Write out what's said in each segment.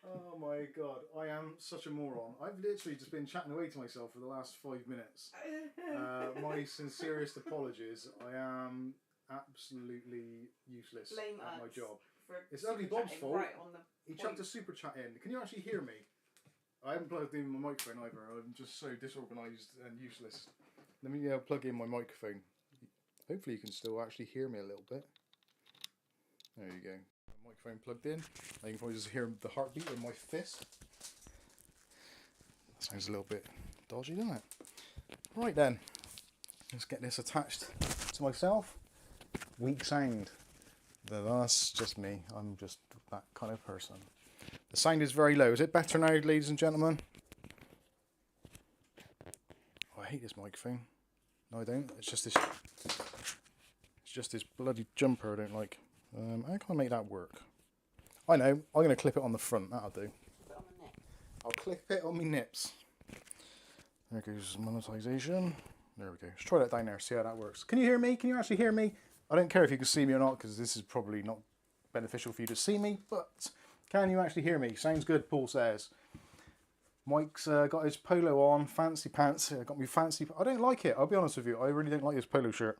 Oh my god, I am such a moron. I've literally just been chatting away to myself for the last 5 minutes. My sincerest apologies. I am absolutely useless Blame at my us job. for It's Ugly Bob's fault. Right on the he point. chucked a super chat in. Can you actually hear me? I haven't plugged in my microphone either. I'm just so disorganised and useless. Let me plug in my microphone. Hopefully you can still actually hear me a little bit. There you go. My microphone plugged in. Now you can probably just hear the heartbeat in my fist. That sounds a little bit dodgy, doesn't it? Right then. Let's get this attached to myself. Weak sound. That's just me. I'm just that kind of person. The sound is very low. Is it better now, ladies and gentlemen? Oh, I hate this microphone. No, I don't. It's just this bloody jumper I don't like. How can I make that work? I know. I'm going to clip it on the front. That'll do. Put it on the neck. I'll clip it on my nips. There goes monetization. There we go. Let's try that down there. See how that works. Can you hear me? Can you actually hear me? I don't care if you can see me or not, because this is probably not beneficial for you to see me, but can you actually hear me? Sounds good, Paul says. Mike's got his polo on, fancy pants. Got me fancy. I don't like it. I'll be honest with you. I really don't like his polo shirt.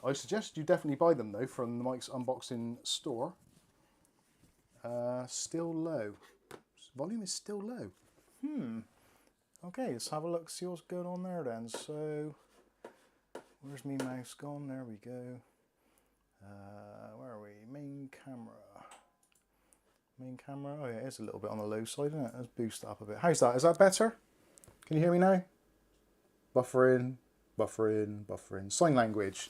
I suggest you definitely buy them though from the Mike's unboxing store. Still low. Volume is still low. Okay, let's have a look. See what's going on there then. So, where's me mouse gone? There we go. Where are we? Main camera. Main camera. Oh yeah, it is a little bit on the low side, isn't it? Let's boost it up a bit. How's that? Is that better? Can you hear me now? Buffering, buffering, buffering. Sign language.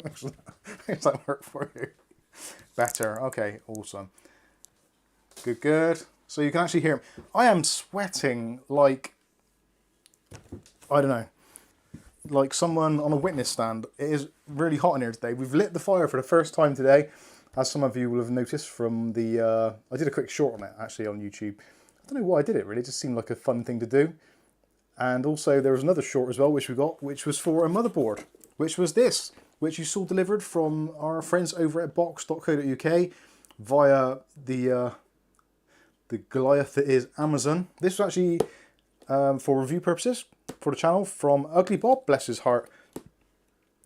How's that work for you? Better. Okay, awesome. Good, good. So you can actually hear him. I am sweating like, I don't know, like someone on a witness stand. It is really hot in here today. We've lit the fire for the first time today, as some of you will have noticed from the, I did a quick short on it actually on YouTube. I don't know why I did it really, it just seemed like a fun thing to do. And also there was another short as well which we got, which was for a motherboard, which was this, which you saw delivered from our friends over at box.co.uk via the Goliath that is Amazon. This was actually for review purposes for the channel from Ugly Bob, bless his heart.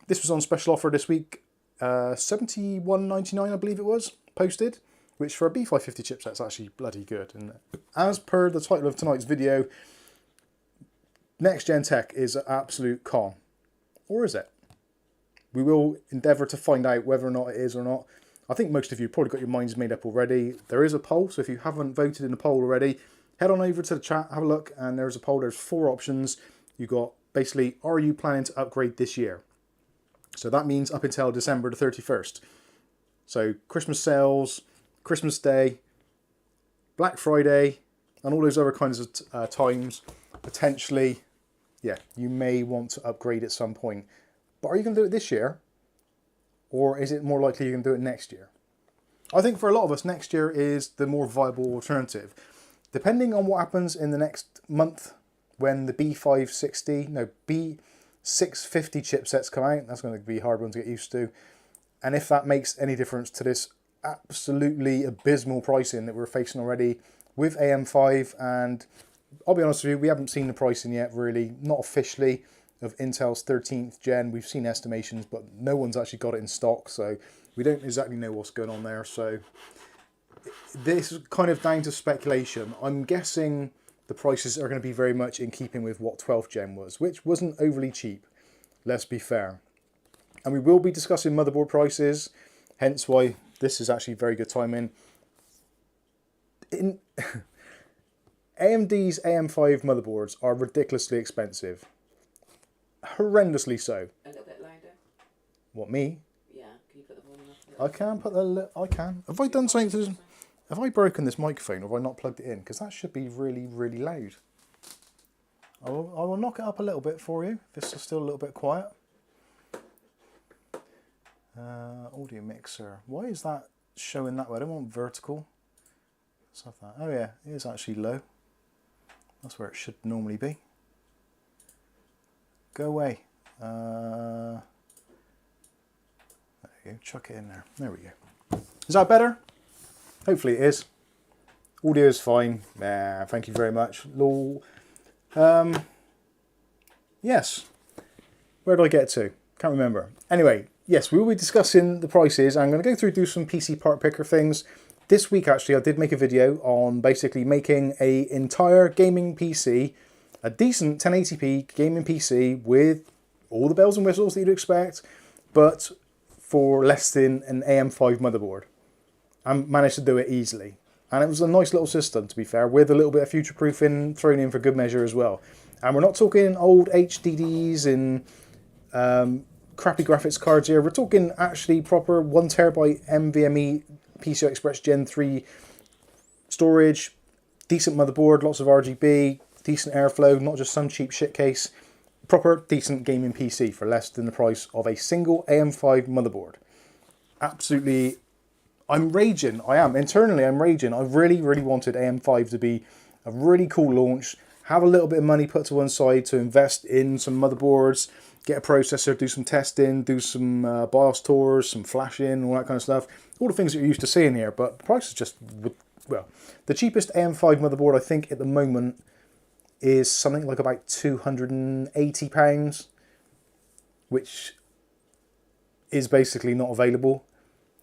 This was on special offer this week, $71.99 I believe it was, posted, which for a B550 chipset is actually bloody good. And as per the title of tonight's video, next gen tech is an absolute con. Or is it? We will endeavour to find out whether or not it is or not. I think most of you probably got your minds made up already. There is a poll, so if you haven't voted in the poll already, head on over to the chat, have a look, and there's a poll. There's 4 options. You got basically, are you planning to upgrade this year? So that means up until December the 31st. So Christmas sales, Christmas Day, Black Friday, and all those other kinds of times, potentially, yeah, you may want to upgrade at some point. But are you going to do it this year? Or is it more likely you're going to do it next year? I think for a lot of us, next year is the more viable alternative. Depending on what happens in the next month when the B650 chipsets come out, that's going to be a hard one to get used to. And if that makes any difference to this absolutely abysmal pricing that we're facing already with AM5, and I'll be honest with you, we haven't seen the pricing yet really, not officially, of Intel's 13th gen. We've seen estimations, but no one's actually got it in stock, so we don't exactly know what's going on there. So this is kind of down to speculation. I'm guessing the prices are going to be very much in keeping with what 12th gen was, which wasn't overly cheap, let's be fair. And we will be discussing motherboard prices, hence why this is actually very good timing. AMD's AM5 motherboards are ridiculously expensive. Horrendously so. A little bit louder. What, me? Yeah, can you put the volume up? I can put the... I can. Have I done something to this? Have I broken this microphone or have I not plugged it in? Because that should be really, really loud. I will knock it up a little bit for you. This is still a little bit quiet. Audio mixer. Why is that showing that way? I don't want vertical. Let's have that. Oh yeah, it is actually low. That's where it should normally be. Go away. There There you go. Chuck it in there. There we go. Is that better? Hopefully it is. Audio is fine. Thank you very much. Lol. Yes. Where did I get to? Can't remember. Anyway, yes, we will be discussing the prices. I'm going to go through do some PC part picker things. This week, actually, I did make a video on basically making an entire gaming PC, a decent 1080p gaming PC with all the bells and whistles that you'd expect, but for less than an AM5 motherboard. I managed to do it easily. And it was a nice little system, to be fair, with a little bit of future-proofing thrown in for good measure as well. And we're not talking old HDDs and crappy graphics cards here. We're talking actually proper 1TB NVMe PCI Express Gen 3 storage, decent motherboard, lots of RGB, decent airflow, not just some cheap shit case. Proper, decent gaming PC for less than the price of a single AM5 motherboard. Absolutely, I'm raging. I am. Internally, I'm raging. I really, really wanted AM5 to be a really cool launch. Have a little bit of money put to one side to invest in some motherboards, get a processor, do some testing, do some BIOS tours, some flashing, all that kind of stuff. All the things that you're used to seeing here, but the price is just, well, the cheapest AM5 motherboard I think at the moment is something like about £280, which is basically not available.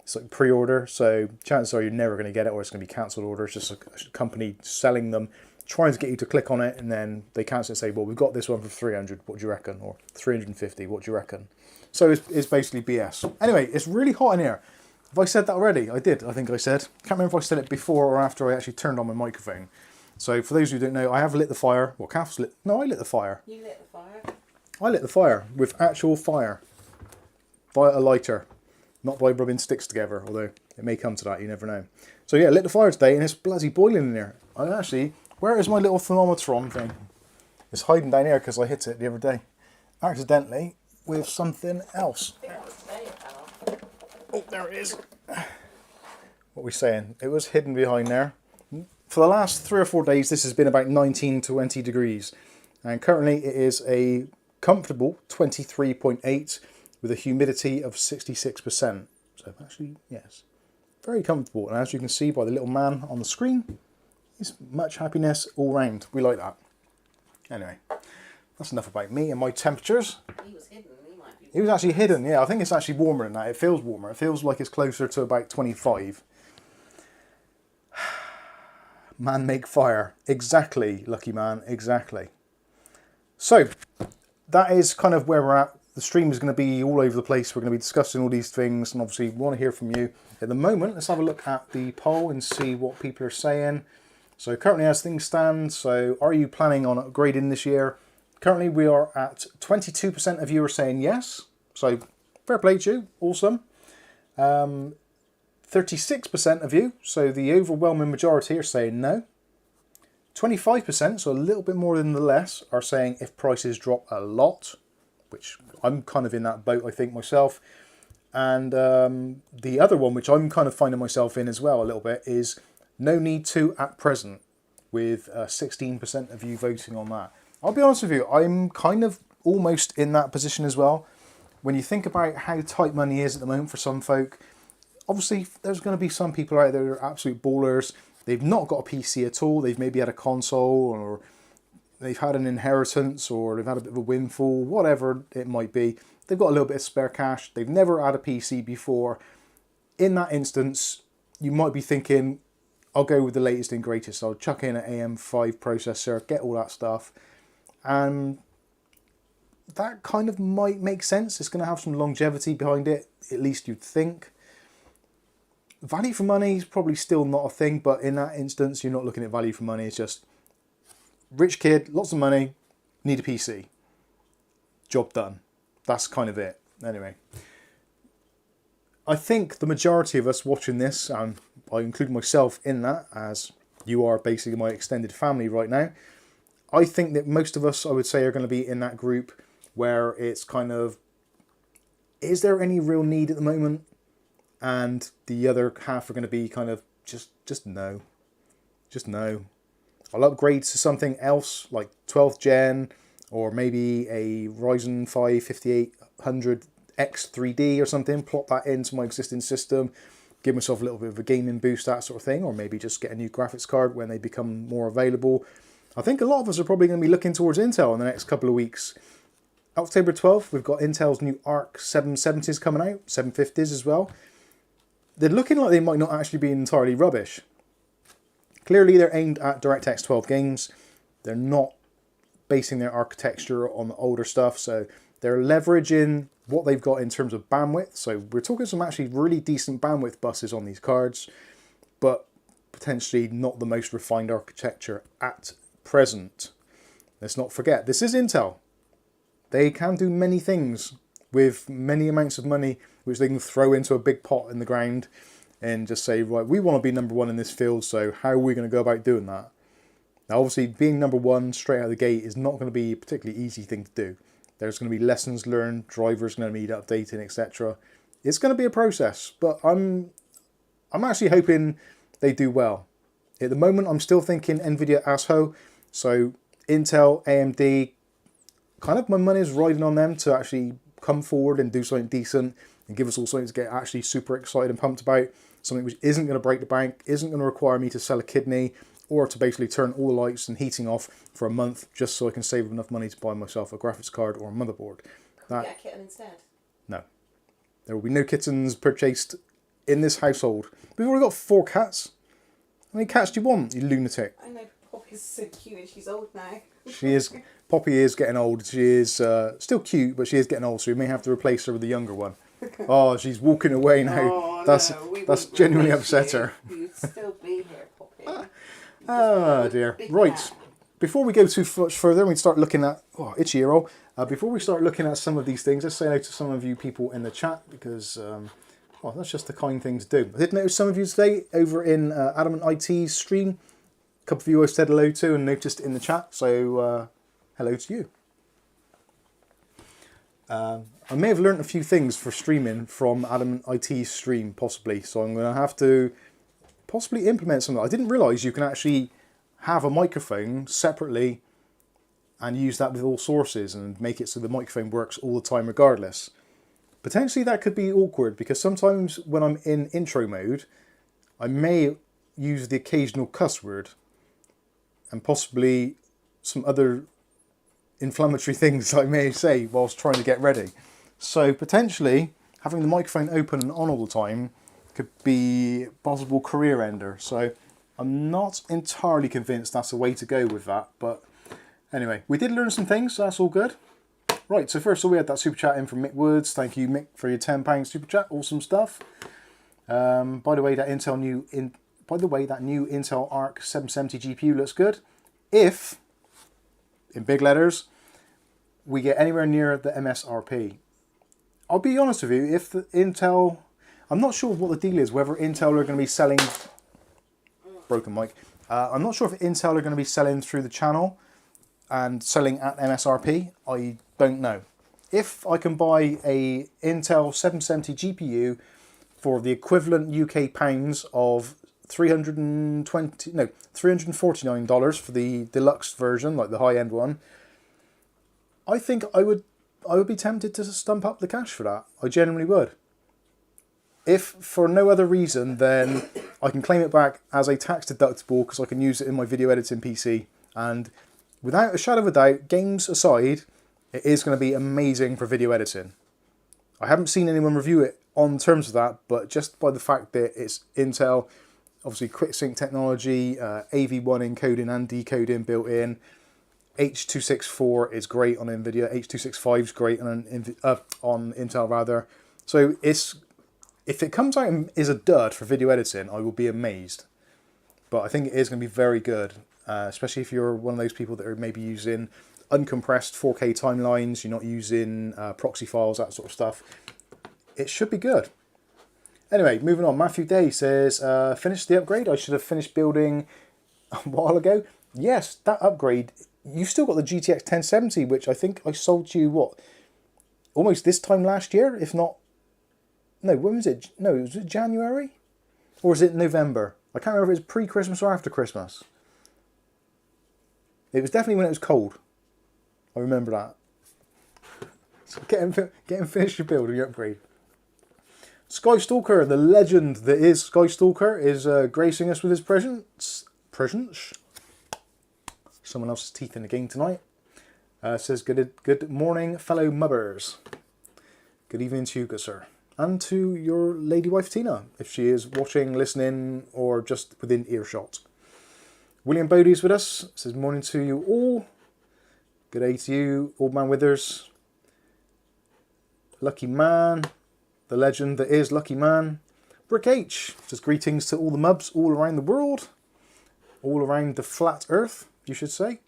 It's like pre-order, so chances are you're never going to get it, or it's going to be cancelled order. It's just a company selling them, trying to get you to click on it, and then they cancel it and say, well, we've got this one for 300, what do you reckon? Or 350, what do you reckon? So it's basically BS. Anyway, it's really hot in here. Have I said that already? I did, I think I said. Can't remember if I said it before or after I actually turned on my microphone. So for those who don't know, I have lit the fire. Well, Kath's lit. No, I lit the fire. You lit the fire? I lit the fire with actual fire. Via a lighter. Not by rubbing sticks together, although it may come to that, you never know. So yeah, lit the fire today and it's bloody boiling in here. I actually, where is my little thermometer thing? It's hiding down here because I hit it the other day. Accidentally with something else. Oh, there it is. What are we saying? It was hidden behind there. For the last 3 or 4 days, this has been about 19 to 20 degrees. And currently it is a comfortable 23.8 with a humidity of 66%. So actually, yes, very comfortable. And as you can see by the little man on the screen, it's much happiness all round. We like that. Anyway, that's enough about me and my temperatures. He was hidden. He might be. He was actually hidden, yeah. I think it's actually warmer than that. It feels warmer. It feels like it's closer to about 25. Man make fire. Exactly, lucky man, exactly. So, that is kind of where we're at. The stream is going to be all over the place. We're going to be discussing all these things, and obviously we want to hear from you. At the moment, let's have a look at the poll and see what people are saying. So currently as things stand, so are you planning on upgrading this year? Currently we are at 22% of you are saying yes. So fair play to you, awesome. 36% of you, so the overwhelming majority are saying no. 25%, so a little bit more than the less, are saying if prices drop a lot, which I'm kind of in that boat, I think, myself. And the other one, which I'm kind of finding myself in as well a little bit, is no need to at present, with 16% of you voting on that. I'll be honest with you, I'm kind of almost in that position as well. When you think about how tight money is at the moment for some folk, obviously there's going to be some people out there that are absolute ballers. They've not got a PC at all. They've maybe had a console, or they've had an inheritance, or they've had a bit of a windfall, whatever it might be. They've got a little bit of spare cash. They've never had a PC before. In that instance, you might be thinking, I'll go with the latest and greatest. I'll chuck in an AM5 processor, get all that stuff. And that kind of might make sense. It's going to have some longevity behind it, at least you'd think. Value for money is probably still not a thing, but in that instance, you're not looking at value for money. It's just rich kid, lots of money, need a PC. Job done. That's kind of it. Anyway, I think the majority of us watching this, and I include myself in that, as you are basically my extended family right now, I think that most of us, I would say, are going to be in that group where it's kind of, is there any real need at the moment? And the other half are going to be kind of just no. Just no. I'll upgrade to something else like 12th gen, or maybe a Ryzen 5 5800 X3D or something, plot that into my existing system, give myself a little bit of a gaming boost, that sort of thing, or maybe just get a new graphics card when they become more available. I think a lot of us are probably going to be looking towards Intel in the next couple of weeks. October 12th, we've got Intel's new Arc 770s coming out, 750s as well. They're looking like they might not actually be entirely rubbish. Clearly they're aimed at DirectX 12 games. They're not basing their architecture on the older stuff, so they're leveraging what they've got in terms of bandwidth. So we're talking some actually really decent bandwidth buses on these cards, but potentially not the most refined architecture at present. Let's not forget, this is Intel. They can do many things with many amounts of money, which they can throw into a big pot in the ground and just say, right, we want to be number one in this field, so how are we going to go about doing that? Now, obviously, being number one straight out of the gate is not going to be a particularly easy thing to do. There's going to be lessons learned, drivers going to need updating, etc. It's going to be a process, but I'm actually hoping they do well. At the moment, I'm still thinking NVIDIA ASHO, so Intel, AMD, kind of my money is riding on them to actually come forward and do something decent and give us all something to get actually super excited and pumped about. Something which isn't going to break the bank, isn't going to require me to sell a kidney, or to basically turn all the lights and heating off for a month just so I can save enough money to buy myself a graphics card or a motherboard. Get a kitten instead. No. There will be no kittens purchased in this household. We've already got 4 cats. How many cats do you want, you lunatic? I know Poppy's so cute and she's old now. She is. Poppy is getting old. She is still cute, but she is getting old, so we may have to replace her with a younger one. Oh, she's walking away now. Oh, that's genuinely upset her. You'd still be here, Poppy. Oh dear. Right. Before we go too much further, we start looking at itchy ear roll. Before we start looking at some of these things, let's say hello to some of you people in the chat because that's just the kind thing to do. I did notice some of you today over in Adamant IT's stream. A couple of you I said hello to and noticed in the chat, so hello to you. I may have learnt a few things for streaming from Adamant IT's stream, possibly, so I'm going to have to possibly implement something. I didn't realise you can actually have a microphone separately and use that with all sources and make it so the microphone works all the time regardless. Potentially that could be awkward because sometimes when I'm in intro mode, I may use the occasional cuss word and possibly some other inflammatory things I may say whilst trying to get ready. So potentially having the microphone open and on all the time could be a possible career ender. So I'm not entirely convinced that's the way to go with that. But anyway, we did learn some things, so that's all good. Right, so first of all we had that super chat in from Mick Woods. Thank you, Mick, for your £10 super chat. Awesome stuff. By the way, that new Intel Arc 770 GPU looks good. If, in big letters, we get anywhere near the MSRP. I'll be honest with you, if the Intel... I'm not sure what the deal is, whether Intel are going to be selling... Broken mic. I'm not sure if Intel are going to be selling through the channel and selling at MSRP. I don't know. If I can buy a Intel 770 GPU for the equivalent UK pounds of $349 for the deluxe version, like the high-end one, I think I would be tempted to stump up the cash for that. I genuinely would. If for no other reason, then I can claim it back as a tax deductible because I can use it in my video editing PC. And without a shadow of a doubt, games aside, it is going to be amazing for video editing. I haven't seen anyone review it on terms of that, but just by the fact that it's Intel, obviously quick sync technology, AV1 encoding and decoding built in, H.264 is great on NVIDIA, H.265 is great on Intel rather. So if it comes out and is a dud for video editing, I will be amazed. But I think it is going to be very good, especially if you're one of those people that are maybe using uncompressed 4K timelines, you're not using proxy files, that sort of stuff. It should be good. Anyway, moving on. Matthew Day says, finished the upgrade. I should have finished building a while ago. Yes, that upgrade. You've still got the GTX 1070, which I think I sold to you, almost this time last year, if not... No, when was it? No, was it January? Or was it November? I can't remember if it was pre-Christmas or after Christmas. It was definitely when it was cold. I remember that. So get him finish your build and your upgrade. Skystalker, the legend that is Skystalker, is gracing us with his presence. Someone else's teeth in the game tonight. Says, good morning, fellow mubbers. Good evening to you, good sir. And to your lady wife, Tina, if she is watching, listening, or just within earshot. William Bodie's with us. Says, morning to you all. Good day to you, Old Man Withers. Lucky Man, the legend that is Lucky Man. Brick H says, greetings to all the mubs all around the world. All around the flat earth, you should say.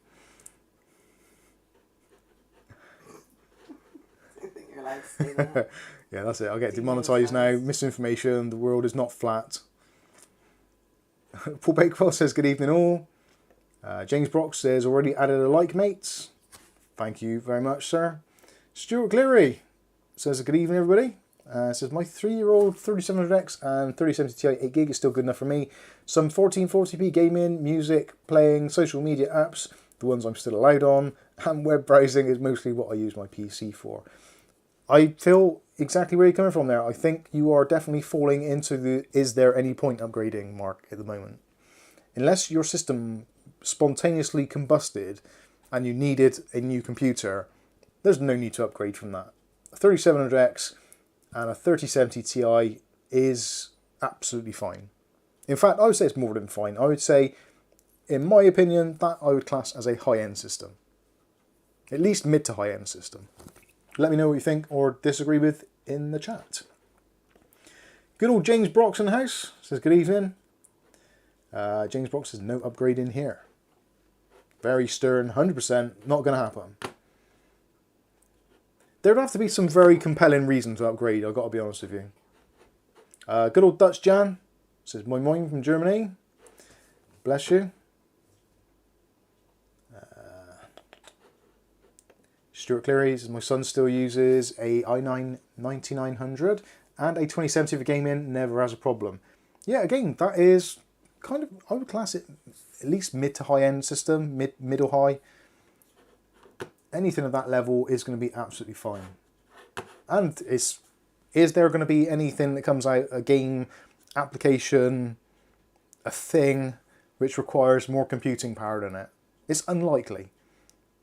I think you're allowed to say that. Yeah, that's it. I'll get demonetised now. Misinformation. The world is not flat. Paul Bakewell says, good evening all. James Brock says, already added a like, mates. Thank you very much, sir. Stuart Cleary says, good evening, everybody. Says, my 3-year-old 3700X and 3070 Ti 8GB is still good enough for me. Some 1440p gaming, music, playing, social media apps, the ones I'm still allowed on, and web browsing is mostly what I use my PC for. I feel exactly where you're coming from there. I think you are definitely falling into the is there any point upgrading mark at the moment. Unless your system spontaneously combusted and you needed a new computer, there's no need to upgrade from that. A 3700X and a 3070 Ti is absolutely fine. In fact, I would say it's more than fine. I would say, in my opinion, that I would class as a high-end system. At least mid to high-end system. Let me know what you think or disagree with in the chat. Good old James Brock's in the house. Says, good evening. James Brock says, no upgrade in here. Very stern, 100%, not going to happen. There'd have to be some very compelling reason to upgrade, I've got to be honest with you. Good old Dutch Jan says, moin moin from Germany. Bless you. Stuart Cleary says, my son still uses a i9 9900 and a 2070 for gaming, never has a problem. Yeah, again, that is kind of, I would class it at least mid to high end system, middle high. Anything of that level is going to be absolutely fine. And is there going to be anything that comes out, a game, application, a thing, which requires more computing power than it? It's unlikely.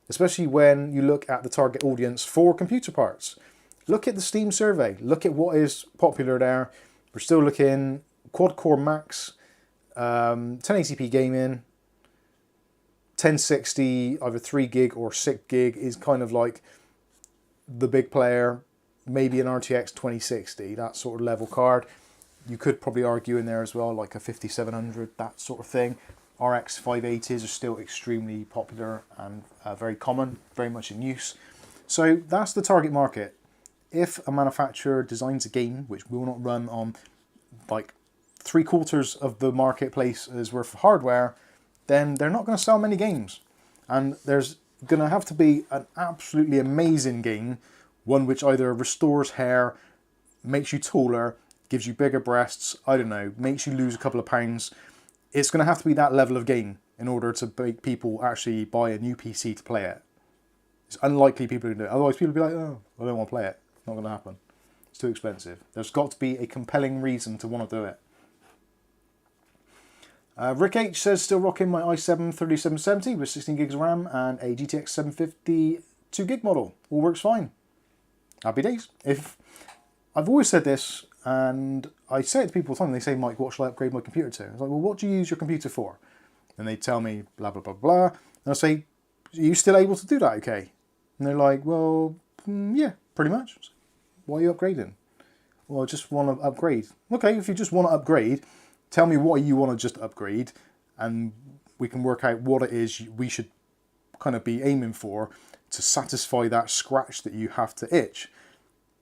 Especially when you look at the target audience for computer parts. Look at the Steam survey. Look at what is popular there. We're still looking quad-core max, 1080p gaming, 1060, either 3GB or 6GB is kind of like the big player. Maybe an RTX 2060, that sort of level card. You could probably argue in there as well, like a 5700, that sort of thing. RX 580s are still extremely popular and very common, very much in use. So that's the target market. If a manufacturer designs a game which will not run on like 3/4 of the marketplace is worth of hardware, then they're not going to sell many games. And there's going to have to be an absolutely amazing game, one which either restores hair, makes you taller, gives you bigger breasts, I don't know, makes you lose a couple of pounds. It's going to have to be that level of game in order to make people actually buy a new PC to play it. It's unlikely people to do it. Otherwise people will be like, oh, I don't want to play it. It's not going to happen. It's too expensive. There's got to be a compelling reason to want to do it. Rick H says, still rocking my i7 3770 with 16GB of RAM and a GTX 750 2GB model. All works fine. Happy days. I've always said this, and I say it to people all the time, they say, Mike, what shall I upgrade my computer to? I was like, well, what do you use your computer for? And they tell me, blah, blah, blah, blah. And I say, are you still able to do that okay? And they're like, well, yeah, pretty much. Why are you upgrading? Well, I just want to upgrade. Okay, if you just want to upgrade, tell me what you want to just upgrade, and we can work out what it is we should kind of be aiming for to satisfy that scratch that you have to itch.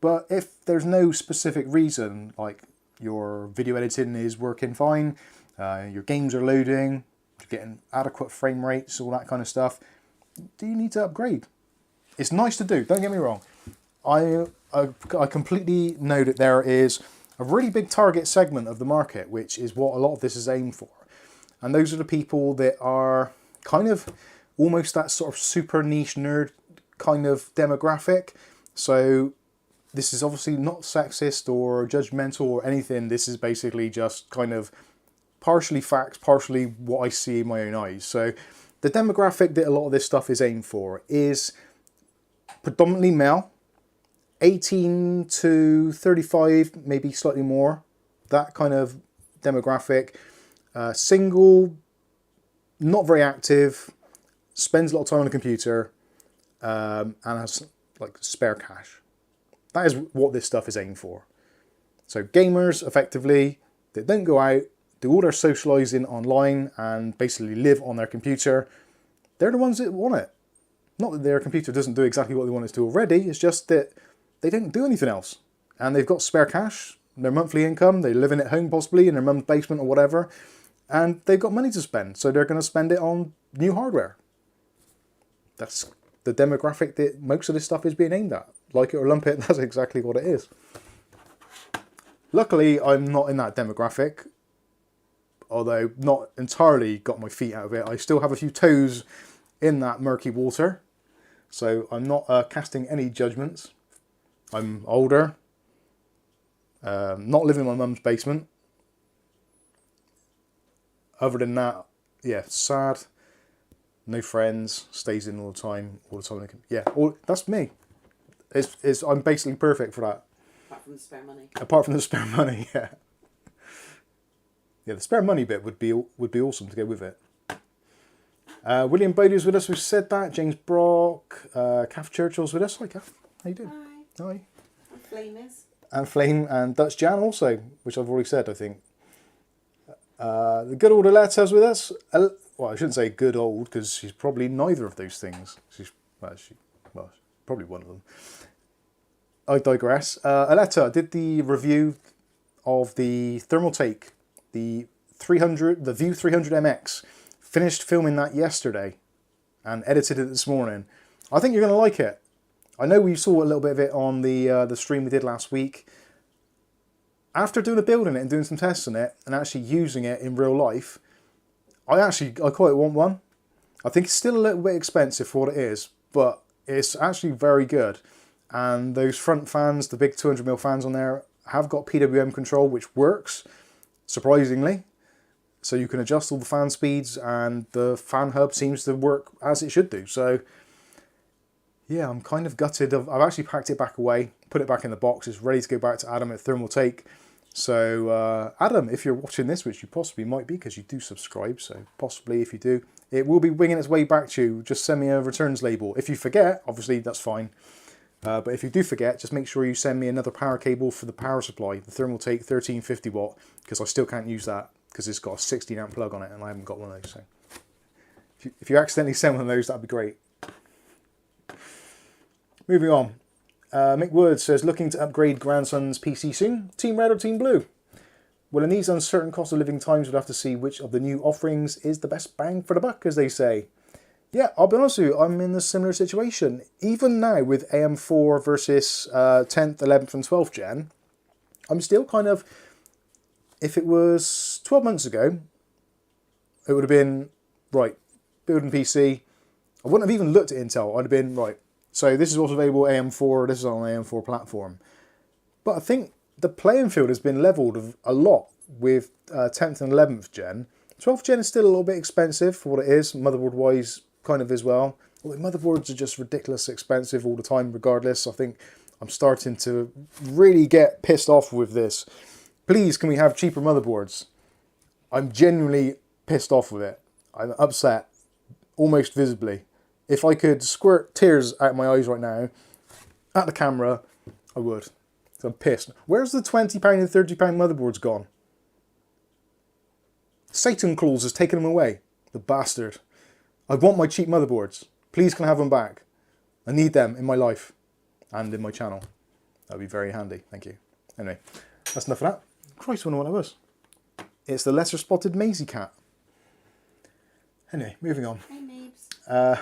But if there's no specific reason, like your video editing is working fine, your games are loading, you're getting adequate frame rates, all that kind of stuff, do you need to upgrade? It's nice to do, don't get me wrong. I completely know that there is a really big target segment of the market, which is what a lot of this is aimed for. And those are the people that are kind of almost that sort of super niche nerd kind of demographic. So this is obviously not sexist or judgmental or anything. This is basically just kind of partially facts, partially what I see in my own eyes. So the demographic that a lot of this stuff is aimed for is predominantly male, 18 to 35, maybe slightly more, that kind of demographic. Single, not very active, spends a lot of time on the computer, and has like spare cash. That is what this stuff is aimed for. So gamers, effectively, that don't go out, do all their socializing online and basically live on their computer, they're the ones that want it. Not that their computer doesn't do exactly what they want it to already, it's just that they don't do anything else. And they've got spare cash, their monthly income, they're living at home possibly in their mum's basement or whatever, and they've got money to spend, so they're going to spend it on new hardware. That's the demographic that most of this stuff is being aimed at. Like it or lump it, that's exactly what it is. Luckily, I'm not in that demographic, although not entirely got my feet out of it. I still have a few toes in that murky water, so I'm not casting any judgments. I'm older, not living in my mum's basement. Other than that, yeah, sad, no friends, stays in all the time. Yeah, that's me. I'm basically perfect for that. Apart from the spare money. Apart from the spare money, yeah. Yeah, the spare money bit would be awesome to go with it. William Bodie's with us, we've said that. James Brock, Kath Churchill's with us. Hi, Kath. How you doing? Hi. Hi. And Flame is. And Flame and Dutch Jan also, which I've already said, I think. The good old Aletta's with us. Well, I shouldn't say good old, because she's probably neither of those things. She's probably one of them. I digress. Aletta did the review of the Thermaltake, the View 300 MX. Finished filming that yesterday and edited it this morning. I think you're going to like it. I know we saw a little bit of it on the stream we did last week. After doing a build in it and doing some tests on it and actually using it in real life, I quite want one. I think it's still a little bit expensive for what it is, but it's actually very good. And those front fans, the big 200mm fans on there, have got PWM control, which works, surprisingly. So you can adjust all the fan speeds, and the fan hub seems to work as it should do. So yeah, I'm kind of gutted. I've actually packed it back away, put it back in the box. It's ready to go back to Adam at Thermaltake. So Adam, if you're watching this, which you possibly might be because you do subscribe, so possibly if you do, it will be winging its way back to you. Just send me a returns label. If you forget, obviously that's fine. But if you do forget, just make sure you send me another power cable for the power supply, the Thermaltake 1350 watt, because I still can't use that because it's got a 16 amp plug on it and I haven't got one of those. So if you accidentally send one of those, that'd be great. Moving on. Mick Wood says, looking to upgrade grandson's PC soon? Team Red or Team Blue? Well, in these uncertain cost of living times, we'd have to see which of the new offerings is the best bang for the buck, as they say. Yeah, I'll be honest with you, I'm in a similar situation. Even now with AM4 versus 10th, 11th and 12th gen, I'm still kind of, if it was 12 months ago, it would have been, right, building PC. I wouldn't have even looked at Intel. I'd have been, right, so this is what's available AM4, this is on an AM4 platform. But I think the playing field has been leveled a lot with 10th and 11th gen. 12th gen is still a little bit expensive for what it is, motherboard-wise, kind of as well. Although motherboards are just ridiculously expensive all the time regardless. I think I'm starting to really get pissed off with this. Please, can we have cheaper motherboards? I'm genuinely pissed off with it. I'm upset, almost visibly. If I could squirt tears out of my eyes right now, at the camera, I would. So I'm pissed. Where's the £20 and £30 motherboards gone? Satan Claus has taken them away. The bastard. I want my cheap motherboards. Please can I have them back? I need them in my life and in my channel. That'd be very handy. Thank you. Anyway, that's enough of that. Christ, I wonder what that was. It's the lesser spotted Maisie cat. Anyway, moving on. Hey, Mabes.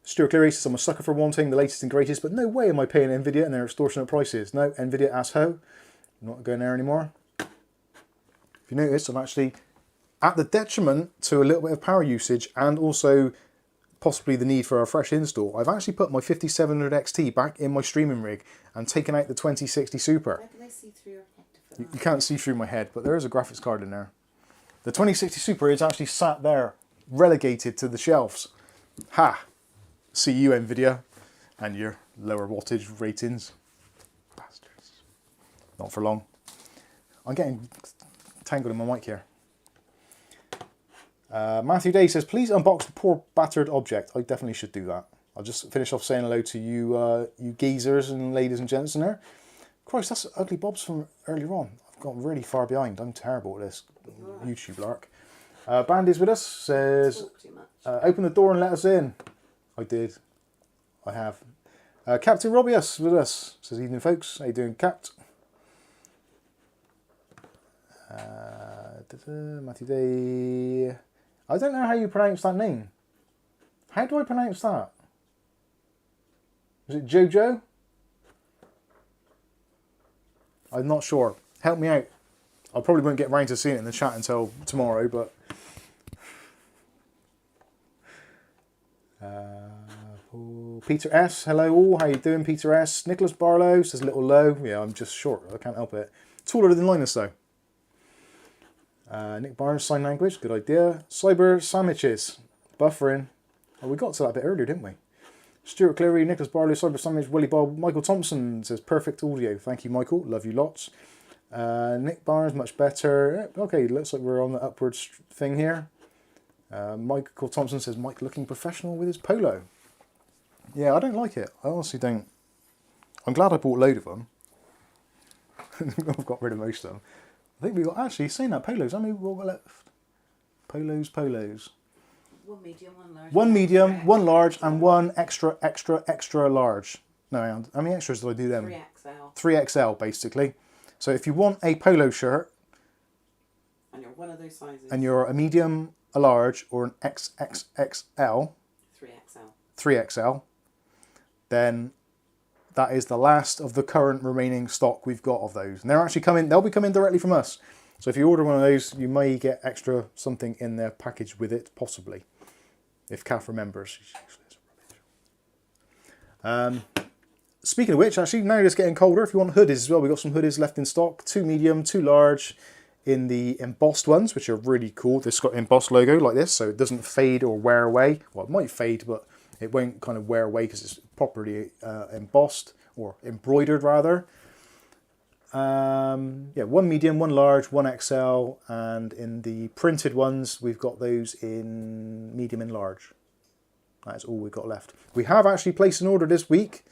Stuart Cleary says, I'm a sucker for wanting the latest and greatest, but no way am I paying Nvidia and their extortionate prices. No, Nvidia asshole. I'm not going there anymore. If you notice, I'm actually at the detriment to a little bit of power usage and also possibly the need for a fresh install, I've actually put my 5700 XT back in my streaming rig and taken out the 2060 Super. How can I see through your head? You can't see through my head, but there is a graphics card in there. The 2060 Super is actually sat there, relegated to the shelves. Ha! See you, Nvidia, and your lower wattage ratings. Bastards. Not for long. I'm getting tangled in my mic here. Matthew Day says, please unbox the poor battered object. I definitely should do that. I'll just finish off saying hello to you you geezers and ladies and gents in there. Christ, that's Ugly Bob's from earlier on. I've gone really far behind. I'm terrible at this YouTube lark. Bandy's with us, says, open the door and let us in. I did. I have. Captain Robbius with us, says, evening folks. How you doing, Capt? Matthew Day. I don't know how you pronounce that name. How do I pronounce that? Is it Jojo? I'm not sure. Help me out. I probably won't get round to seeing it in the chat until tomorrow, but... Peter S. Hello all. How you doing, Peter S? Nicholas Barlow says, little low. Yeah, I'm just short. I can't help it. Taller than Linus, though. Nick Barnes, sign language, good idea. Cyber sandwiches, buffering. Oh, we got to that a bit earlier, didn't we? Stuart Cleary, Nicholas Barlow, cyber sandwich, Willie Bob, Michael Thompson says perfect audio. Thank you, Michael. Love you lots. Nick Barnes, much better. Okay, looks like we're on the upwards thing here. Michael Thompson says Mike looking professional with his polo. Yeah, I don't like it. I honestly don't. I'm glad I bought a load of them. I've got rid of most of them. I think we got, actually, saying that, polos, how many we got left? Polos. One medium, one large. One medium, one large, and one extra large. No, how many extras did I do them? 3XL. 3XL, basically. So if you want a polo shirt, and you're one of those sizes, and you're a medium, a large, or an XXXL, 3XL, then that is the last of the current remaining stock we've got of those. And they're actually coming, they'll be coming directly from us. So if you order one of those, you may get extra something in their package with it, possibly. If Kath remembers. Speaking of which, actually, now it's getting colder. If you want hoodies as well, we've got some hoodies left in stock. 2 medium, 2 large in the embossed ones, which are really cool. This got an embossed logo like this, so it doesn't fade or wear away. Well, it might fade, but it won't kind of wear away because it's properly embossed, or embroidered rather. Yeah, 1 medium, 1 large, 1 XL, and in the printed ones, we've got those in medium and large. That's all we've got left. We have actually placed an order this week.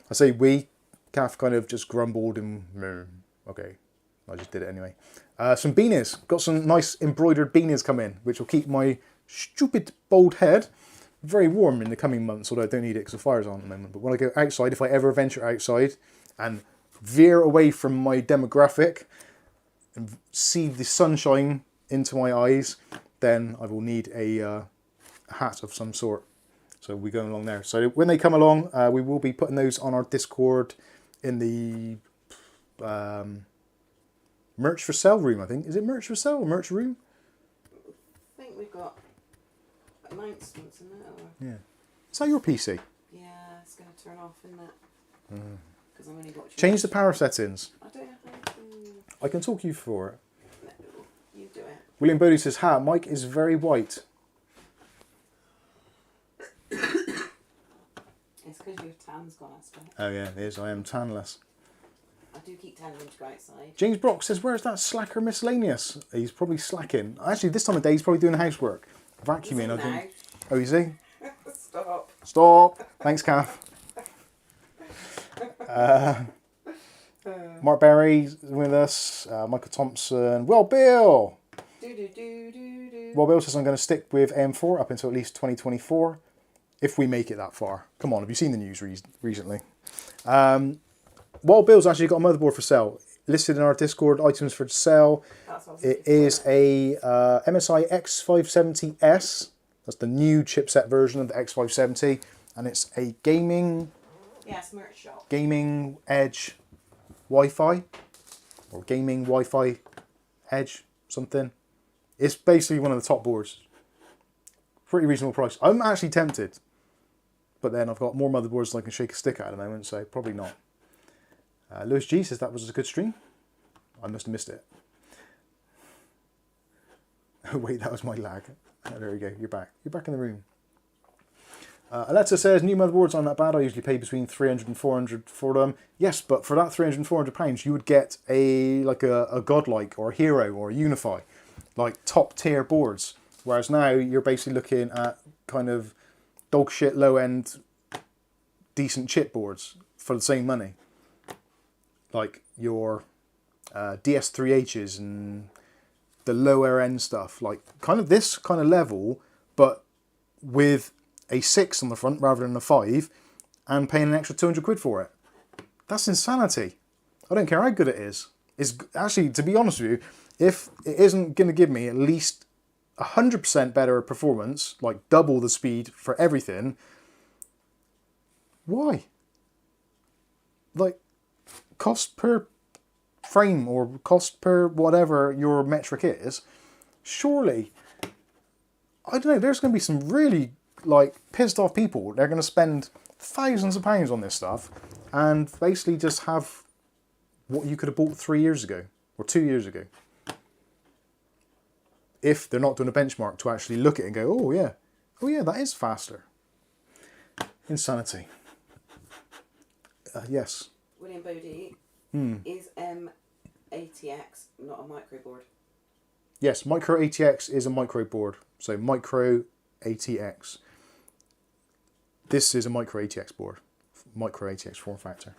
I say we, Kath kind of just grumbled and, okay, I just did it anyway. Some beanies, got some nice embroidered beanies come in, which will keep my stupid bald head very warm in the coming months, although I don't need it because the fire's on at the moment. But when I go outside, if I ever venture outside and veer away from my demographic and see the sunshine into my eyes, then I will need a hat of some sort. So we're going along there. So when they come along, we will be putting those on our Discord in the merch for sale room, I think. Is it merch for sale or merch room? I think we've got announcements in there. Yeah. Is that your PC? Yeah, it's going to turn off in that. Because I'm only watching. Change the power settings. I don't know how to. I can talk you through it. No, you do it. William Bodie says, ha, Mike is very white. It's because your tan's gone, I suppose. Oh yeah, it is. I am tanless. I do keep telling him to go outside. James Brock says, where's that slacker miscellaneous? He's probably slacking. Actually, this time of day, he's probably doing housework. Vacuuming, I think. Oh, is he? Stop. Stop. Thanks, Kath. Mark Berry's with us. Michael Thompson. Well, Bill. Well, Bill says I'm going to stick with AM4 up until at least 2024. If we make it that far. Come on, have you seen the news recently? Wild Bill's actually got a motherboard for sale. Listed in our Discord, items for sale. It is a MSI X570S. That's the new chipset version of the X570. And it's a gaming... Yes, merch shop. Gaming Edge Wi-Fi. Or gaming Wi-Fi Edge something. It's basically one of the top boards Pretty reasonable price. I'm actually tempted. But then I've got more motherboards than I can shake a stick at the moment, so probably not. Lewis G says that was a good stream. I must have missed it. Oh wait, that was my lag. Oh, there we go, you're back. You're back in the room. Alexa says, new motherboards aren't that bad. I usually pay between 300 and 400 for them. Yes, but for that 300 and 400 pounds, you would get a Godlike or a Hero or a Unify, like top tier boards. Whereas now you're basically looking at kind of dog shit low end decent chip boards for the same money. Like your DS3Hs and the lower end stuff, like kind of this kind of level, but with a 6 on the front rather than a 5, and paying an extra 200 quid for it. That's insanity. I don't care how good it is. It's actually, to be honest with you, if it isn't going to give me at least 100% better performance, like double the speed for everything, why? Like, cost per frame or cost per whatever your metric is, surely, I don't know, there's going to be some really like pissed off people. They're going to spend thousands of pounds on this stuff and basically just have what you could have bought 3 years ago or 2 years ago. If they're not doing a benchmark to actually look at it and go, oh yeah, that is faster. Insanity. Yes. William Bodie, is M80X not a micro board? Yes, Micro ATX is a micro board. So Micro ATX. This is a Micro ATX board. Micro ATX form factor.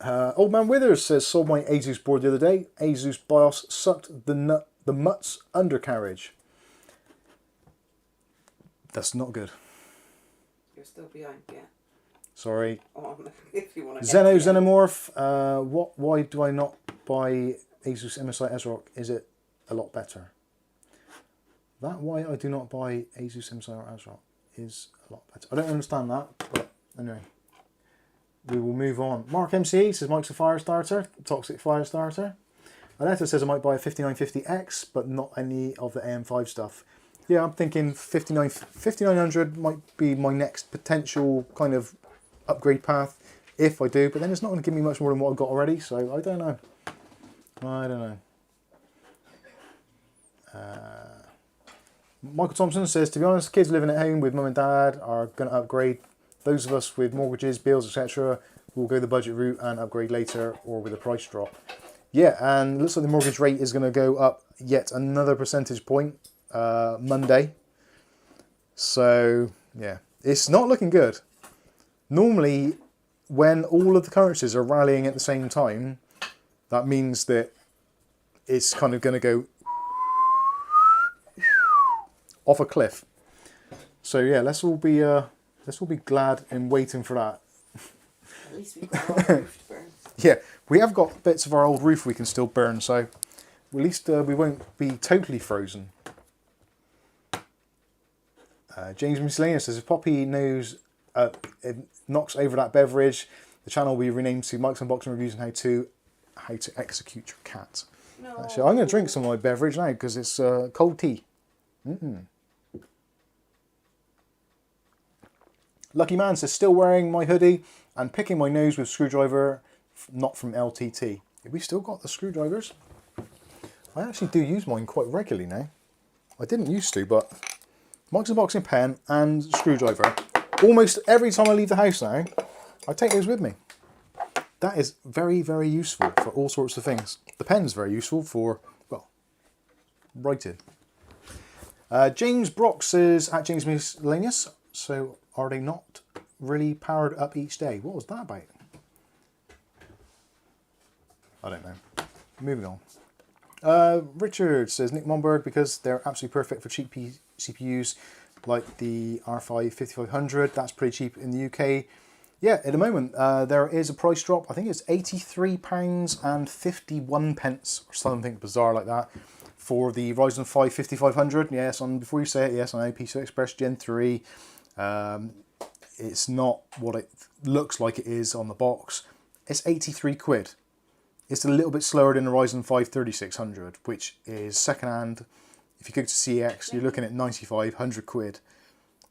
Old Man Withers says, sold my Asus board the other day. Asus BIOS sucked the mutts undercarriage. That's not good. You're still behind, yeah. Sorry. If you want to Xenomorph. Why do I not buy Asus MSI ASRock? Is it a lot better? That why I do not buy Asus MSI or ASRock is a lot better. I don't understand that, but anyway. We will move on. Mark MCE says Mike's a fire starter, toxic fire starter. Aletta says I might buy a 5950X, but not any of the AM5 stuff. Yeah, I'm thinking 5900 might be my next potential kind of upgrade path if I do, but then it's not going to give me much more than what I've got already, so I don't know. I don't know. Michael Thompson says, to be honest, kids living at home with mum and dad are going to upgrade. Those of us with mortgages, bills, etc. will go the budget route and upgrade later or with a price drop. Yeah, and it looks like the mortgage rate is going to go up yet another percentage point Monday. So, yeah, it's not looking good. Normally, when all of the currencies are rallying at the same time, that means that it's kind of going to go off a cliff. So, yeah, let's all be glad and waiting for that. At least we've got our roof to burn. Yeah, we have got bits of our old roof we can still burn, so at least we won't be totally frozen. James Miscellaneous says, if Poppy knows it knocks over that beverage, the channel will be renamed to Mike's Unboxing Reviews and how to execute your cat. No. Actually, I'm going to drink some of my beverage now because it's cold tea. Lucky Man says, still wearing my hoodie and picking my nose with screwdriver, not from LTT. Have we still got the screwdrivers? I actually do use mine quite regularly now. I didn't used to, but Mike's Unboxing pen and screwdriver. Almost every time I leave the house now, I take those with me. That is very, very useful for all sorts of things. The pen's very useful for, well, writing. James Brock says, at James Miscellaneous, so are they not really powered up each day? What was that about? I don't know. Moving on. Richard says, Nick Monberg, because they're absolutely perfect for cheap CPUs like the R5 5500. That's pretty cheap in the UK. Yeah, at the moment, there is a price drop. I think it's £83.51 or something bizarre like that for the Ryzen 5 5500. Yes, before you say it, yes, I know PCI Express Gen 3. It's not what it looks like it is on the box. It's 83 quid. It's a little bit slower than the Ryzen 5 3600, which is second-hand. If you go to CX, you're looking at 95, 100 quid.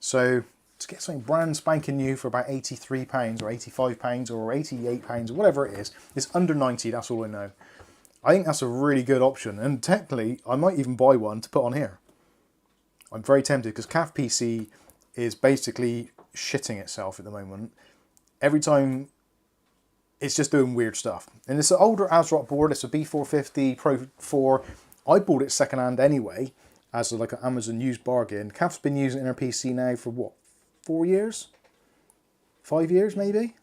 So to get something brand spanking new for about £83 or £85 or £88 or whatever it is, it's under 90, that's all I know. I think that's a really good option, and technically I might even buy one to put on here. I'm very tempted because CAF PC is basically shitting itself at the moment. Every time it's just doing weird stuff. And it's an older ASRock board, it's a B450 Pro 4. I bought it secondhand anyway, as like an Amazon used bargain. CAF's been using it in her PC now for what, 4 years? 5 years maybe?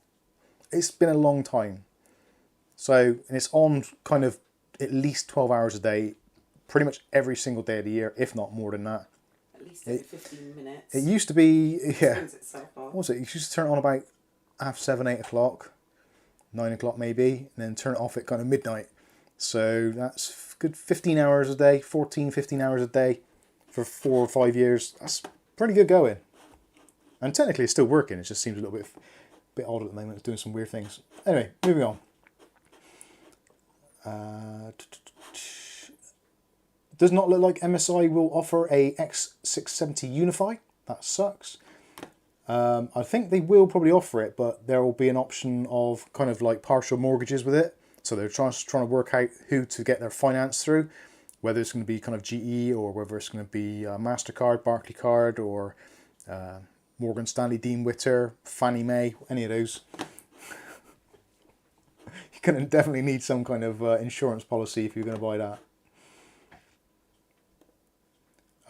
It's been a long time. So, and it's on kind of at least 12 hours a day, pretty much every single day of the year, if not more than that. At least every 15 minutes. It used to be, yeah. Turns itself off. What was it? You used to turn it on about 7, 8 o'clock, 9 o'clock maybe, and then turn it off at kind of midnight. So that's good 15 hours a day, 14, 15 hours a day for 4 or 5 years. That's pretty good going. And technically it's still working, it just seems a little bit odd at the moment, it's doing some weird things. Anyway, moving on. Does not look like MSI will offer a X670 Unify. That sucks. I think they will probably offer it, but there will be an option of kind of like partial mortgages with it. So they're trying to work out who to get their finance through, whether it's going to be kind of GE or whether it's going to be MasterCard, Barclaycard, or Morgan Stanley, Dean Witter, Fannie Mae, any of those. You're going to definitely need some kind of insurance policy if you're going to buy that.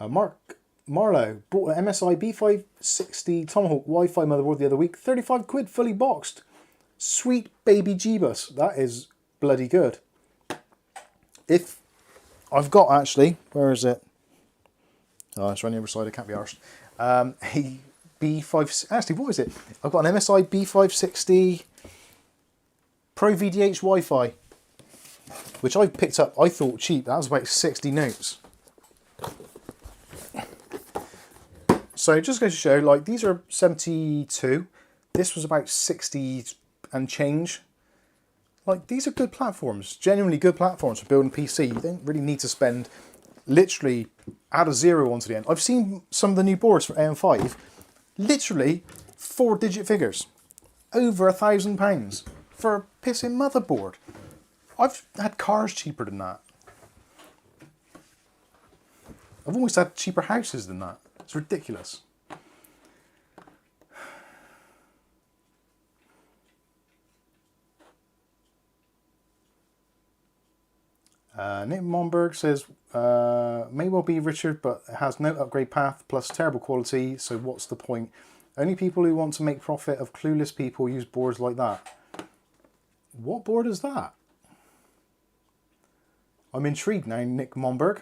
Mark Marlowe bought an MSI B560 Tomahawk Wi-Fi motherboard the other week. 35 quid, fully boxed. Sweet baby Jeebus. That is bloody good. If I've got actually, where is it? Oh, it's on the other side, I can't be arsed. A B5, actually, what is it? I've got an MSI B560 Pro VDH Wi-Fi, which I picked up, I thought cheap. That was about 60 notes. So just goes to show, like, these are 72. This was about 60 and change. Like, these are good platforms, genuinely good platforms for building PC. You don't really need to spend, literally, add a 0 onto the end. I've seen some of the new boards for AM5, literally 4-digit figures, over £1,000 for a pissing motherboard. I've had cars cheaper than that. I've almost had cheaper houses than that. It's ridiculous. Nick Monberg says, may well be Richard, but it has no upgrade path, plus terrible quality, so what's the point? Only people who want to make profit of clueless people use boards like that. What board is that? I'm intrigued now, Nick Monberg.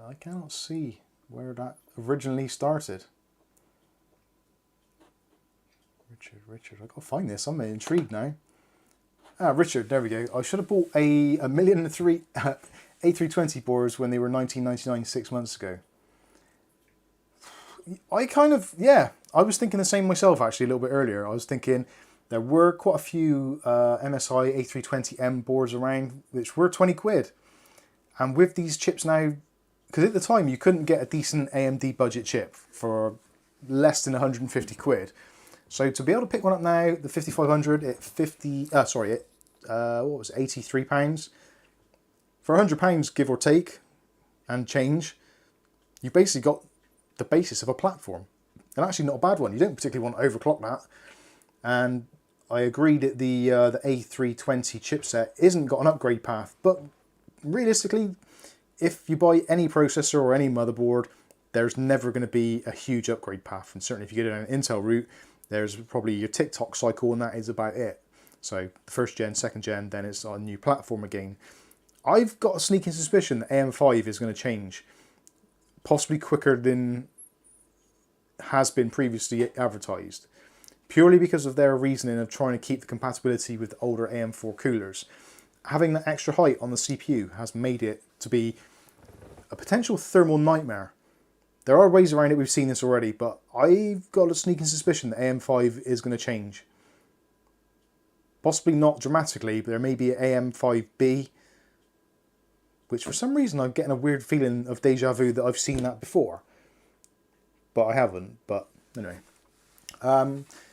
I cannot see where that originally started. Richard, I've got to find this. I'm intrigued now. Ah, Richard, there we go. I should have bought a million and three A320 boards when they were 1999 6 months ago. I kind of, yeah, I was thinking the same myself actually a little bit earlier. I was thinking there were quite a few MSI A320M boards around which were 20 quid. And with these chips now, because at the time you couldn't get a decent AMD budget chip for less than 150 quid. So to be able to pick one up now, the 5500 at what was it, £83? For £100, give or take, and change, you basically got the basis of a platform. And actually not a bad one. You don't particularly want to overclock that. And I agree that the A320 chipset isn't got an upgrade path, but realistically, if you buy any processor or any motherboard, there's never going to be a huge upgrade path. And certainly if you get an Intel route, there's probably your TikTok cycle, and that is about it. So the first gen, second gen, then it's on a new platform again. I've got a sneaking suspicion that AM5 is going to change, possibly quicker than has been previously advertised, purely because of their reasoning of trying to keep the compatibility with older AM4 coolers. Having that extra height on the CPU has made it to be a potential thermal nightmare. There are ways around it, we've seen this already, but I've got a sneaking suspicion that AM5 is going to change. Possibly not dramatically, but there may be an AM5B, which for some reason I'm getting a weird feeling of deja vu that I've seen that before. But I haven't, but anyway.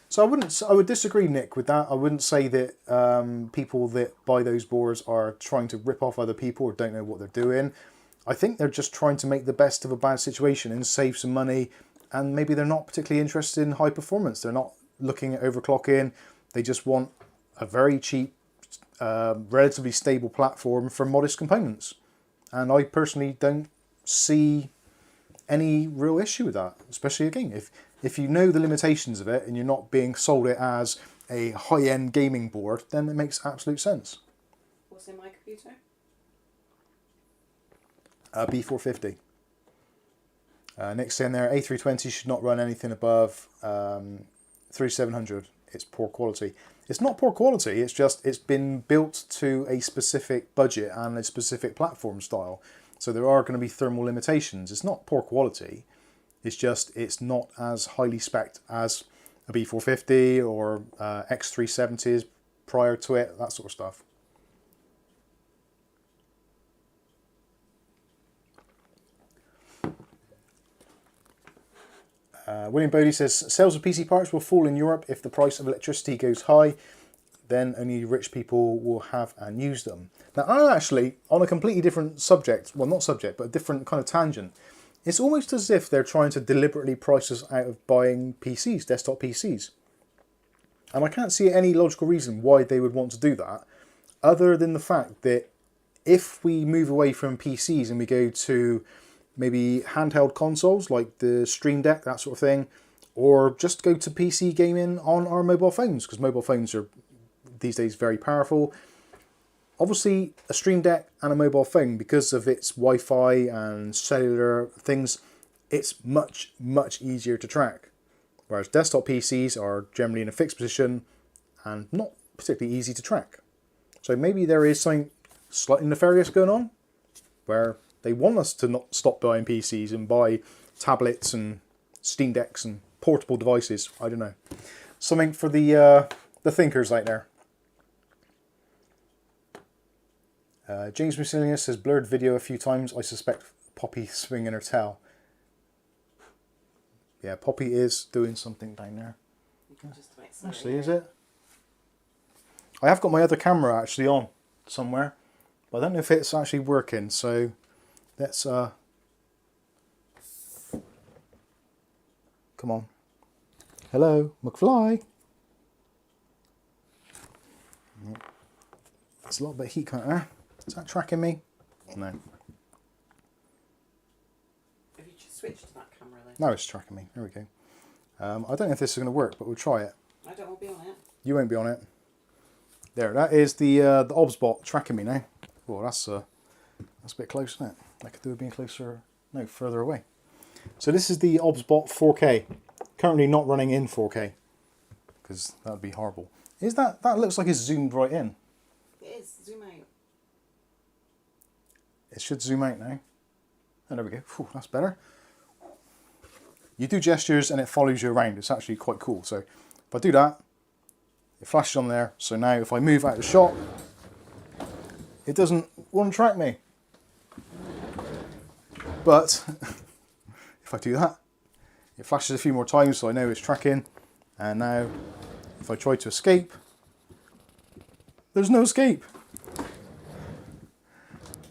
So I would disagree, Nick, with that. I wouldn't say that people that buy those boards are trying to rip off other people or don't know what they're doing. I think they're just trying to make the best of a bad situation and save some money, and maybe they're not particularly interested in high performance. They're not looking at overclocking. They just want a very cheap, relatively stable platform for modest components. And I personally don't see any real issue with that, especially again, if you know the limitations of it and you're not being sold it as a high-end gaming board, then it makes absolute sense. What's in my computer? B450. Nick's saying there, A320 should not run anything above 3700. It's poor quality. It's not poor quality, it's just it's been built to a specific budget and a specific platform style. So there are going to be thermal limitations. It's not poor quality, it's just it's not as highly spec'd as a B450 or X370s prior to it, that sort of stuff. William Bodie says, sales of PC parts will fall in Europe if the price of electricity goes high, then only rich people will have and use them. Now, I'm actually on a completely different subject, well, not subject, but a different kind of tangent. It's almost as if they're trying to deliberately price us out of buying PCs, desktop PCs. And I can't see any logical reason why they would want to do that, other than the fact that if we move away from PCs and we go to maybe handheld consoles like the Stream Deck, that sort of thing, or just go to PC gaming on our mobile phones, because mobile phones are these days very powerful. Obviously, a Stream Deck and a mobile phone, because of its Wi-Fi and cellular things, it's much, much easier to track. Whereas desktop PCs are generally in a fixed position and not particularly easy to track. So maybe there is something slightly nefarious going on, where they want us to not stop buying PCs and buy tablets and Steam Decks and portable devices. I don't know. Something for the thinkers out there. James Musilius says, blurred video a few times. I suspect Poppy swinging her tail. Yeah, Poppy is doing something down there. You can just wait, sorry, Actually, is it? I have got my other camera actually on somewhere, but I don't know if it's actually working, so let's come on. Hello, McFly. There's a little bit of heat coming there. Is that tracking me? No. Have you just switched to that camera then? No, it's tracking me. There we go. I don't know if this is going to work, but we'll try it. I don't want to be on it. You won't be on it. There, that is the OBS tracking me now. Oh, that's a bit close, isn't it? I could do it being closer, no, further away. So this is the OBSBot 4K. Currently not running in 4K, because that would be horrible. Is that looks like it's zoomed right in. It is. Zoom out. It should zoom out now. And there we go. Whew, that's better. You do gestures and it follows you around. It's actually quite cool. So if I do that, it flashes on there. So now if I move out of the shot, it doesn't want to track me. But if I do that, it flashes a few more times so I know it's tracking. And now if I try to escape, there's no escape.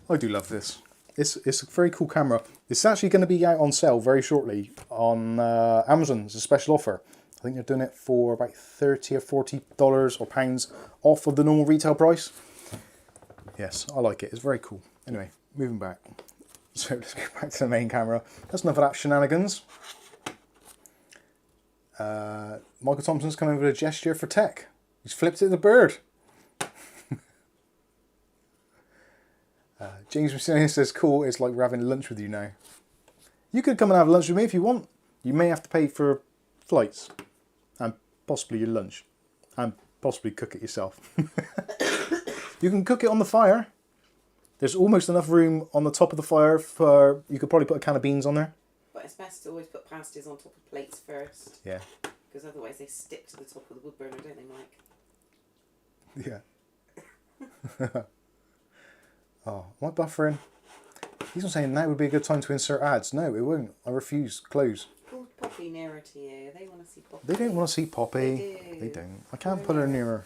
I do love this. It's a very cool camera. It's actually going to be out on sale very shortly on Amazon. It's a special offer. I think they're doing it for about $30 or $40 or pounds off of the normal retail price. Yes, I like it. It's very cool. Anyway, moving back. So let's go back to the main camera. That's enough of that shenanigans. Michael Thompson's coming with a gesture for tech. He's flipped it the bird. James Messina says, cool, it's like we're having lunch with you now. You could come and have lunch with me if you want. You may have to pay for flights and possibly your lunch and possibly cook it yourself. You can cook it on the fire. There's almost enough room on the top of the fire for, you could probably put a can of beans on there. But it's best to always put pasties on top of plates first. Yeah. Because otherwise they stick to the top of the wood burner, don't they, Mike? Yeah. Oh, am I buffering? He's not saying now would be a good time to insert ads. No, it won't. I refuse. Close. Pull Poppy nearer to you. They want to see Poppy. They don't want to see Poppy. They do. They don't. I can't put her nearer.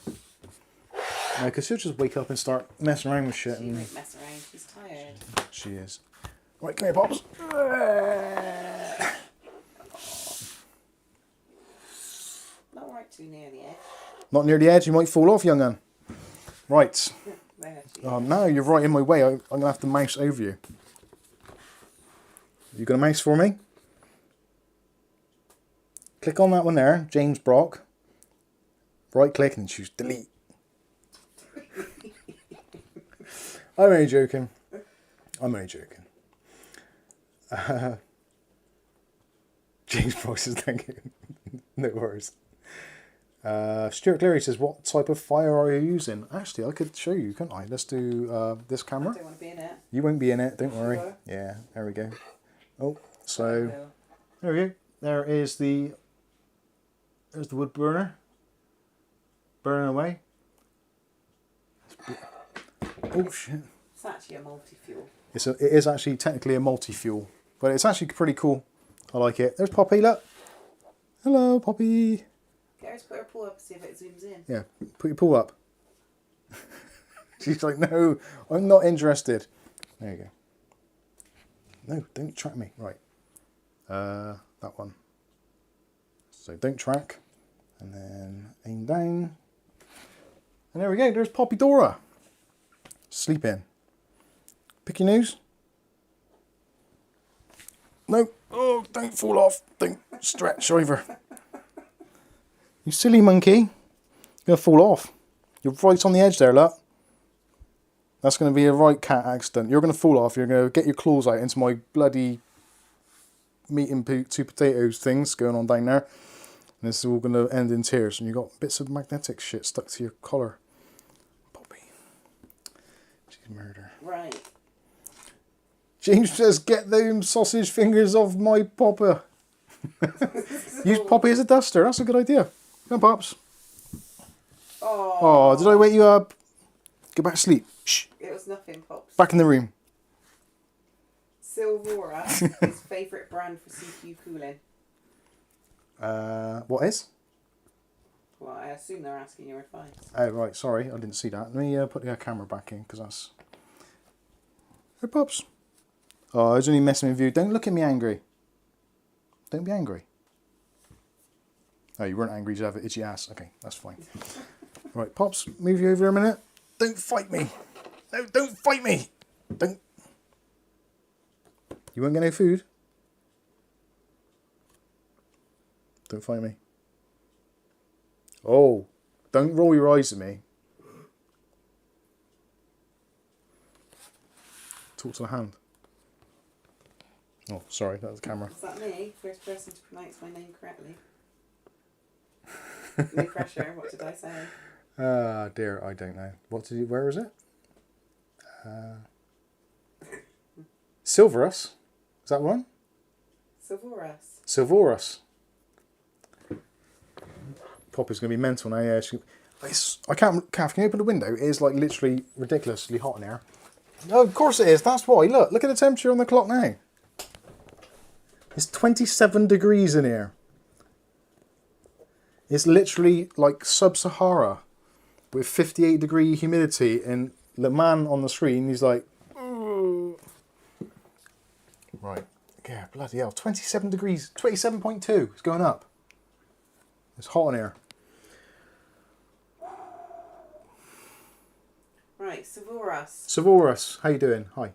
No, because she'll just wake up and start messing around with shit. She And won't mess around. She's tired. she is. Right, come here, Pops. Not right too near the edge. Not near the edge. You might fall off, young un. Right. There she is. Oh, now you're right in my way. I'm going to have to mouse over you. You going to mouse for me? Click on that one there, James Brock. Right click and choose delete. I'm only joking. I'm only joking. James Brock says thank you. No worries. Stuart Cleary says, what type of fire are you using? Actually, I could show you, couldn't I? Let's do this I camera. don't want to be in it. You won't be in it, don't worry. Sure. Yeah, there we go. Oh, so Well, there we go. There's the wood burner. Burning away. Oh shit. it's actually a multi-fuel. It is actually technically a multi-fuel, but it's actually pretty cool. I like it. There's Poppy, look. Hello, Poppy. Get her to put her paw up and see if it zooms in. Yeah, put your paw up. She's like, no, I'm not interested. There you go. No, don't track me. Right. That one. So don't track. And then aim down. And there we go. There's Poppy Dora. Sleep in. Pick your nose. No. Oh, don't fall off. Don't stretch over. You silly monkey. You're going to fall off. You're right on the edge there, look. That's going to be a right cat accident. You're going to fall off. You're going to get your claws out into my bloody meat and two potatoes things going on down there. And this is all going to end in tears. And you've got bits of magnetic shit stuck to your collar. Poppy. She's murder. Right. James says, get them sausage fingers off my popper. Use Poppy as a duster. That's a good idea. Come on, Pops. Oh, did I wake you up? Go back to sleep. Shh. It was nothing, Pops. Back in the room. Silvora is his favourite brand for CPU cooling. What is? Well, I assume they're asking your advice. Oh, right. Sorry, I didn't see that. Let me put the camera back in, because that's... Hey, Pops. Oh, I was only messing with you. Don't look at me angry. Don't be angry. Oh, you weren't angry, you have an itchy ass. Okay, that's fine. Right, Pops, move you over a minute. Don't fight me. No, don't fight me. Don't. You won't get no food. Don't fight me. Oh, don't roll your eyes at me. Talk to the hand. Oh, sorry, that was the camera. Is that me? First person to pronounce my name correctly. No pressure. What did I say? Ah, dear, I don't know. Where was it? Silverus? Is that one? Silvorus. Silvorus. Poppy's going to be mental now. Yeah, I can't. Kath, can you open the window? It is like literally ridiculously hot in here. No, of course it is. That's why. Look at the temperature on the clock now. It's 27 degrees in here. It's literally like sub-Sahara with 58 degree humidity, and the man on the screen, he's like, "Ugh." Right, yeah, bloody hell, 27 degrees, 27.2, it's going up. It's hot in here. Right, Silvorus. Savorus, how you doing? Hi.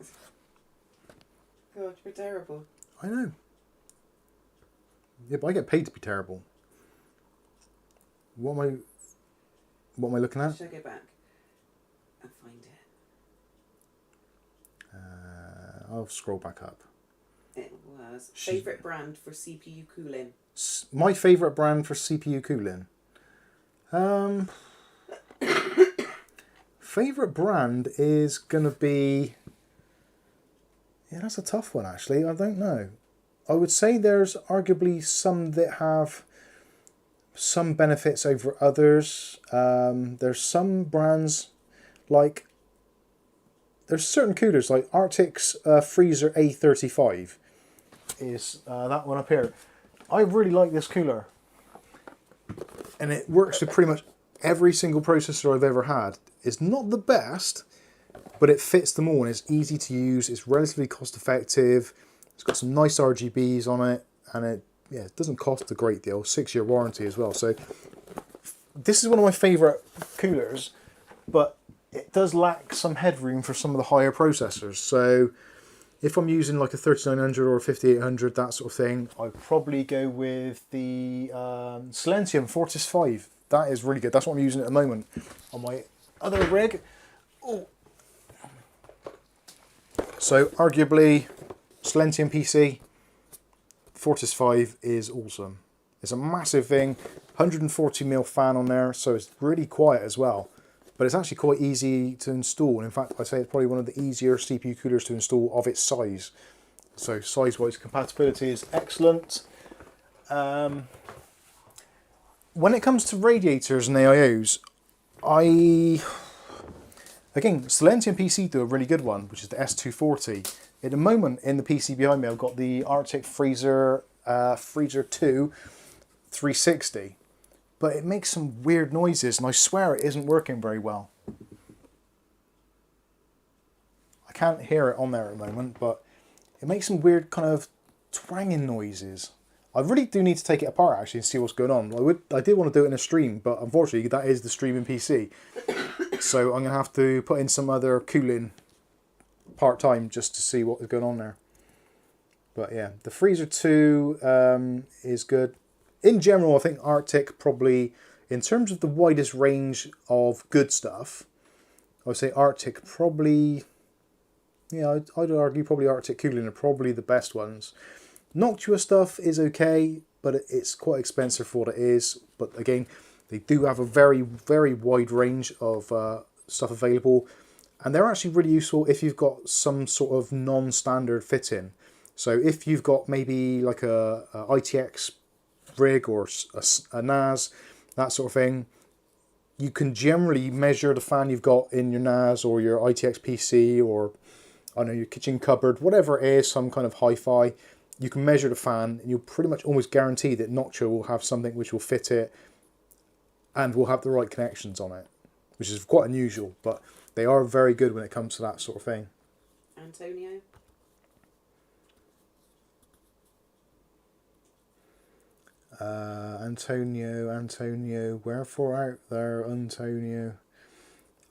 God, you're terrible. I know. Yeah, but I get paid to be terrible. What am I looking at? Should I go back and find it? I'll scroll back up. It was favourite brand for CPU cooling. My favourite brand for CPU cooling. Favourite brand is going to be... Yeah, that's a tough one, actually. I don't know. I would say there's arguably some that have some benefits over others. There's some brands like... there's certain coolers like Arctic's Freezer A35 is that one up here. I really like this cooler, and it works with pretty much every single processor I've ever had. It's not the best, but it fits them all and it's easy to use. It's relatively cost effective. It's got some nice RGBs on it, and it doesn't cost a great deal. 6-year warranty as well. So this is one of my favourite coolers, but it does lack some headroom for some of the higher processors. So if I'm using like a 3900 or a 5800, that sort of thing, I'd probably go with the Silentium Fortis 5. That is really good. That's what I'm using at the moment on my other rig. Oh. So arguably, Silentium PC, Fortis 5 is awesome. It's a massive thing, 140mm fan on there, so it's really quiet as well. But it's actually quite easy to install. And in fact, I'd say it's probably one of the easier CPU coolers to install of its size. So size-wise, compatibility is excellent. When it comes to radiators and AIOs, again, Silentium PC do a really good one, which is the S240. At the moment, in the PC behind me, I've got the Arctic Freezer 2 360. But it makes some weird noises, and I swear it isn't working very well. I can't hear it on there at the moment, but it makes some weird kind of twanging noises. I really do need to take it apart actually and see what's going on. I did want to do it in a stream, but unfortunately that is the streaming PC. So I'm going to have to put in some other cooling part-time just to see what is going on there. But yeah, the Freezer 2 is good. In general, I think Arctic probably, in terms of the widest range of good stuff, I would say Arctic probably, yeah, I'd argue probably Arctic cooling are probably the best ones. Noctua stuff is okay, but it's quite expensive for what it is. But again, they do have a very, very wide range of stuff available. And they're actually really useful if you've got some sort of non-standard fit-in. So if you've got maybe like a ITX rig or a NAS, that sort of thing, you can generally measure the fan you've got in your NAS or your ITX PC or I don't know, your kitchen cupboard, whatever it is, some kind of hi-fi. You can measure the fan and you'll pretty much almost guarantee that Noctua will have something which will fit it and will have the right connections on it, which is quite unusual, but they are very good when it comes to that sort of thing. Antonio? Antonio, wherefore art thou, Antonio?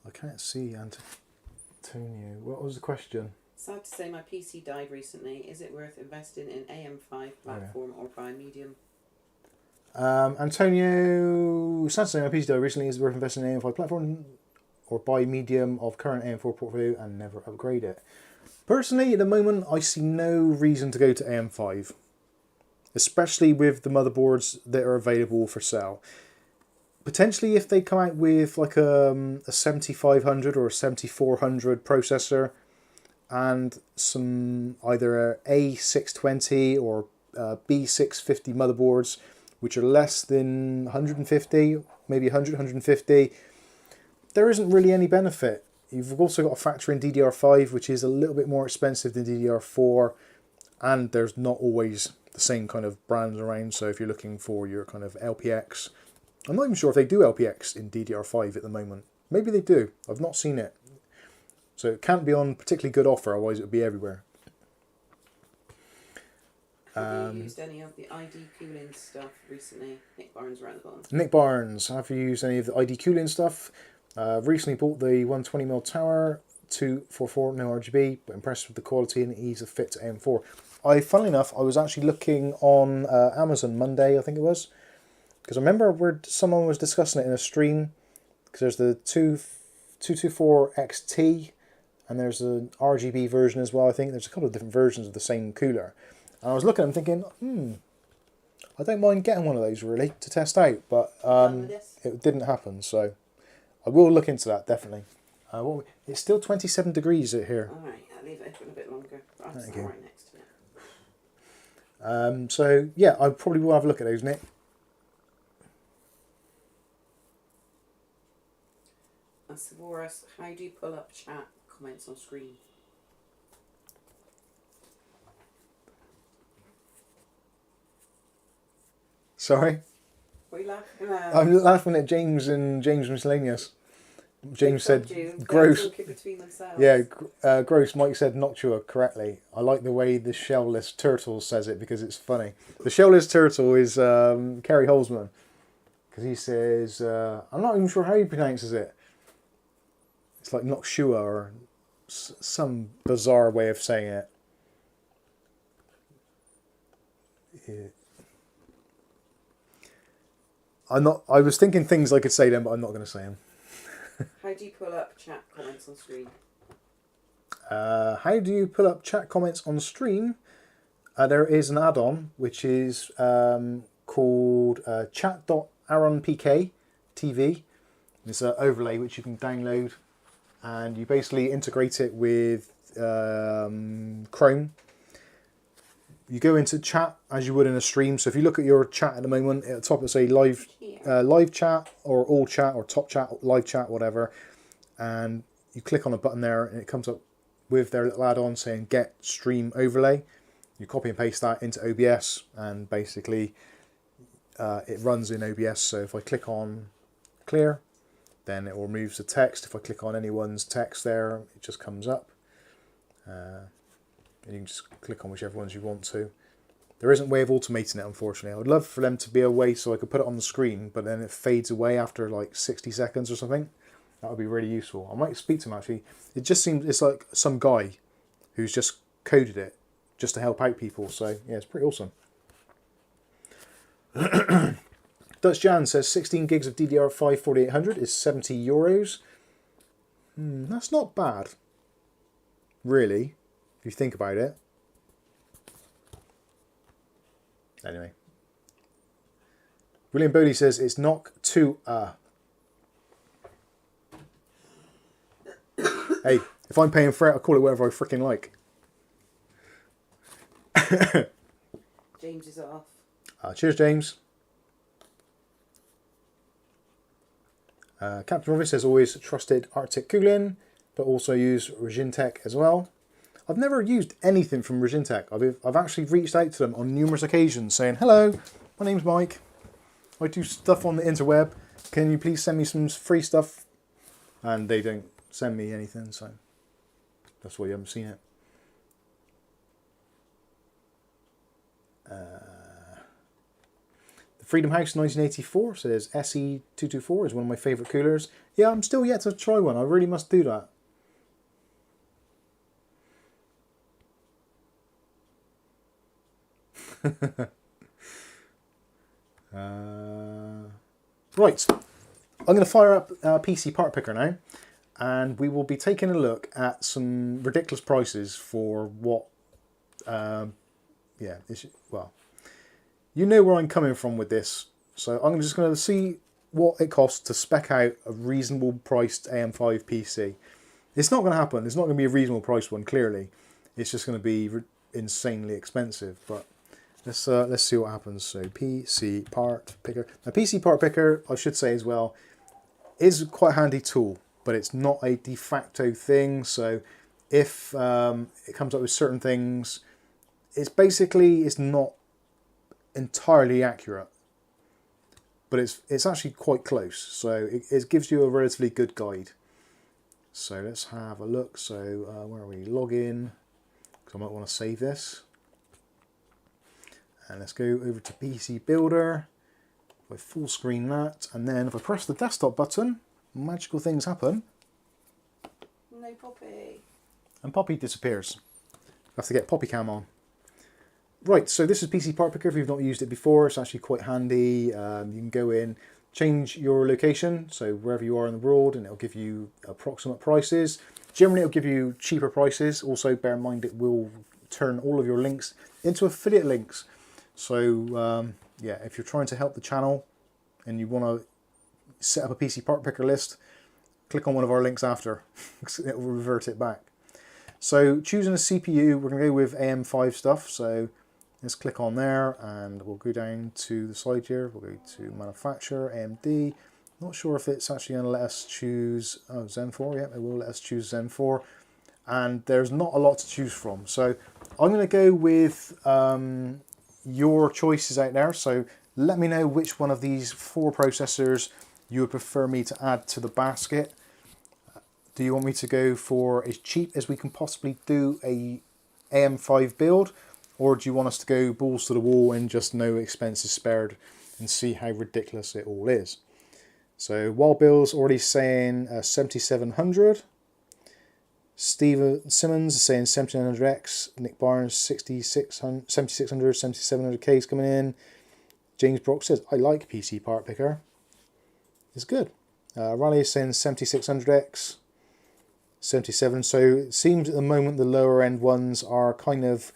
I can't see Antonio. What was the question? Sad to say my PC died recently. Is it worth investing in AM5 platform or buy medium? Antonio, sad to say my PC died recently. Is it worth investing in AM5 platform or buy medium of current AM4 portfolio and never upgrade it? Personally, at the moment, I see no reason to go to AM5. Especially with the motherboards that are available for sale. Potentially if they come out with like a 7500 or a 7400 processor and some either A620 or B650 motherboards which are less than 150, maybe 100, 150, there isn't really any benefit. You've also got to factor in DDR5, which is a little bit more expensive than DDR4, and there's not always the same kind of brands around. So if you're looking for your kind of LPX, I'm not even sure if they do LPX in DDR5 at the moment. Maybe they do. I've not seen it. So it can't be on particularly good offer, otherwise it would be everywhere. Have you used any of the ID cooling stuff recently? Nick Barnes around the bottom. Nick Barnes, have you used any of the ID cooling stuff? Recently bought the 120mm tower, 244, no RGB, but impressed with the quality and ease of fit to AM4. Funnily enough, I was actually looking on Amazon Monday, I think it was, because I remember someone was discussing it in a stream, because there's the 224 XT, and there's an RGB version as well, I think. There's a couple of different versions of the same cooler. And I was looking and thinking, I don't mind getting one of those, really, to test out, but it didn't happen, so I will look into that, definitely. It's still 27 degrees out here. Alright, I'll leave it open a bit longer. I'll stand right next to it. So yeah, I probably will have a look at those, Nick. And Savoras, how do you pull up chat comments on screen. Sorry? What are you laughing at? I'm laughing at James and James Miscellaneous. James They told said, you, they're gross. talking between themselves. Yeah, gross. Mike said Noctua correctly. I like the way the shellless turtle says it because it's funny. The shellless turtle is Kerry Holzman. Because he says, I'm not even sure how he pronounces it. It's like Noctua or some bizarre way of saying it. Yeah. I was thinking things I could say them, but I'm not going to say them. How do you pull up chat comments on screen? How do you pull up chat comments on stream? There is an add-on which is called chat.aronpk TV. It's an overlay which you can download, and you basically integrate it with Chrome. You go into chat as you would in a stream. So if you look at your chat at the moment, at the top it'll say live chat or all chat or top chat, live chat, whatever. And you click on a button there and it comes up with their little add-on saying get stream overlay. You copy and paste that into OBS and basically it runs in OBS. So if I click on clear, then it removes the text. If I click on anyone's text there, it just comes up. And you can just click on whichever ones you want to. There isn't a way of automating it, unfortunately. I would love for them to be a way so I could put it on the screen, but then it fades away after like 60 seconds or something. That would be really useful. I might speak to him actually. It just seems it's like some guy who's just coded it just to help out people. So yeah, it's pretty awesome. Dutch Jan says 16 gigs of DDR5 4800 is €70. That's not bad, really, if you think about it. Anyway. William Bodie says it's knock to Hey, if I'm paying for it, I'll call it whatever I freaking like. James is off. Cheers, James. Captain Rovis has always trusted Arctic cooling, but also use Regintech as well. I've never used anything from Regintech. I've actually reached out to them on numerous occasions saying, hello, my name's Mike. I do stuff on the interweb. Can you please send me some free stuff? And they don't send me anything, so that's why you haven't seen it. The Freedom House 1984 says SE224 is one of my favourite coolers. Yeah, I'm still yet to try one. I really must do that. Right, I'm going to fire up PC Part Picker now, and we will be taking a look at some ridiculous prices for what, well, you know where I'm coming from with this, so I'm just going to see what it costs to spec out a reasonable priced AM5 PC. It's not going to happen. It's not going to be a reasonable priced one, clearly. It's just going to be insanely expensive, but let's see what happens. So PC Part Picker. Now PC Part Picker, I should say as well, is quite a handy tool, but it's not a de facto thing. So if it comes up with certain things, it's not entirely accurate, but it's actually quite close. So it gives you a relatively good guide. So let's have a look. So where are we? Log in, because I might want to save this. And let's go over to PC Builder. If I full screen that, and then if I press the desktop button, magical things happen. No Poppy. And Poppy disappears. I have to get Poppy Cam on. Right, so this is PC Part Picker. If you've not used it before, it's actually quite handy. You can go in, change your location, so wherever you are in the world, and it'll give you approximate prices. Generally, it'll give you cheaper prices. Also, bear in mind it will turn all of your links into affiliate links. So yeah, if you're trying to help the channel and you want to set up a PC Part Picker list, click on one of our links after. It will revert it back. So choosing a CPU, we're going to go with AM5 stuff. So let's click on there and we'll go down to the side here. We'll go to manufacturer, AMD. Not sure if it's actually going to let us choose Zen 4. Yeah, it will let us choose Zen 4. and there's not a lot to choose from. So I'm going to go with your choices out there. So let me know which one of these 4 processors you would prefer me to add to the basket. Do you want me to go for as cheap as we can possibly do a AM5 build, or do you want us to go balls to the wall and just no expenses spared and see how ridiculous it all is? So Wild Bill's already saying 7700. Steve Simmons is saying 7900X. Nick Barnes 7600, 7700K is coming in. James Brock says, I like PC Part Picker. It's good. Riley is saying 7600X. 77. So it seems at the moment the lower end ones are kind of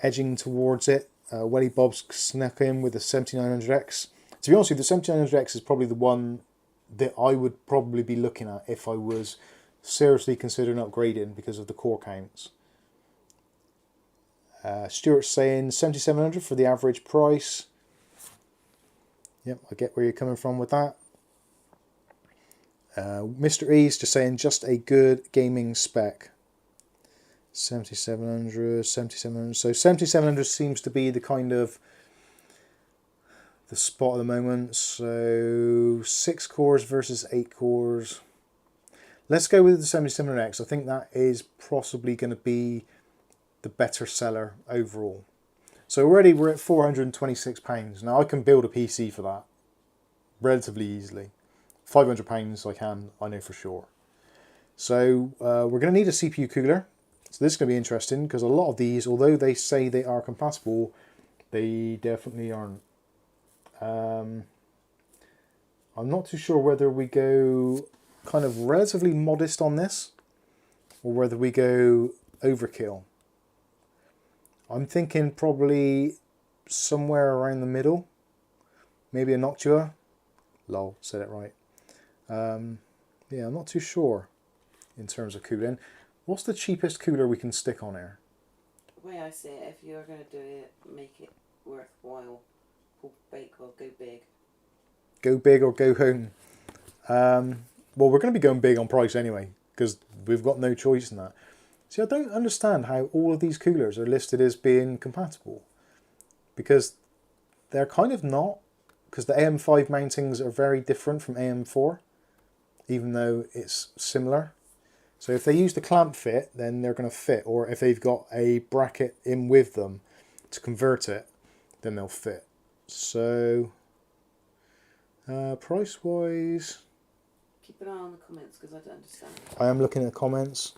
edging towards it. Welly Bob's snuck in with the 7900X. To be honest with you, the 7900X is probably the one that I would probably be looking at if I was seriously considering upgrading because of the core counts. Stuart's saying 7700 for the average price. Yep, I get where you're coming from with that. Mr. E's just saying just a good gaming spec. 7700, 7700. So 7700 seems to be the kind of the spot at the moment. So 6 cores versus 8 cores. Let's go with the 7700X. I think that is possibly going to be the better seller overall. So already we're at £426. Now I can build a PC for that relatively easily. £500 I know for sure. So we're going to need a CPU cooler. So this is going to be interesting because a lot of these, although they say they are compatible, they definitely aren't. I'm not too sure whether we go kind of relatively modest on this or whether we go overkill. I'm thinking probably somewhere around the middle. Maybe a Noctua. Lol, said it right. Yeah, I'm not too sure in terms of cooling. What's the cheapest cooler we can stick on here? The way I see it, if you're going to do it, make it worthwhile. Pull bake or go big. Go big or go home. Well, we're going to be going big on price anyway, because we've got no choice in that. See, I don't understand how all of these coolers are listed as being compatible. Because they're kind of not. Because the AM5 mountings are very different from AM4, even though it's similar. So if they use the clamp fit, then they're going to fit. Or if they've got a bracket in with them to convert it, then they'll fit. So, price-wise... Keep an eye on the comments because I don't understand. I am looking at the comments.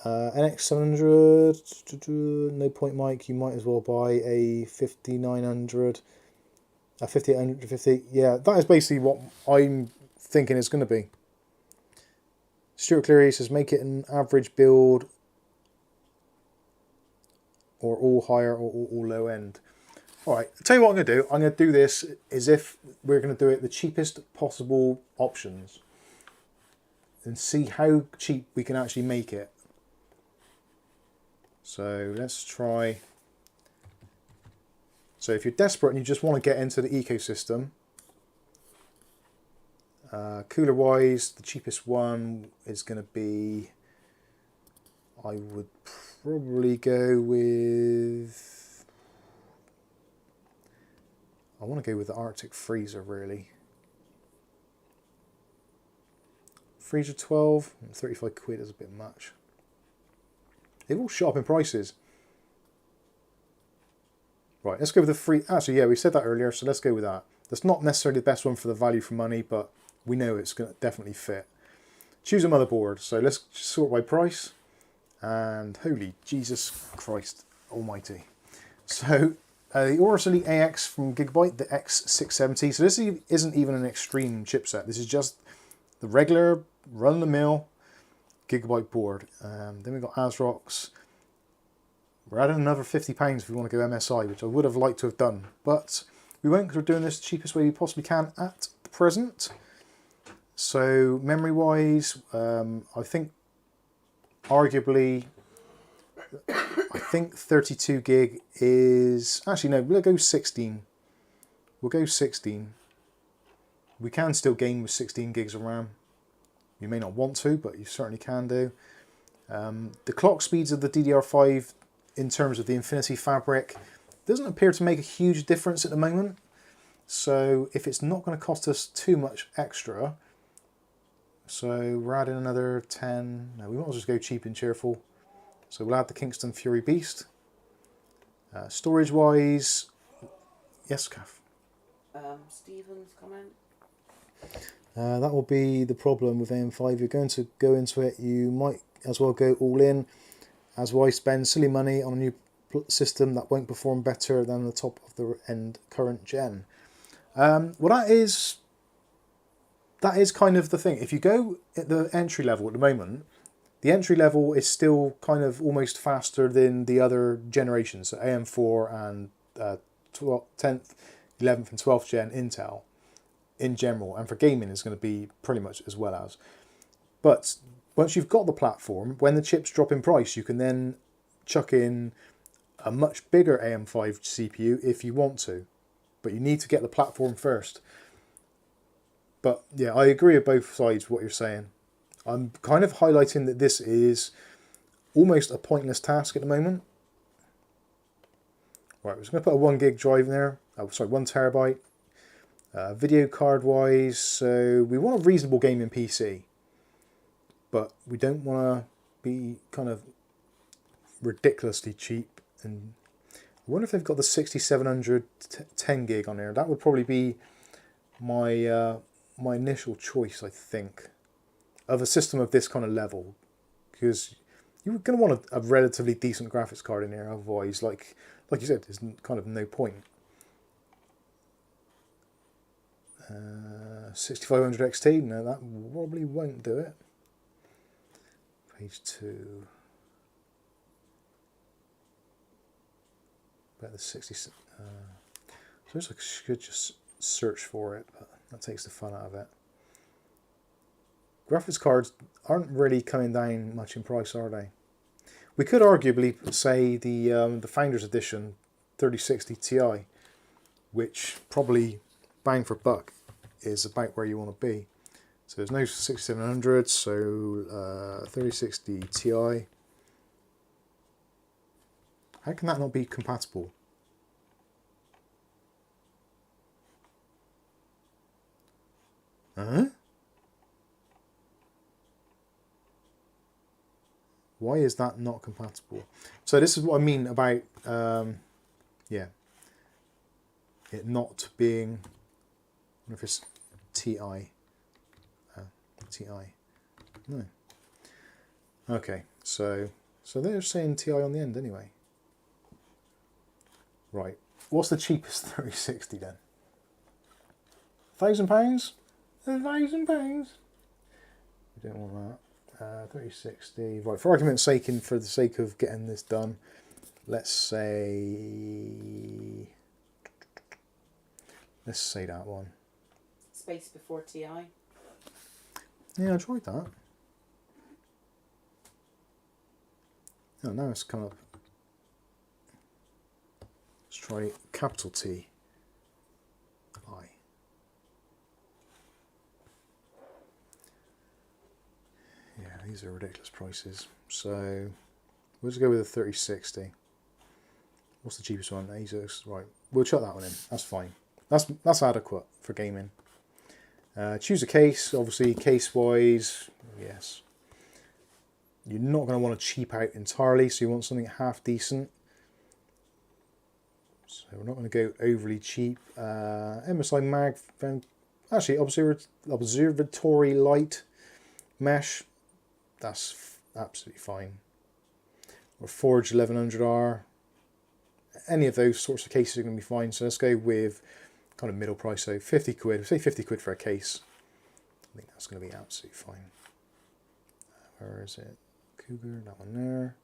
NX700, no point Mike, you might as well buy a 5900, a 5850. Yeah, that is basically what I'm thinking it's going to be. Stuart Cleary says make it an average build or all higher or all low end. Alright, I'll tell you what I'm going to do. I'm going to do this as if we're going to do it the cheapest possible options and see how cheap we can actually make it. So let's try. So if you're desperate and you just want to get into the ecosystem, cooler wise, the cheapest one is going to be, I would probably go with, I want to go with the Arctic Freezer really. Freezer 12, 35 quid is a bit much. They've all shot up in prices. Right, let's go with the free... Actually, yeah, we said that earlier, so let's go with that. That's not necessarily the best one for the value for money, but we know it's going to definitely fit. Choose a motherboard. So let's sort by price. And holy Jesus Christ almighty. So the Aorus Elite AX from Gigabyte, the X670. So this isn't even an extreme chipset. This is just the regular run-of-the-mill Gigabyte board. Then we've got ASRock's. We're adding another £50 if we want to go MSI, which I would have liked to have done. But we won't because we're doing this the cheapest way we possibly can at the present. So memory-wise, I think arguably, I think 32 gig is... Actually, no, we'll go 16. We'll go 16. We can still game with 16 gigs of RAM. You may not want to, but you certainly can do. The clock speeds of the DDR5 in terms of the Infinity fabric doesn't appear to make a huge difference at the moment. So if it's not going to cost us too much extra, so we're adding another 10. No, we might as well just go cheap and cheerful. So we'll add the Kingston Fury Beast. Storage wise, yes, Kath. Stephen's comment. That will be the problem with AM5. You're going to go into it, you might as well go all in, as why spend silly money on a new system that won't perform better than the top of the end current gen. Well, that is kind of the thing. If you go at the entry level at the moment, the entry level is still kind of almost faster than the other generations, so AM4 and 10th, 11th and 12th gen Intel in general, and for gaming is going to be pretty much as well as. But once you've got the platform, when the chips drop in price, you can then chuck in a much bigger AM5 CPU if you want to. But you need to get the platform first. But yeah, I agree with both sides what you're saying. I'm kind of highlighting that this is almost a pointless task at the moment. Right, we're just going to put a 1 gig drive in there. Oh, sorry, 1 terabyte. Video card wise, so we want a reasonable gaming PC. But we don't want to be kind of ridiculously cheap. And I wonder if they've got the 6700 10 gig on there. That would probably be my my initial choice, I think, of a system of this kind of level, because you're going to want a relatively decent graphics card in there. Otherwise, like you said, there's kind of no point. 6500 XT, no, that probably won't do it. Page 2. About the 60. So I should just search for it, but that takes the fun out of it. Graphics cards aren't really coming down much in price, are they? We could arguably say the Founders Edition 3060 Ti, which probably bang for buck is about where you want to be. So there's no 6700, so 3060 Ti. How can that not be compatible? Huh? Why is that not compatible? So this is what I mean about, yeah, it not being, I wonder if it's TI. TI. No. Okay, so they're saying TI on the end anyway. Right. What's the cheapest 3060 then? £1,000? £1,000? We don't want that. 3060. Right, for argument's sake and for the sake of getting this done, let's say that one. Space before TI. Yeah, I tried that. Oh, now it's come up. Let's try capital T. I. Yeah, these are ridiculous prices. So we'll just go with a 3060. What's the cheapest one? ASUS. Right, we'll chuck that one in. That's fine. That's adequate for gaming. Choose a case. Obviously, case-wise, yes. You're not going to want to cheap out entirely, so you want something half decent. So we're not going to go overly cheap. MSI Mag, actually Observatory Light Mesh, that's absolutely fine. Or Forge 1100R. Any of those sorts of cases are going to be fine. So let's go with kind of middle price, so 50 quid. Say 50 quid for a case. I think that's going to be absolutely fine. Where is it? Cougar, that one there.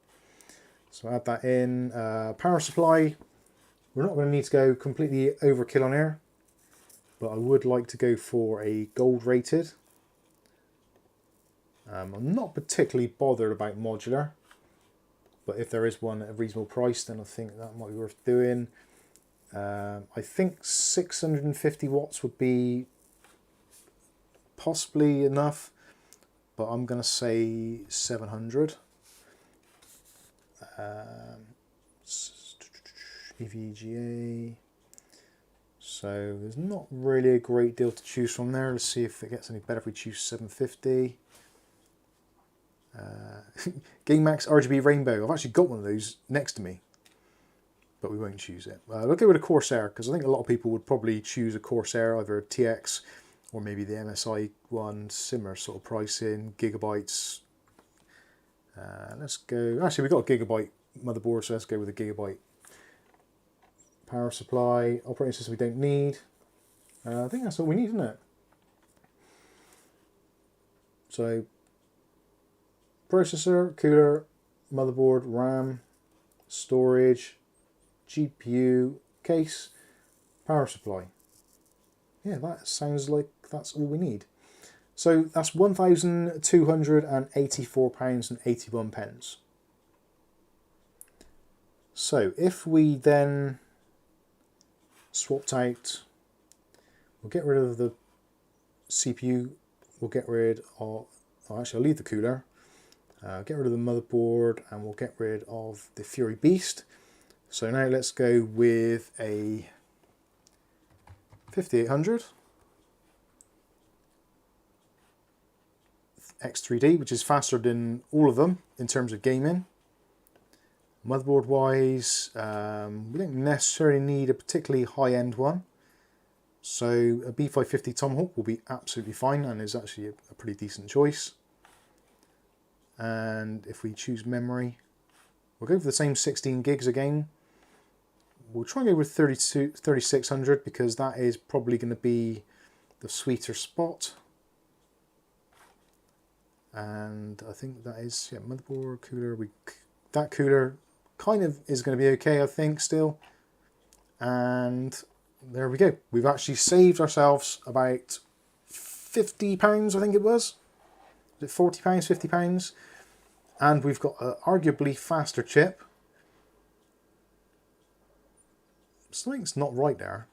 So add that in. Power supply. We're not going to need to go completely overkill on here, but I would like to go for a gold rated. I'm not particularly bothered about modular, but if there is one at a reasonable price, then I think that might be worth doing. I think 650 watts would be possibly enough. but I'm going to say 700. EVGA. So there's not really a great deal to choose from there. Let's see if it gets any better if we choose 750. GameMax RGB Rainbow. I've actually got one of those next to me, but we won't choose it. We'll go with a Corsair, because I think a lot of people would probably choose a Corsair, either a TX or maybe the MSI one, similar sort of pricing, gigabytes. Let's go, actually we've got a gigabyte motherboard, so let's go with a gigabyte. Power supply, operating system we don't need. I think that's all we need, isn't it? So, processor, cooler, motherboard, RAM, storage, GPU, case, power supply. Yeah, that sounds like that's all we need. So that's £1,284.81. So if we then swapped out, we'll get rid of the CPU, we'll get rid of, oh, actually I'll leave the cooler, get rid of the motherboard, and we'll get rid of the Fury Beast. So now let's go with a 5800 X3D, which is faster than all of them in terms of gaming. Motherboard wise, we don't necessarily need a particularly high-end one, so a B550 Tomahawk will be absolutely fine and is actually a pretty decent choice. And if we choose memory, we'll go for the same 16 gigs again. We'll try and go with 3600 because that is probably going to be the sweeter spot. And I think that is, yeah, motherboard, cooler, that cooler kind of is going to be okay, I think, still. And there we go. We've actually saved ourselves about £50, I think it was. Was it £40, £50? And we've got an arguably faster chip. Something's not right there.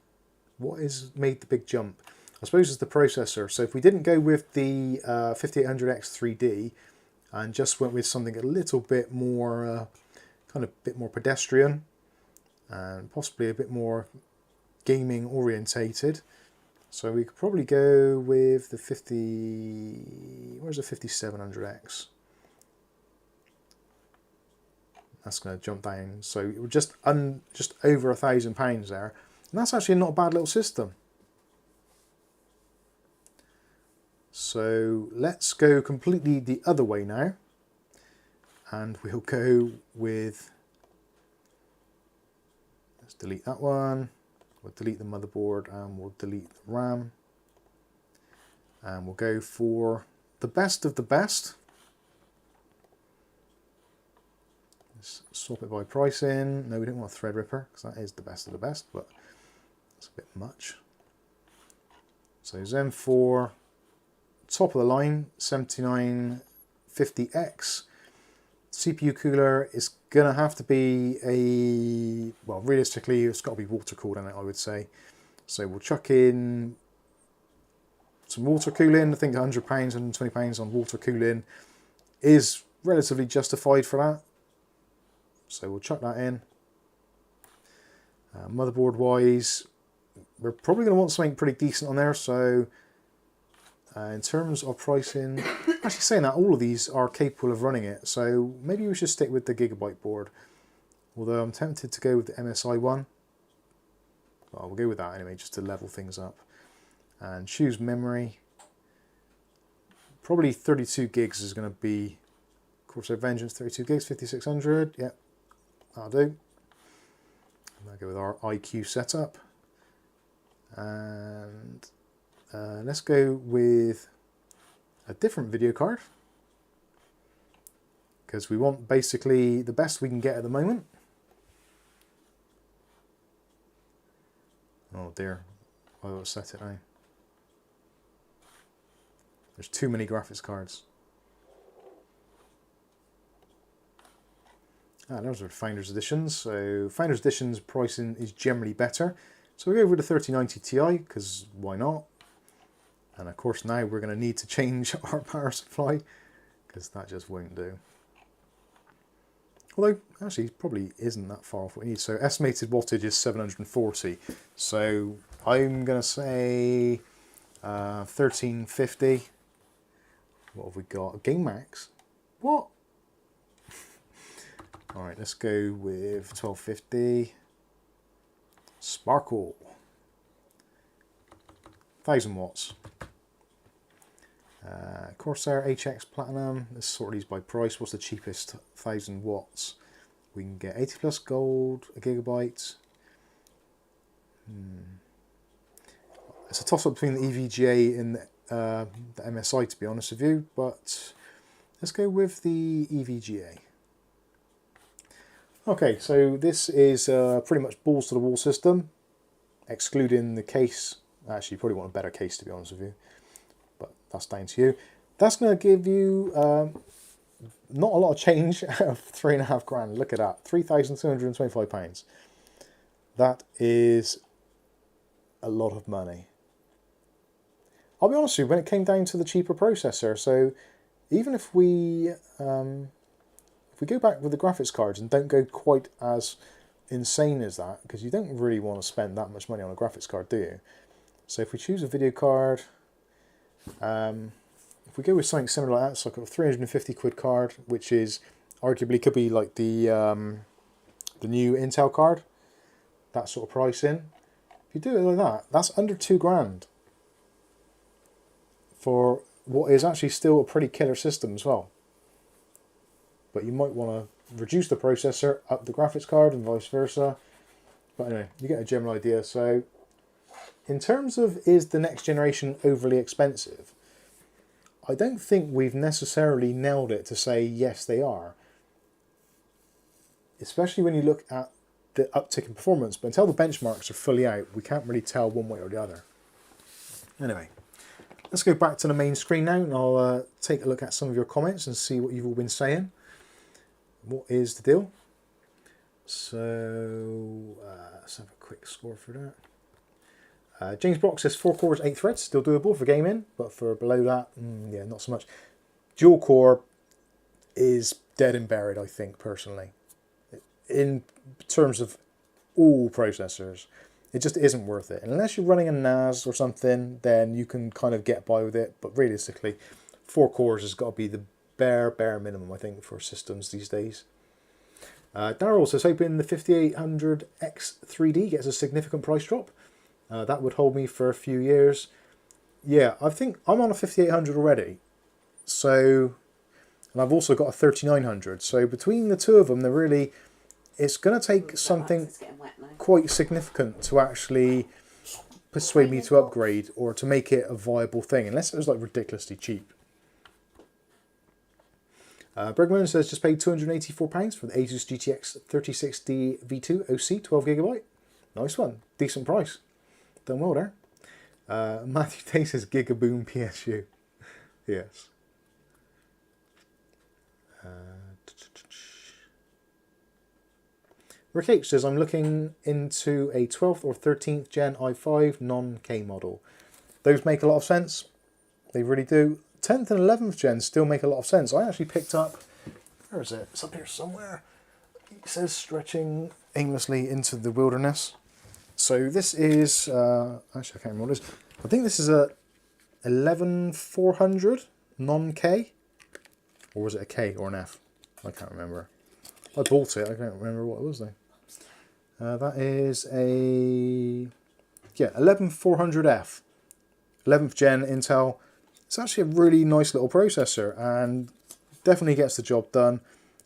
What has made the big jump? I suppose it's the processor. So if we didn't go with the 5800X3D and just went with something a little bit more, kind of a bit more pedestrian and possibly a bit more gaming orientated. So we could probably go with the where's the 5700X? That's going to jump down. So we're just over £1,000 there. And that's actually not a bad little system. So let's go completely the other way now. And we'll go with, let's delete that one. We'll delete the motherboard and we'll delete the RAM. And we'll go for the best of the best. Let's swap it by pricing. No, we don't want a Threadripper because that is the best of the best, but it's a bit much. So Zen 4, top of the line, 7950X. CPU cooler is going to have to be a, well, realistically, it's got to be water cooled in it, I would say. So we'll chuck in some water cooling. I think £100, £120 on water cooling is relatively justified for that. So we'll chuck that in. Motherboard wise, we're probably going to want something pretty decent on there. So in terms of pricing, actually saying that, all of these are capable of running it. So maybe we should stick with the Gigabyte board. Although I'm tempted to go with the MSI one. Well, we'll go with that anyway, just to level things up. And choose memory. Probably 32 gigs is going to be Corsair Vengeance, 32 gigs, 5600. Yep, that'll do. I'll go with our IQ setup. And let's go with a different video card. Because we want basically the best we can get at the moment. Oh dear, I will set it now. There's too many graphics cards. Those are Founders Editions. So Founders Editions pricing is generally better. So we go with the 3090 Ti, because why not? And of course now we're going to need to change our power supply because that just won't do. Although actually probably isn't that far off what we need. So estimated wattage is 740. So I'm going to say 1350. What have we got? Game Max? What? Alright, let's go with 1250. Sparkle. 1000 watts. Corsair HX Platinum. Let's sort these by price. What's the cheapest? 1000 watts. We can get 80 plus gold, a gigabyte. It's a toss up between the EVGA and the MSI, to be honest with you, but let's go with the EVGA. Okay, so this is pretty much balls to the wall system, excluding the case. Actually, you probably want a better case, to be honest with you, but that's down to you. That's going to give you not a lot of change out of £3.5 grand. Look at that, £3,225. That is a lot of money. I'll be honest with you, when it came down to the cheaper processor, so even if we go back with the graphics cards and don't go quite as insane as that, because you don't really want to spend that much money on a graphics card, do you? So if we choose a video card, if we go with something similar like that, so I've got a 350 quid card, which is arguably could be like the new Intel card, that sort of pricing. If you do it like that, that's under £2 grand for what is actually still a pretty killer system as well. But you might want to reduce the processor, up the graphics card, and vice versa. But anyway, you get a general idea. So in terms of, is the next generation overly expensive? I don't think we've necessarily nailed it to say yes they are. Especially when you look at the uptick in performance. But until the benchmarks are fully out, we can't really tell one way or the other. Anyway, let's go back to the main screen now, and I'll take a look at some of your comments and see what you've all been saying. What is the deal? So let's have a quick score for that. James Brock says 4 cores, 8 threads, still doable for gaming, but for below that, yeah, not so much. Dual core is dead and buried, I think, personally. In terms of all processors, it just isn't worth it. Unless you're running a NAS or something, then you can kind of get by with it, but realistically, 4 cores has got to be the bare minimum, I think, for systems these days. Darryl says, hoping the 5800X3D gets a significant price drop. That would hold me for a few years. Yeah, I think I'm on a 5800 already. So, and I've also got a 3900. So between the two of them, they're really, it's going to take something quite significant to actually persuade me to upgrade or to make it a viable thing, unless it was like ridiculously cheap. Bregman says just paid £284 for the Asus GTX 3060 V2 OC 12GB. Nice one, decent price. Done well there. Matthew Day says Gigaboom PSU. Yes. Rick H says I'm looking into a 12th or 13th Gen i5 non-K model. Those make a lot of sense. They really do. 10th and 11th Gen still make a lot of sense. I actually picked up, where is it? It's up here somewhere. It says stretching aimlessly into the wilderness. So this is, actually I can't remember what it is. I think this is a 11400 non-K. Or was it a K or an F? I can't remember. I bought it, I can't remember what it was though. That is a, yeah, 11400F. 11th Gen Intel. It's actually a really nice little processor and definitely gets the job done.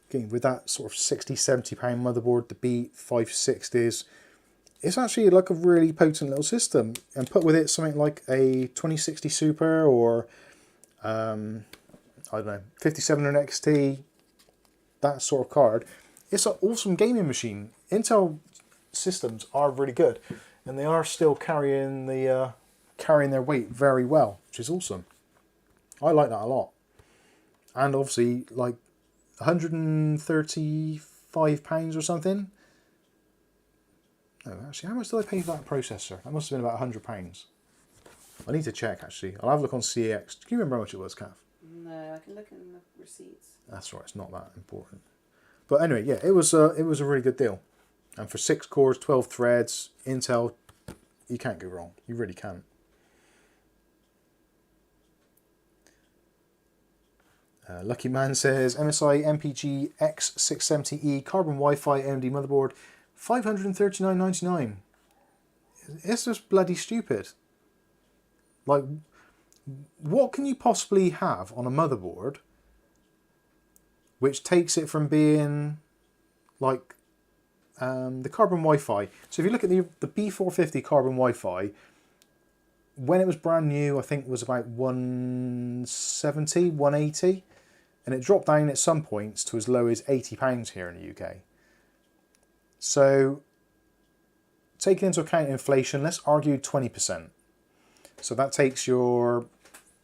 Again, with that sort of £60–70 motherboard, the B560s, it's actually like a really potent little system. And put with it something like a 2060 Super or, I don't know, 5700 XT, that sort of card. It's an awesome gaming machine. Intel systems are really good, and they are still carrying their weight very well, which is awesome. I like that a lot. And obviously, like £135 or something. No, actually, how much did I pay for that processor? That must have been about £100. I need to check, actually. I'll have a look on CAX. Do you remember how much it was, Kath? No, I can look in the receipts. That's right, it's not that important. But anyway, yeah, it was a really good deal. And for 6 cores, 12 threads, Intel, you can't go wrong. You really can't. Lucky Man says, MSI MPG X670E Carbon Wi-Fi AMD motherboard, $539.99. It's just bloody stupid. Like, what can you possibly have on a motherboard which takes it from being like the Carbon Wi-Fi? So if you look at the B450 Carbon Wi-Fi, when it was brand new, I think it was about 170, 180, and it dropped down at some points to as low as £80 here in the UK. So taking into account inflation, let's argue 20%. So that takes your,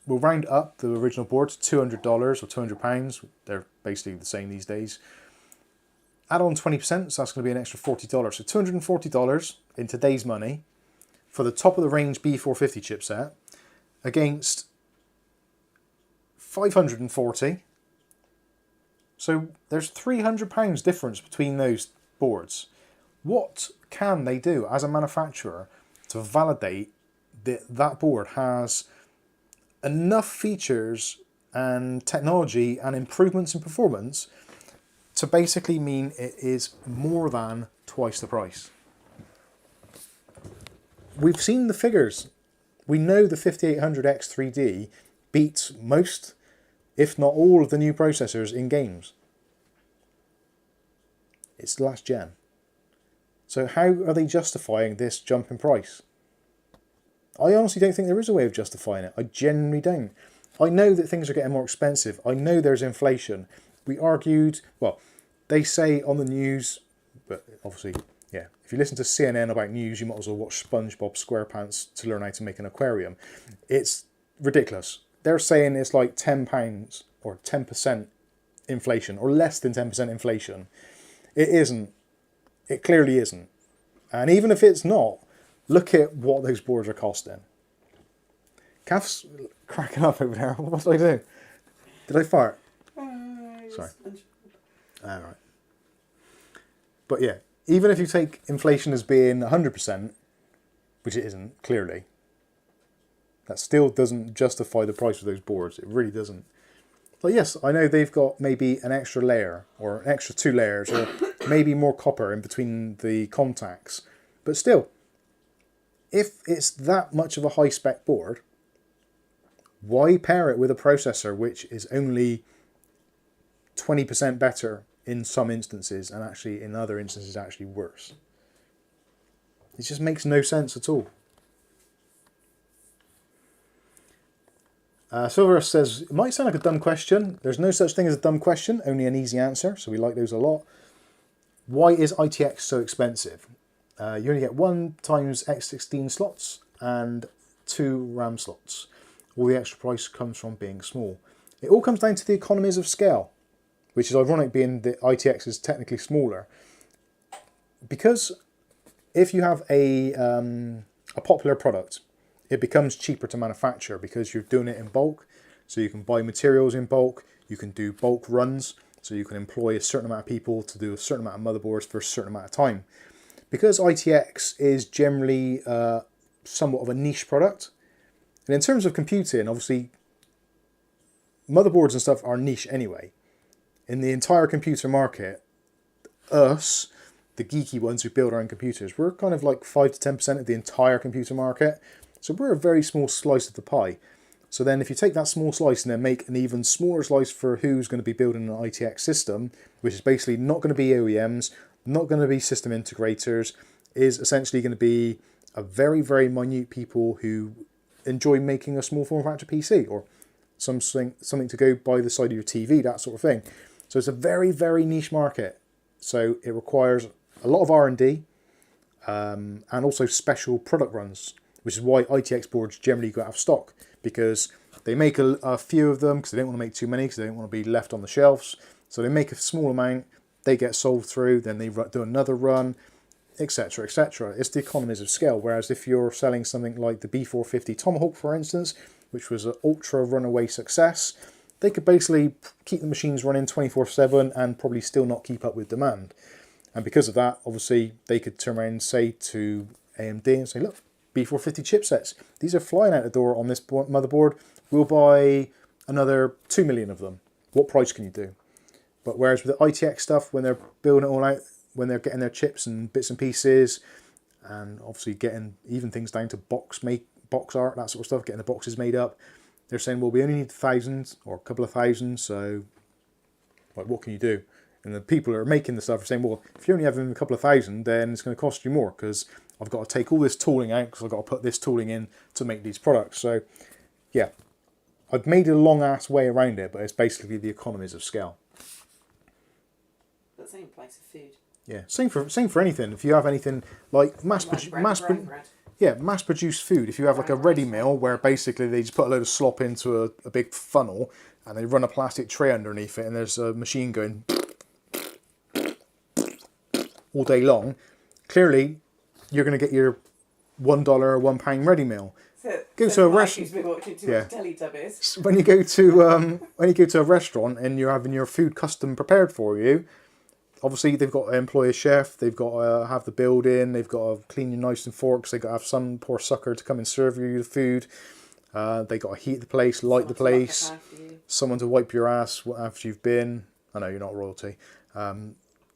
we'll round up the original board to $200 or £200. They're basically the same these days. Add on 20%, so that's going to be an extra $40. So $240 in today's money for the top of the range B450 chipset against $540. So there's £300 difference between those boards. What can they do as a manufacturer to validate that that board has enough features and technology and improvements in performance to basically mean it is more than twice the price? We've seen the figures. We know the 5800X3D beats most, if not all, of the new processors in games. It's the last gen. So how are they justifying this jump in price? I honestly don't think there is a way of justifying it. I genuinely don't. I know that things are getting more expensive. I know there's inflation. We argued, well, they say on the news, but obviously, yeah, if you listen to CNN about news, you might as well watch SpongeBob SquarePants to learn how to make an aquarium. It's ridiculous. They're saying it's like £10 or 10% inflation, or less than 10% inflation. It isn't. It clearly isn't. And even if it's not, look at what those boards are costing. Kath's cracking up over there. What did I do? Did I fart? Sorry. Alright. But yeah, even if you take inflation as being 100%, which it isn't, clearly, that still doesn't justify the price of those boards. It really doesn't. But yes, I know they've got maybe an extra layer, or an extra 2 layers, or maybe more copper in between the contacts. But still, if it's that much of a high-spec board, why pair it with a processor which is only 20% better in some instances, and actually in other instances actually worse? It just makes no sense at all. Silver says, it might sound like a dumb question. There's no such thing as a dumb question, only an easy answer, so we like those a lot. Why is ITX so expensive? You only get 1 times X16 slots and 2 RAM slots. All the extra price comes from being small. It all comes down to the economies of scale, which is ironic being that ITX is technically smaller. Because if you have a popular product, it becomes cheaper to manufacture because you're doing it in bulk. So you can buy materials in bulk, you can do bulk runs, so you can employ a certain amount of people to do a certain amount of motherboards for a certain amount of time. Because ITX is generally somewhat of a niche product, and in terms of computing, obviously, motherboards and stuff are niche anyway. In the entire computer market, us, the geeky ones who build our own computers, we're kind of like 5 to 10% of the entire computer market. So we're a very small slice of the pie. So then if you take that small slice and then make an even smaller slice for who's going to be building an ITX system, which is basically not going to be OEMs, not going to be system integrators, is essentially going to be a very, very minute people who enjoy making a small form factor PC or something to go by the side of your TV, that sort of thing. So it's a very, very niche market. So it requires a lot of R&D and also special product runs, which is why ITX boards generally go out of stock, because they make a few of them because they don't want to make too many, because they don't want to be left on the shelves. So they make a small amount, they get sold through, then they do another run. etc., etc. It's the economies of scale. Whereas if you're selling something like the B450 Tomahawk, for instance, which was an ultra runaway success, they could basically keep the machines running 24/7 and probably still not keep up with demand. And because of that, obviously, they could turn around and say to AMD and say, look, B450 chipsets, these are flying out the door on this motherboard. We'll buy another 2 million of them. What price can you do? But whereas with the ITX stuff, when they're building it all out, when they're getting their chips and bits and pieces, and obviously getting even things down to box art, that sort of stuff, getting the boxes made up, they're saying, well, we only need thousands or a couple of thousand, so like, what can you do? And the people who are making the stuff are saying, well, if you're only having a couple of thousand, then it's going to cost you more because I've got to take all this tooling out because I've got to put this tooling in to make these products. So, yeah, I've made a long-ass way around it, but it's basically the economies of scale. But same place of food. Yeah, same for anything. If you have anything like mass-produced food, if you have like a ready meal where basically they just put a load of slop into a big funnel and they run a plastic tray underneath it and there's a machine going all day long, clearly you're going to get your $1 or £1 ready meal. Go to a restaurant. Yeah. When you go to a restaurant and you're having your food custom prepared for you, obviously they've got to employ a chef. They've got to have the building. They've got to clean your knives and forks. They've got to have some poor sucker to come and serve you the food. They got to heat the place, light the place. Someone to wipe your ass after you've been. I know you're not royalty.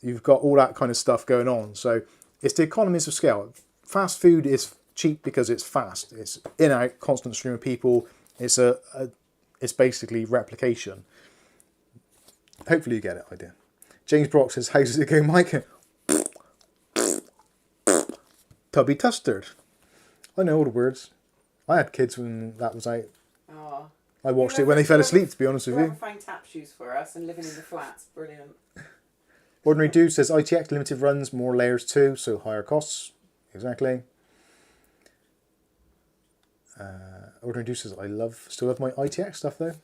You've got all that kind of stuff going on. So it's the economies of scale. Fast food is cheap because it's fast. It's in out, constant stream of people. It's it's basically replication. Hopefully you get it, idea. James Brock says, how does it go, Mike? Tubby Tustard. I know all the words. I had kids when that was out. Oh. I watched it when they fell asleep, to be honest with you. Find tap shoes for us and living in the flats. Brilliant. Ordinary Dude says, ITX limited runs, more layers too, so higher costs. Exactly. Ordinary Dude says, still love my ITX stuff though.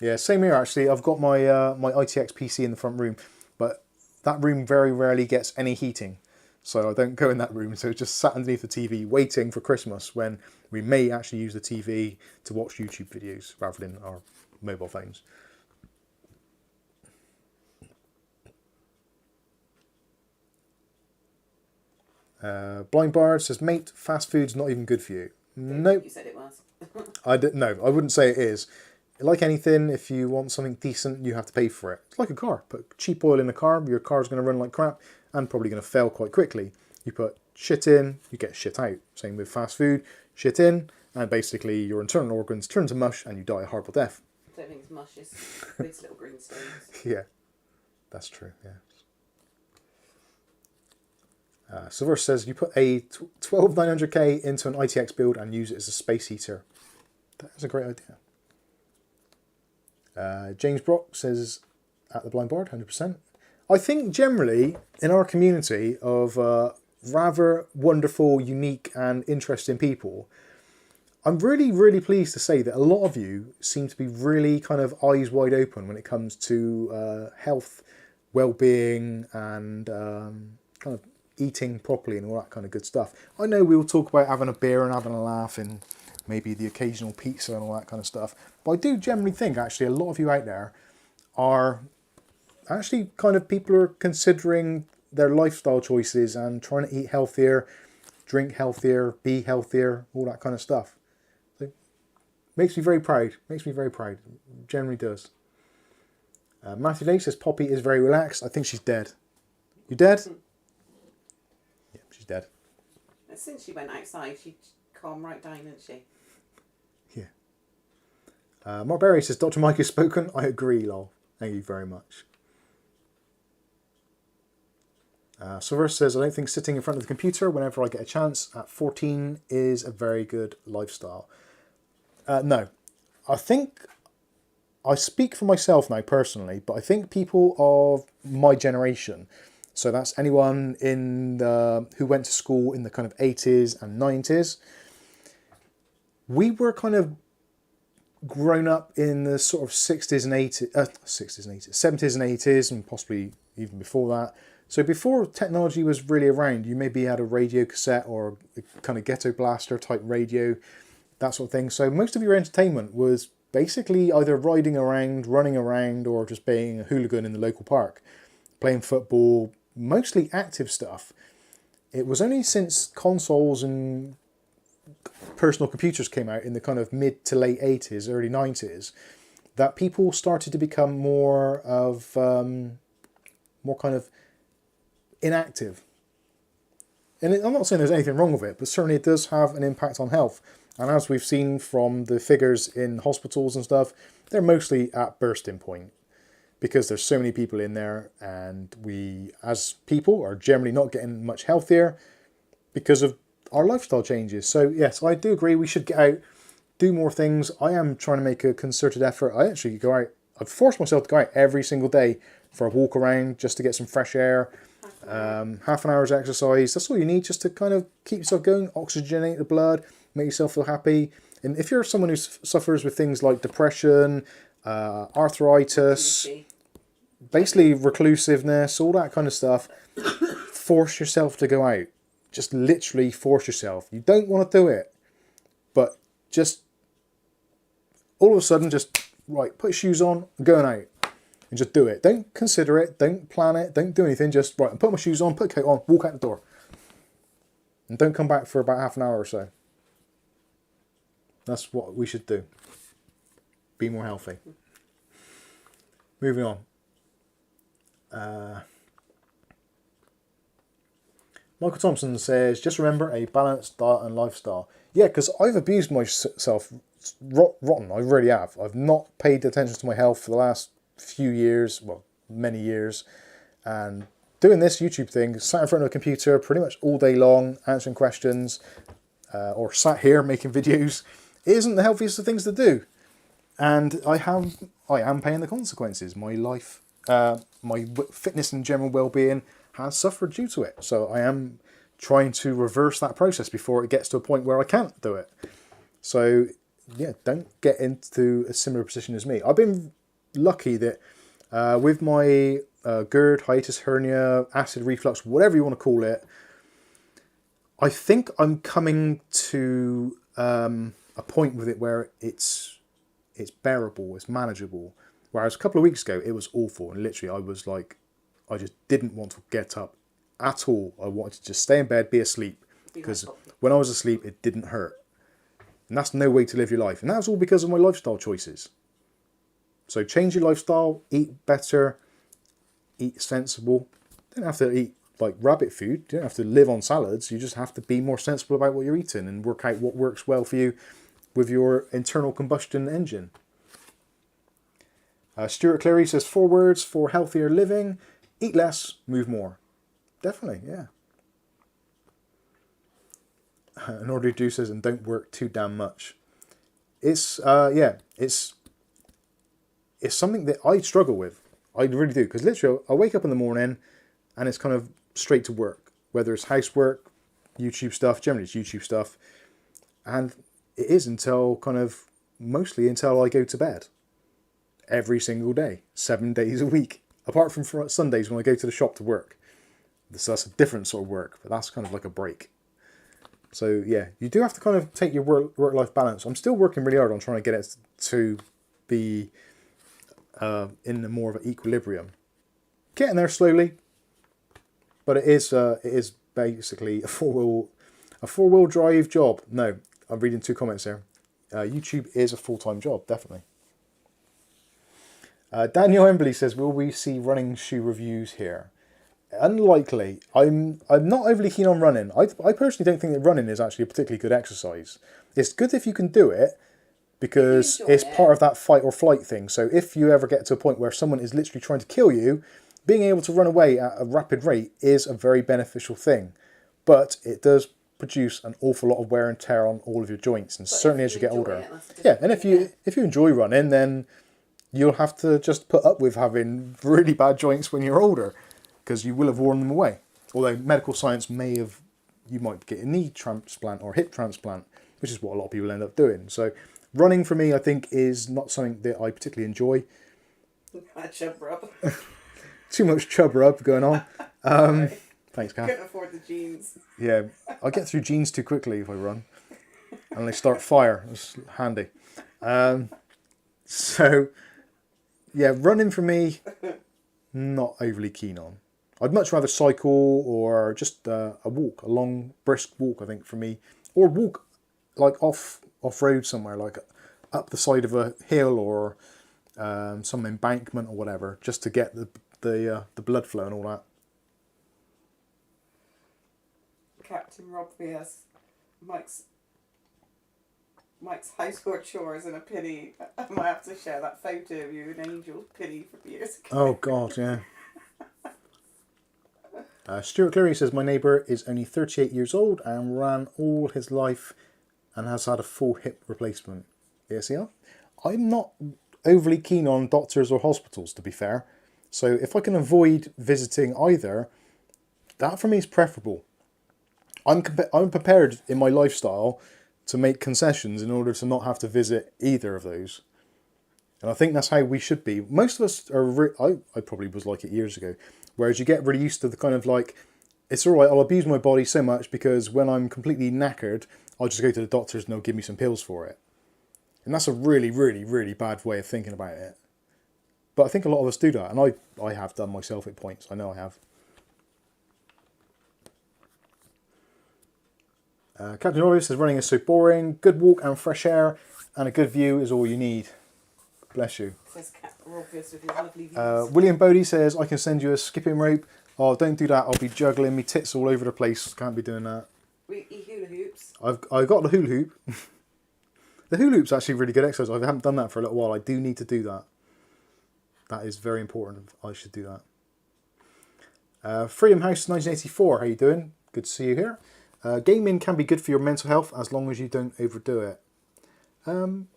Yeah, same here actually. I've got my my ITX PC in the front room, but that room very rarely gets any heating. So I don't go in that room, so it's just sat underneath the TV waiting for Christmas when we may actually use the TV to watch YouTube videos rather than our mobile phones. Blind Bard says, mate, fast food's not even good for you. Nope. You said it was. No, I wouldn't say it is. Like anything, if you want something decent, you have to pay for it. It's like a car. Put cheap oil in a car, your car's going to run like crap and probably going to fail quite quickly. You put shit in, you get shit out. Same with fast food, shit in, and basically your internal organs turn to mush and you die a horrible death. I don't think it's mush, it's these little green stones. Yeah, that's true, yeah. Silver says, you put a 12900K into an ITX build and use it as a space heater. That's a great idea. James Brock says, at the Blind Board, 100%. I think generally, in our community of rather wonderful, unique and interesting people, I'm really, really pleased to say that a lot of you seem to be really kind of eyes wide open when it comes to health, well-being and kind of eating properly and all that kind of good stuff. I know we will talk about having a beer and having a laugh and maybe the occasional pizza and all that kind of stuff. But I do generally think actually a lot of you out there are actually kind of people who are considering their lifestyle choices and trying to eat healthier, drink healthier, be healthier, all that kind of stuff. So, makes me very proud. Makes me very proud. Generally does. Matthew Lake says Poppy is very relaxed. I think she's dead. You dead? Yeah, she's dead. Since she went outside, she calmed right down, didn't she? Yeah. Mark Berry says, Dr. Mike has spoken. I agree, lol. Thank you very much. Silver says, I don't think sitting in front of the computer whenever I get a chance at 14 is a very good lifestyle. No. I think, I speak for myself now personally, but I think people of my generation, so that's anyone in who went to school in the kind of 80s and 90s, we were kind of grown up in the sort of 60s and 80s, 70s and 80s, and possibly even before that. So before technology was really around, you maybe had a radio cassette or a kind of ghetto blaster type radio, that sort of thing. So most of your entertainment was basically either riding around, running around, or just being a hooligan in the local park, playing football, mostly active stuff. It was only since consoles and personal computers came out in the kind of mid to late 80s, early 90s, that people started to become more kind of inactive. And I'm not saying there's anything wrong with it, but certainly it does have an impact on health. And as we've seen from the figures in hospitals and stuff, they're mostly at bursting point because there's so many people in there, and we as people are generally not getting much healthier because of our lifestyle changes. So yes, I do agree we should get out, do more things. I am trying to make a concerted effort. I actually go out, I've forced myself to go out every single day for a walk around just to get some fresh air. Half an hour's exercise, that's all you need just to kind of keep yourself going, oxygenate the blood, make yourself feel happy. And if you're someone who suffers with things like depression, arthritis, basically reclusiveness, all that kind of stuff, force yourself to go out. Just literally force yourself. You don't want to do it, but just all of a sudden just, right, put your shoes on, I'm going out. And just do it. Don't consider it. Don't plan it. Don't do anything. Just, right, put my shoes on, put a coat on, walk out the door. And don't come back for about half an hour or so. That's what we should do. Be more healthy. Moving on. Michael Thompson says, just remember a balanced diet and lifestyle. Yeah, because I've abused myself rotten. I really have. I've not paid attention to my health for the last few years, well, many years, and doing this YouTube thing, sat in front of a computer pretty much all day long, answering questions, or sat here making videos, it isn't the healthiest of things to do. And I am paying the consequences. My life, my fitness and general well-being has suffered due to it. So I am trying to reverse that process before it gets to a point where I can't do it. So yeah, don't get into a similar position as me. I've been lucky that with my GERD, hiatus hernia, acid reflux, whatever you want to call it, I think I'm coming to a point with it where it's bearable, it's manageable. Whereas a couple of weeks ago, it was awful, and literally I was like, I just didn't want to get up at all. I wanted to just stay in bed, be asleep, because when I was asleep, it didn't hurt. And that's no way to live your life. And that was all because of my lifestyle choices. So change your lifestyle, eat better, eat sensible. You don't have to eat like rabbit food. You don't have to live on salads. You just have to be more sensible about what you're eating and work out what works well for you with your internal combustion engine. Stuart Cleary says 4 words for healthier living: eat less, move more. Definitely, yeah. And Audrey Do says, and don't work too damn much. It's something that I struggle with. I really do, because literally I wake up in the morning and it's kind of straight to work, whether it's housework, YouTube stuff, generally it's YouTube stuff, and it is mostly until I go to bed. Every single day, 7 days a week, apart from Sundays when I go to the shop to work. So that's a different sort of work, but that's kind of like a break. So yeah, you do have to kind of take your work-life balance. I'm still working really hard on trying to get it to be in more of an equilibrium. Getting there slowly, but it is basically a four-wheel drive job. No, I'm reading 2 comments there. YouTube is a full-time job, definitely. Daniel Embley says, will we see running shoe reviews here? Unlikely. I'm not overly keen on running. I personally don't think that running is actually a particularly good exercise. It's good if you can do it, because it's part of that fight or flight thing. So if you ever get to a point where someone is literally trying to kill you, being able to run away at a rapid rate is a very beneficial thing. But it does produce an awful lot of wear and tear on all of your joints, and certainly as you get older. Yeah, and if you enjoy running, then you'll have to just put up with having really bad joints when you're older, because you will have worn them away. Although medical science you might get a knee transplant or hip transplant, which is what a lot of people end up doing. So running for me, I think, is not something that I particularly enjoy. Chub rub. Too much chub rub going on. Sorry. Thanks, Kath. Couldn't afford the jeans. Yeah, I get through jeans too quickly if I run. And they start fire. It's handy. So, yeah, running for me, not overly keen on. I'd much rather cycle or just a walk, a long, brisk walk, I think, for me. Or walk, like, off-road somewhere, like up the side of a hill or some embankment or whatever, just to get the blood flow and all that. Captain Rob VS. Mike's household chores and a pity. I might have to share that photo of you and Angel's pity from years ago. Oh, God, yeah. Stuart Cleary says, my neighbour is only 38 years old and ran all his life and has had a full hip replacement. ASEL? I'm not overly keen on doctors or hospitals, to be fair. So if I can avoid visiting either, that for me is preferable. I'm prepared in my lifestyle to make concessions in order to not have to visit either of those. And I think that's how we should be. Most of us are, I probably was like it years ago, whereas you get really used to the kind of like, it's all right, I'll abuse my body so much because when I'm completely knackered, I'll just go to the doctors and they'll give me some pills for it. And that's a really, really, really bad way of thinking about it. But I think a lot of us do that, and I have done myself at points. I know I have. Captain Obvious says, running is so boring. Good walk and fresh air and a good view is all you need. Bless you. Says Captain Obvious with his lovely views. William Bodie says, I can send you a skipping rope. Oh, don't do that. I'll be juggling me tits all over the place. Can't be doing that. We eat hula hoops. I've got the hula hoop. The hula hoop's actually really good exercise. I haven't done that for a little while. I do need to do that. That is very important. I should do that. Freedom House 1984. How you doing? Good to see you here. Gaming can be good for your mental health as long as you don't overdo it.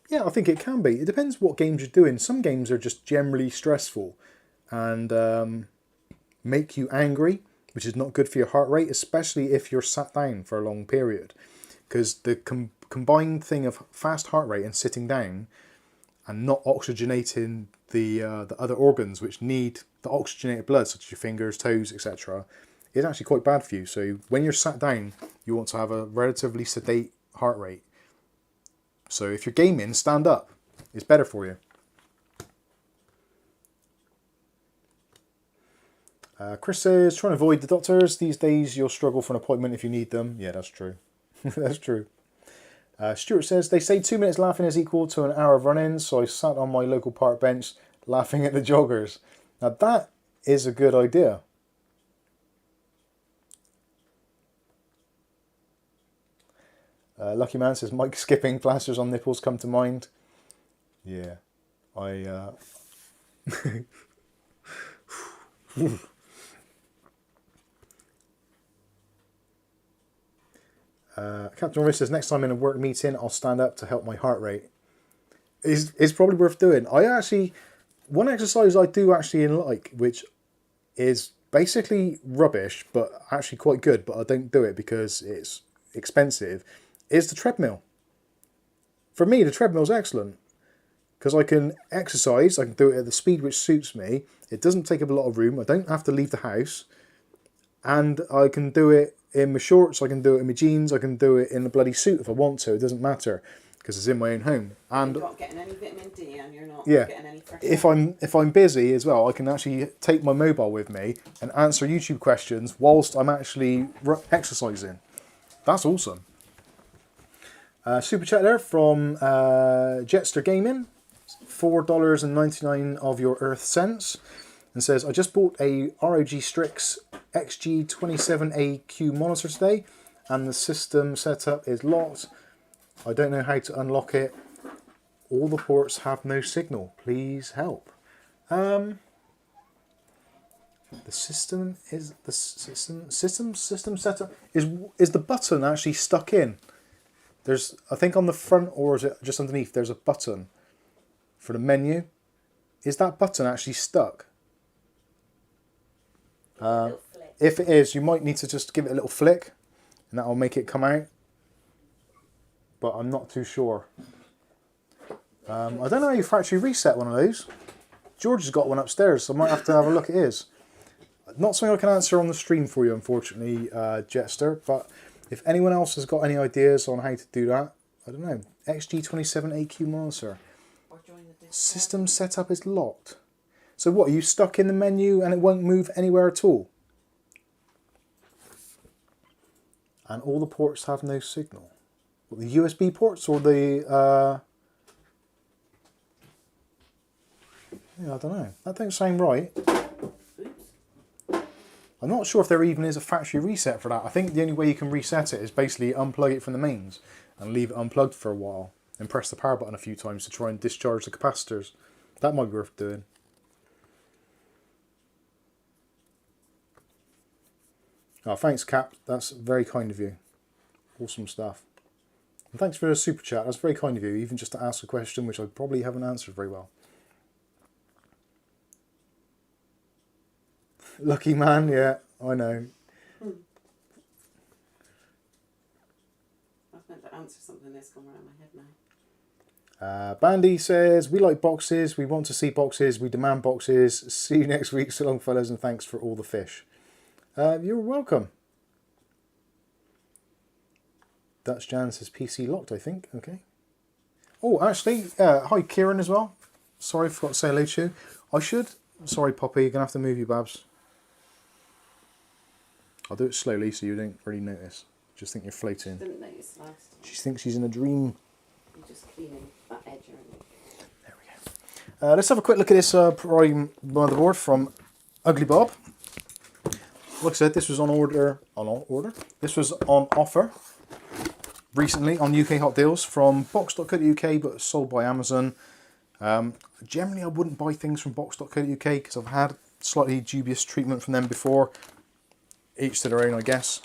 Yeah, I think it can be. It depends what games you're doing. Some games are just generally stressful and make you angry, which is not good for your heart rate, especially if you're sat down for a long period. Because the combined thing of fast heart rate and sitting down and not oxygenating the other organs which need the oxygenated blood, such as your fingers, toes, etc., is actually quite bad for you. So when you're sat down, you want to have a relatively sedate heart rate. So if you're gaming, stand up. It's better for you. Chris says, trying to avoid the doctors. These days you'll struggle for an appointment if you need them. Yeah, that's true. That's true. Stuart says, they say 2 minutes laughing is equal to an hour of running, so I sat on my local park bench laughing at the joggers. Now that is a good idea. Lucky Man says, Mike skipping, plasters on nipples come to mind. Yeah, Captain Morris says, next time in a work meeting, I'll stand up to help my heart rate. It's probably worth doing. One exercise I do actually like, which is basically rubbish, but actually quite good, but I don't do it because it's expensive, is the treadmill. For me, the treadmill's excellent because I can exercise, I can do it at the speed which suits me. It doesn't take up a lot of room. I don't have to leave the house, and I can do it in my shorts, I can do it in my jeans, I can do it in a bloody suit if I want to. It doesn't matter because it's in my own home. And you're not getting any vitamin D, and you're not getting any fresh air. If I'm busy as well, I can actually take my mobile with me and answer YouTube questions whilst I'm actually exercising. That's awesome. Super chat there from Jetster Gaming, $4.99 of your Earth cents, and says, I just bought a ROG Strix XG27AQ monitor today, and the system setup is locked. I don't know how to unlock it. All the ports have no signal. Please help. The system setup is the button actually stuck in. There's, I think on the front, or is it just underneath, there's a button for the menu. Is that button actually stuck? If it is, you might need to just give it a little flick and that will make it come out. But I'm not too sure. I don't know how you factory reset one of those. George has got one upstairs, so I might have to have a look at his. Not something I can answer on the stream for you, unfortunately, Jetster, but if anyone else has got any ideas on how to do that, I don't know. XG27AQ monitor. Or join the Discord. System setup is locked. So what, are you stuck in the menu and it won't move anywhere at all? And all the ports have no signal. What, the USB ports or the... Yeah, I don't know. That don't sound right. Oops. I'm not sure if there even is a factory reset for that. I think the only way you can reset it is basically unplug it from the mains and leave it unplugged for a while and press the power button a few times to try and discharge the capacitors. That might be worth doing. Oh, thanks, Cap. That's very kind of you. Awesome stuff. And thanks for the super chat. That's very kind of you, even just to ask a question which I probably haven't answered very well. Lucky man, yeah, I know. I was meant to answer something that's gone around my head now. Bandy says, we like boxes, we want to see boxes, we demand boxes. See you next week, so long fellas, and thanks for all the fish. You're welcome. Dutch Jan says PC locked, I think. Okay. Oh, actually, hi Kieran as well. Sorry, I forgot to say hello to you. I should. Sorry, Poppy, you're going to have to move your babs. I'll do it slowly so you don't really notice. Just think you're floating. Didn't notice last time. She thinks she's in a dream. You're just cleaning that edge around. There we go. Let's have a quick look at this Prime motherboard from Ugly Bob. Like I said, this was on order. This was on offer recently on UK Hot Deals from box.co.uk, but sold by Amazon. Generally, I wouldn't buy things from box.co.uk because I've had slightly dubious treatment from them before. Each to their own, I guess.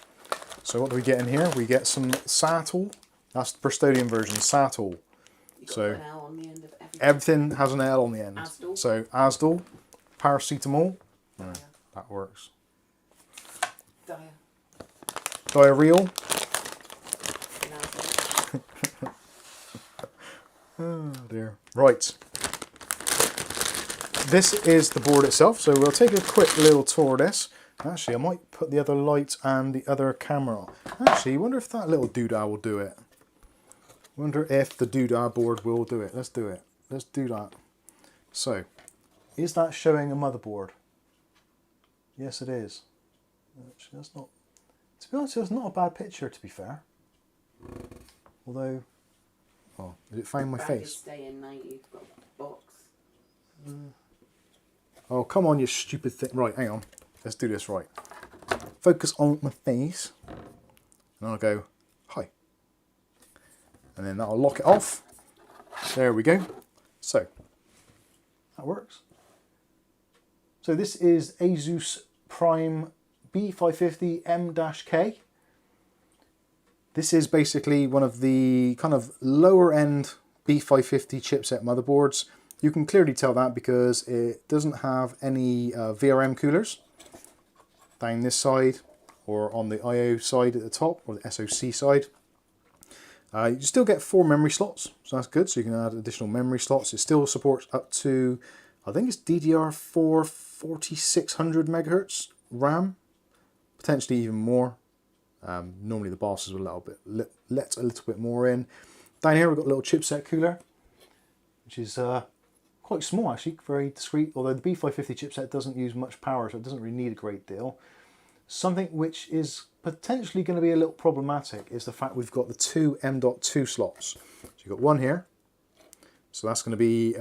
So what do we get in here? We get some Satul. That's the Bristolian version, Satul. So An L on the end of everything has an L on the end. Asdal. So Asdal, paracetamol. No, that works. Diarrheal. Oh dear. Right. This is the board itself. So we'll take a quick little tour of this. Actually, I might put the other light and the other camera on. Actually, I wonder if that little doodah will do it. Wonder if the doodah board will do it. Let's do it. Let's do that. So, is that showing a motherboard? Yes, it is. Actually, that's not... To be honest, it's not a bad picture, to be fair. Although... Oh, did it find my face? Staying now, you've got a box. Oh, come on, you stupid thing. Right, hang on. Let's do this right. Focus on my face. And I'll go, hi. And then that'll lock it off. There we go. So, that works. So this is Asus Prime B550M-K. This is basically one of the kind of lower end B550 chipset motherboards. You can clearly tell that because it doesn't have any VRM coolers down this side or on the IO side at the top or the SoC side. You still get 4 memory slots, so that's good. So you can add additional memory slots. It still supports up to, I think it's DDR4 4600 megahertz RAM, potentially even more. Normally the bosses will let a little bit more in. Down here we've got a little chipset cooler, which is quite small actually, very discreet, although the B550 chipset doesn't use much power, so it doesn't really need a great deal. Something which is potentially going to be a little problematic is the fact we've got the 2 M.2 slots. So you've got one here, so that's going to be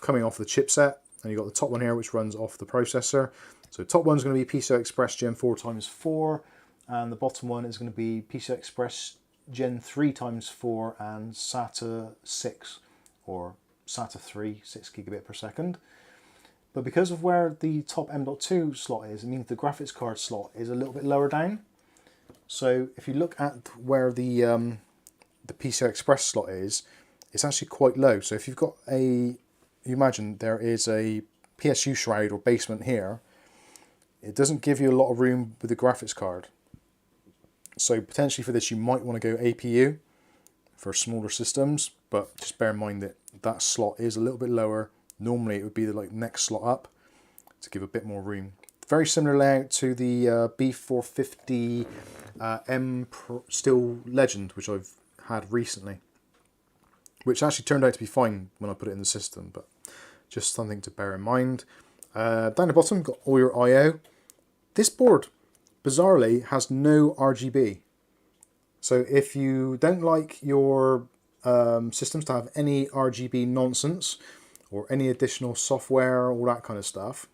coming off the chipset, and you've got the top one here which runs off the processor. So top one's going to be PCI Express Gen 4x4, and the bottom one is going to be PCI Express Gen 3x4 and SATA 6 or SATA 3, 6 gigabit per second. But because of where the top M.2 slot is, it means the graphics card slot is a little bit lower down. So if you look at where the PCI Express slot is, it's actually quite low. So if you've got you imagine there is a PSU shroud or basement here, it doesn't give you a lot of room with the graphics card. So potentially for this you might want to go APU for smaller systems, but just bear in mind that that slot is a little bit lower. Normally it would be the next slot up, to give a bit more room. Very similar layout to the B450 Steel Legend, which I've had recently, which actually turned out to be fine when I put it in the system, but just something to bear in mind. Down the bottom, got all your I/O. This board, bizarrely, has no RGB. So if you don't like your systems to have any RGB nonsense, or any additional software, all that kind of stuff,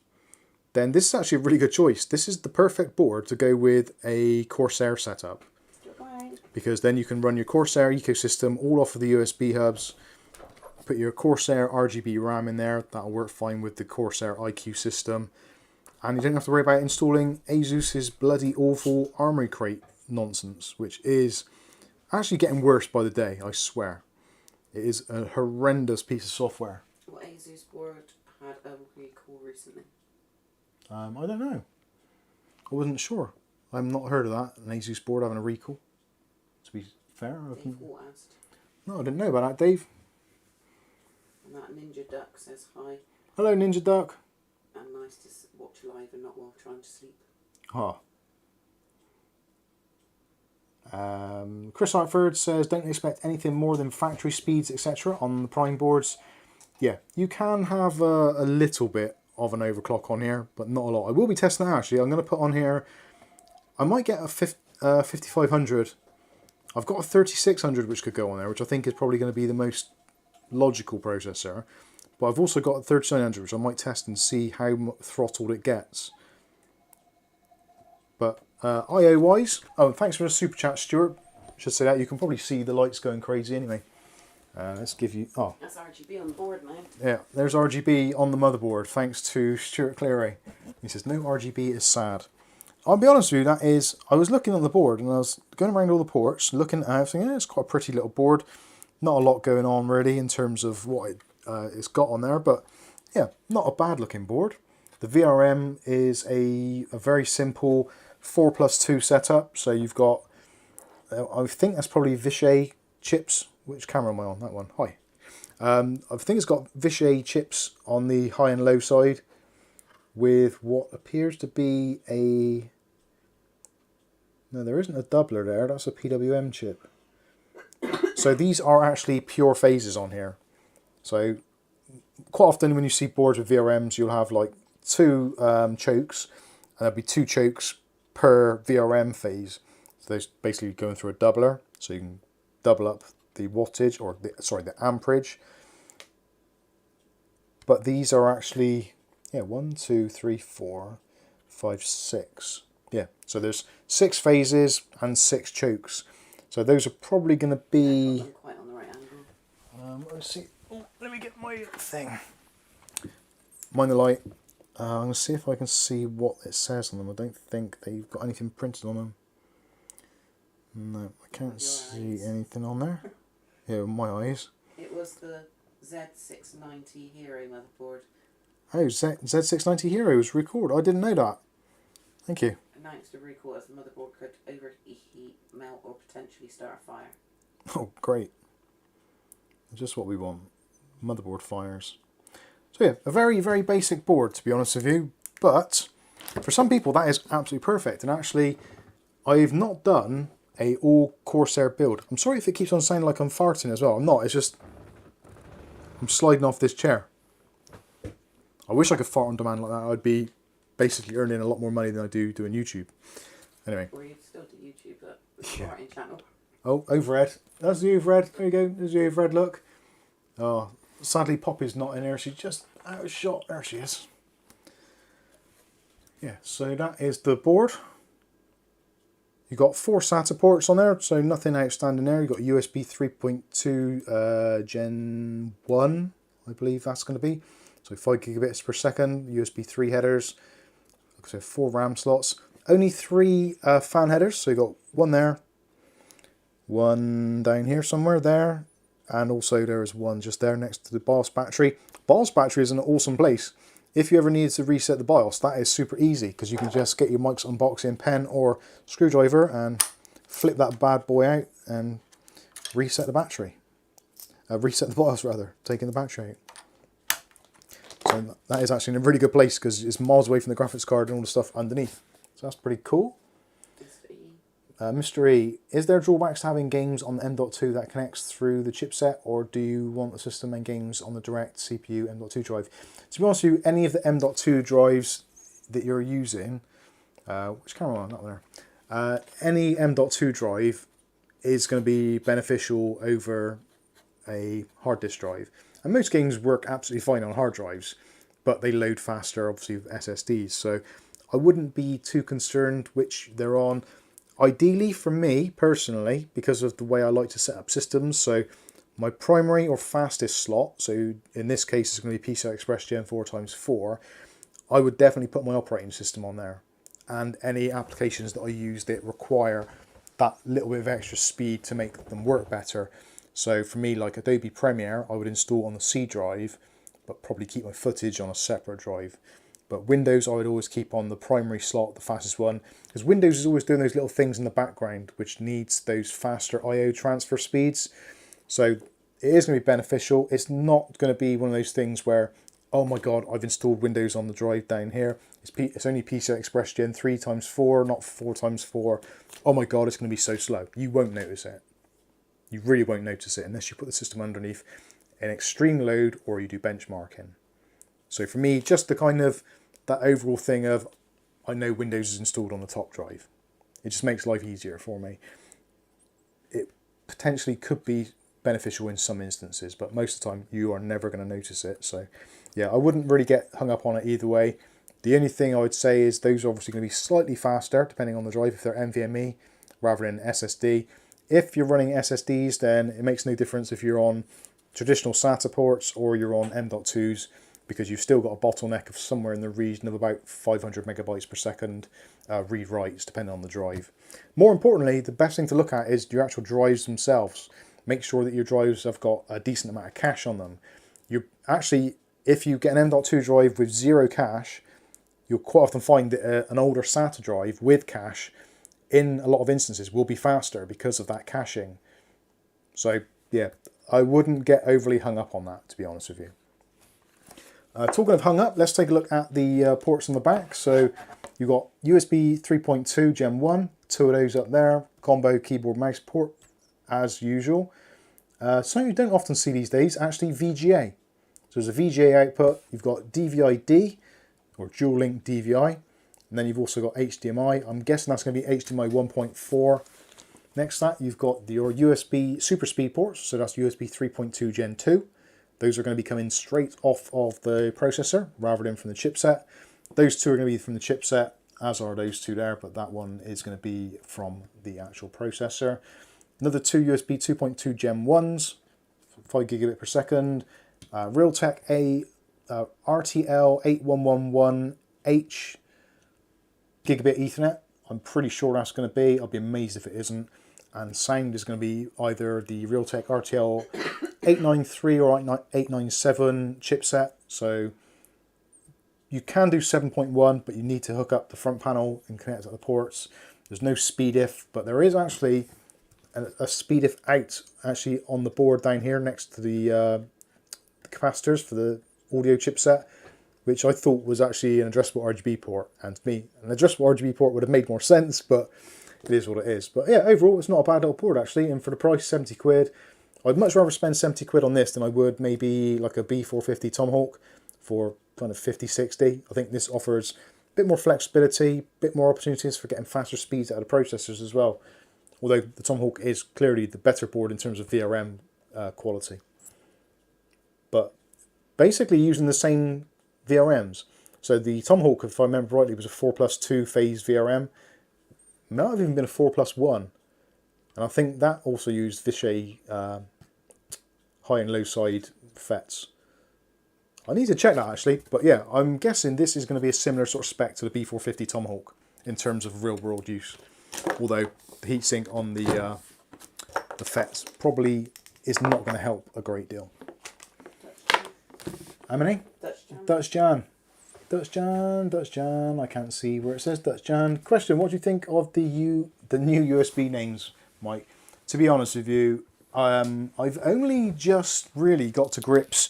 then this is actually a really good choice. This is the perfect board to go with a Corsair setup. Because then you can run your Corsair ecosystem all off of the USB hubs, put your Corsair RGB RAM in there, that'll work fine with the Corsair IQ system, and you don't have to worry about installing ASUS's bloody awful Armoury Crate nonsense, which is actually getting worse by the day, I swear. It is a horrendous piece of software. What ASUS board had a recall recently? I don't know. I wasn't sure. I've not heard of that, an ASUS board having a recall. To be fair, no, I didn't know about that, Dave. And that Ninja Duck says hi. Hello, Ninja Duck. And nice to watch live and not while trying to sleep. Chris Hartford says, don't expect anything more than factory speeds, etc. on the Prime boards. Yeah, you can have a little bit of an overclock on here, but not a lot. I will be testing that actually. I'm going to put on here, I might get a 5500. I've got a 3600 which could go on there, which I think is probably going to be the most logical processor. But I've also got a 3900 which I might test and see how throttled it gets. But I/O wise, oh, thanks for the super chat, Stuart. Should say that, you can probably see the lights going crazy anyway. Let's give you, oh. That's RGB on the board now. Yeah, there's RGB on the motherboard, thanks to Stuart Cleary. He says, no RGB is sad. I'll be honest with you, that is, I was looking on the board and I was going around all the ports, looking at everything. Yeah, it's quite a pretty little board. Not a lot going on really in terms of what it's got on there, but yeah, not a bad looking board. The VRM is a very simple 4+2 setup. So you've got, I think that's probably Vishay chips. Which camera am I on? That one. Hi. I think it's got Vishay chips on the high and low side with what appears to be a... No, there isn't a doubler there. That's a PWM chip. So these are actually pure phases on here. So quite often when you see boards with VRMs, you'll have like two chokes, and there'll be two chokes per VRM phase. So they're basically going through a doubler, so you can double up the wattage, or the amperage. But these are actually, yeah, 1, 2, 3, 4, 5, 6. Yeah, so there's 6 phases and 6 chokes. So those are probably going to be... Quite on the right angle. Let's see. Oh, let me get my thing. Mind the light. I'm going to see if I can see what it says on them. I don't think they've got anything printed on them. No, I can't see anything on there. Yeah, with my eyes. It was the Z690 Hero motherboard. Oh, Z690 Hero was recalled. I didn't know that. Thank you. Announced a recall as the motherboard could overheat, melt, or potentially start a fire. Oh, great. Just what we want. Motherboard fires. So yeah, a very, very basic board, to be honest with you. But for some people, that is absolutely perfect. And actually, I've not done a all Corsair build. I'm sorry if it keeps on sounding like I'm farting as well. I'm not. It's just I'm sliding off this chair. I wish I could fart on demand like that. I'd be basically earning a lot more money than I do doing YouTube. Anyway. Or you'd still do YouTube, but the farting channel. Oh, overhead. That's the overhead. There you go. There's the overhead look. Oh, sadly Poppy's not in here. She's just out of shot. There she is. Yeah, so that is the board. You've got 4 SATA ports on there, so nothing outstanding there. You've got USB 3.2 Gen 1, I believe that's going to be. So 5 gigabits per second, USB 3 headers, so 4 RAM slots. Only 3 fan headers, so you've got one there, one down here somewhere there, and also there is one just there next to the BIOS battery. BIOS battery is an awesome place. If you ever need to reset the BIOS, that is super easy because you can just get your Mike's unboxing pen or screwdriver and flip that bad boy out and reset the battery. Reset the BIOS rather, taking the battery out. And that is actually in a really good place because it's miles away from the graphics card and all the stuff underneath. So that's pretty cool. Mr. E, is there drawbacks to having games on the M.2 that connects through the chipset, or do you want the system and games on the direct CPU M.2 drive? To be honest with you, any of the M.2 drives that you're using, which camera am I? Not there. Any M.2 drive is going to be beneficial over a hard disk drive. And most games work absolutely fine on hard drives, but they load faster, obviously, with SSDs. So I wouldn't be too concerned which they're on. Ideally, for me, personally, because of the way I like to set up systems, so my primary or fastest slot, so in this case it's going to be PCI Express Gen 4x4, I would definitely put my operating system on there. And any applications that I use that require that little bit of extra speed to make them work better. So for me, like Adobe Premiere, I would install on the C drive, but probably keep my footage on a separate drive. But Windows, I would always keep on the primary slot, the fastest one, because Windows is always doing those little things in the background, which needs those faster I/O transfer speeds. So it is going to be beneficial. It's not going to be one of those things where, oh my God, I've installed Windows on the drive down here. It's only PCI Express Gen 3x4, not 4x4. Oh my God, it's going to be so slow. You won't notice it. You really won't notice it unless you put the system underneath an extreme load or you do benchmarking. So for me, just the kind of that overall thing of, I know Windows is installed on the top drive. It just makes life easier for me. It potentially could be beneficial in some instances, but most of the time you are never going to notice it. So yeah, I wouldn't really get hung up on it either way. The only thing I would say is those are obviously going to be slightly faster depending on the drive if they're NVMe rather than SSD. If you're running SSDs, then it makes no difference if you're on traditional SATA ports or you're on M.2s, because you've still got a bottleneck of somewhere in the region of about 500 megabytes per second read-writes, depending on the drive. More importantly, the best thing to look at is your actual drives themselves. Make sure that your drives have got a decent amount of cache on them. You actually, if you get an M.2 drive with 0 cache, you'll quite often find that an older SATA drive with cache, in a lot of instances, will be faster because of that caching. So yeah, I wouldn't get overly hung up on that, to be honest with you. Talking of hung up, let's take a look at the ports on the back. So you've got USB 3.2 Gen 1, 2 of those up there, combo keyboard mouse port as usual. Something you don't often see these days, actually VGA. So there's a VGA output, you've got DVI-D, or dual link DVI, and then you've also got HDMI. I'm guessing that's going to be HDMI 1.4. Next to that, you've got your USB super speed ports, so that's USB 3.2 Gen 2. Those are going to be coming straight off of the processor rather than from the chipset. Those two are going to be from the chipset, as are those two there, but that one is going to be from the actual processor. Another two USB 2.2 Gen 1s, 5 gigabit per second. Realtek RTL 8111H gigabit Ethernet. I'm pretty sure that's going to be. I'll be amazed if it isn't. And sound is going to be either the Realtek RTL 893 or 897 chipset. So you can do 7.1, but you need to hook up the front panel and connect to the ports. There's no SpeedIF, but there is actually a SpeedIF out actually on the board down here next to the capacitors for the audio chipset, which I thought was actually an addressable RGB port. And to me, an addressable RGB port would have made more sense, but it is what it is. But yeah, overall, it's not a bad little port actually. And for the price, 70 quid, I'd much rather spend 70 quid on this than I would maybe like a B450 Tomahawk for kind of 50, 60. I think this offers a bit more flexibility, a bit more opportunities for getting faster speeds out of the processors as well. Although the Tomahawk is clearly the better board in terms of VRM quality. But basically using the same VRMs. So the Tomahawk, if I remember rightly, was a 4+2 phase VRM. It might have even been a 4+1. And I think that also used Vishay high and low side FETs. I need to check that actually, but yeah, I'm guessing this is going to be a similar sort of spec to the B450 Tomahawk in terms of real world use. Although the heatsink on the FETs probably is not going to help a great deal. How many? Dutch Jan. Dutch Jan. I can't see where it says Dutch Jan. Question, what do you think of the new USB names, Mike? To be honest with you, I've only just really got to grips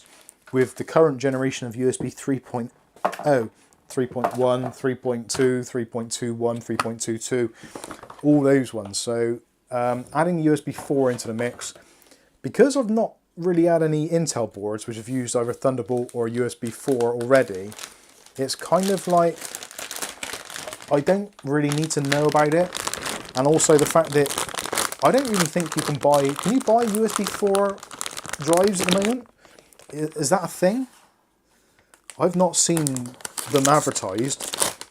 with the current generation of USB 3.0, 3.1, 3.2, 3.21, 3.22, all those ones. So adding USB 4 into the mix, because I've not really had any Intel boards which have used either Thunderbolt or USB 4 already, it's kind of like I don't really need to know about it. And also the fact that I don't even think you can buy USB 4 drives at the moment? Is that a thing? I've not seen them advertised,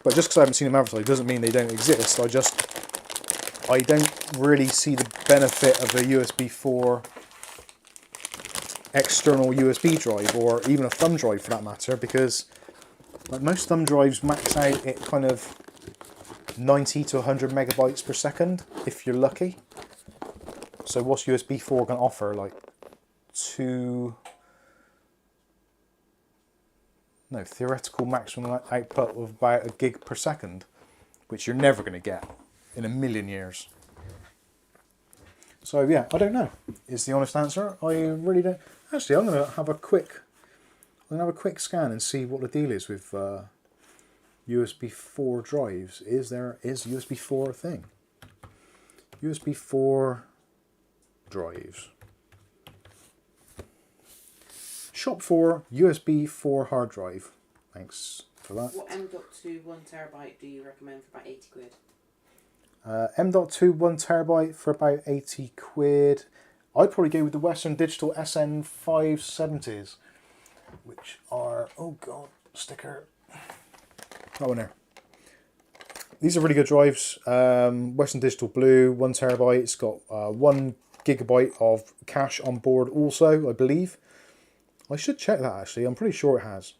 but just because I haven't seen them advertised doesn't mean they don't exist. I don't really see the benefit of a USB 4 external USB drive, or even a thumb drive for that matter, because like most thumb drives max out at kind of 90 to 100 megabytes per second if you're lucky. So what's USB 4 going to offer? Like theoretical maximum output of about a gig per second, which you're never going to get in a million years. So yeah, I don't know, is the honest answer. I really don't. Actually, I'm going to have a quick scan and see what the deal is with USB 4 drives. Is USB 4 a thing? USB 4 drives. Shop for USB 4 hard drive. Thanks for that. What M.2 1TB do you recommend for about 80 quid? M.2 1TB for about 80 quid. I'd probably go with the Western Digital SN5 70s, which are, oh god, sticker. That one there. These are really good drives. Western Digital Blue, 1 TB. It's got 1 GB of cache on board also, I believe. I should check that actually. I'm pretty sure it has.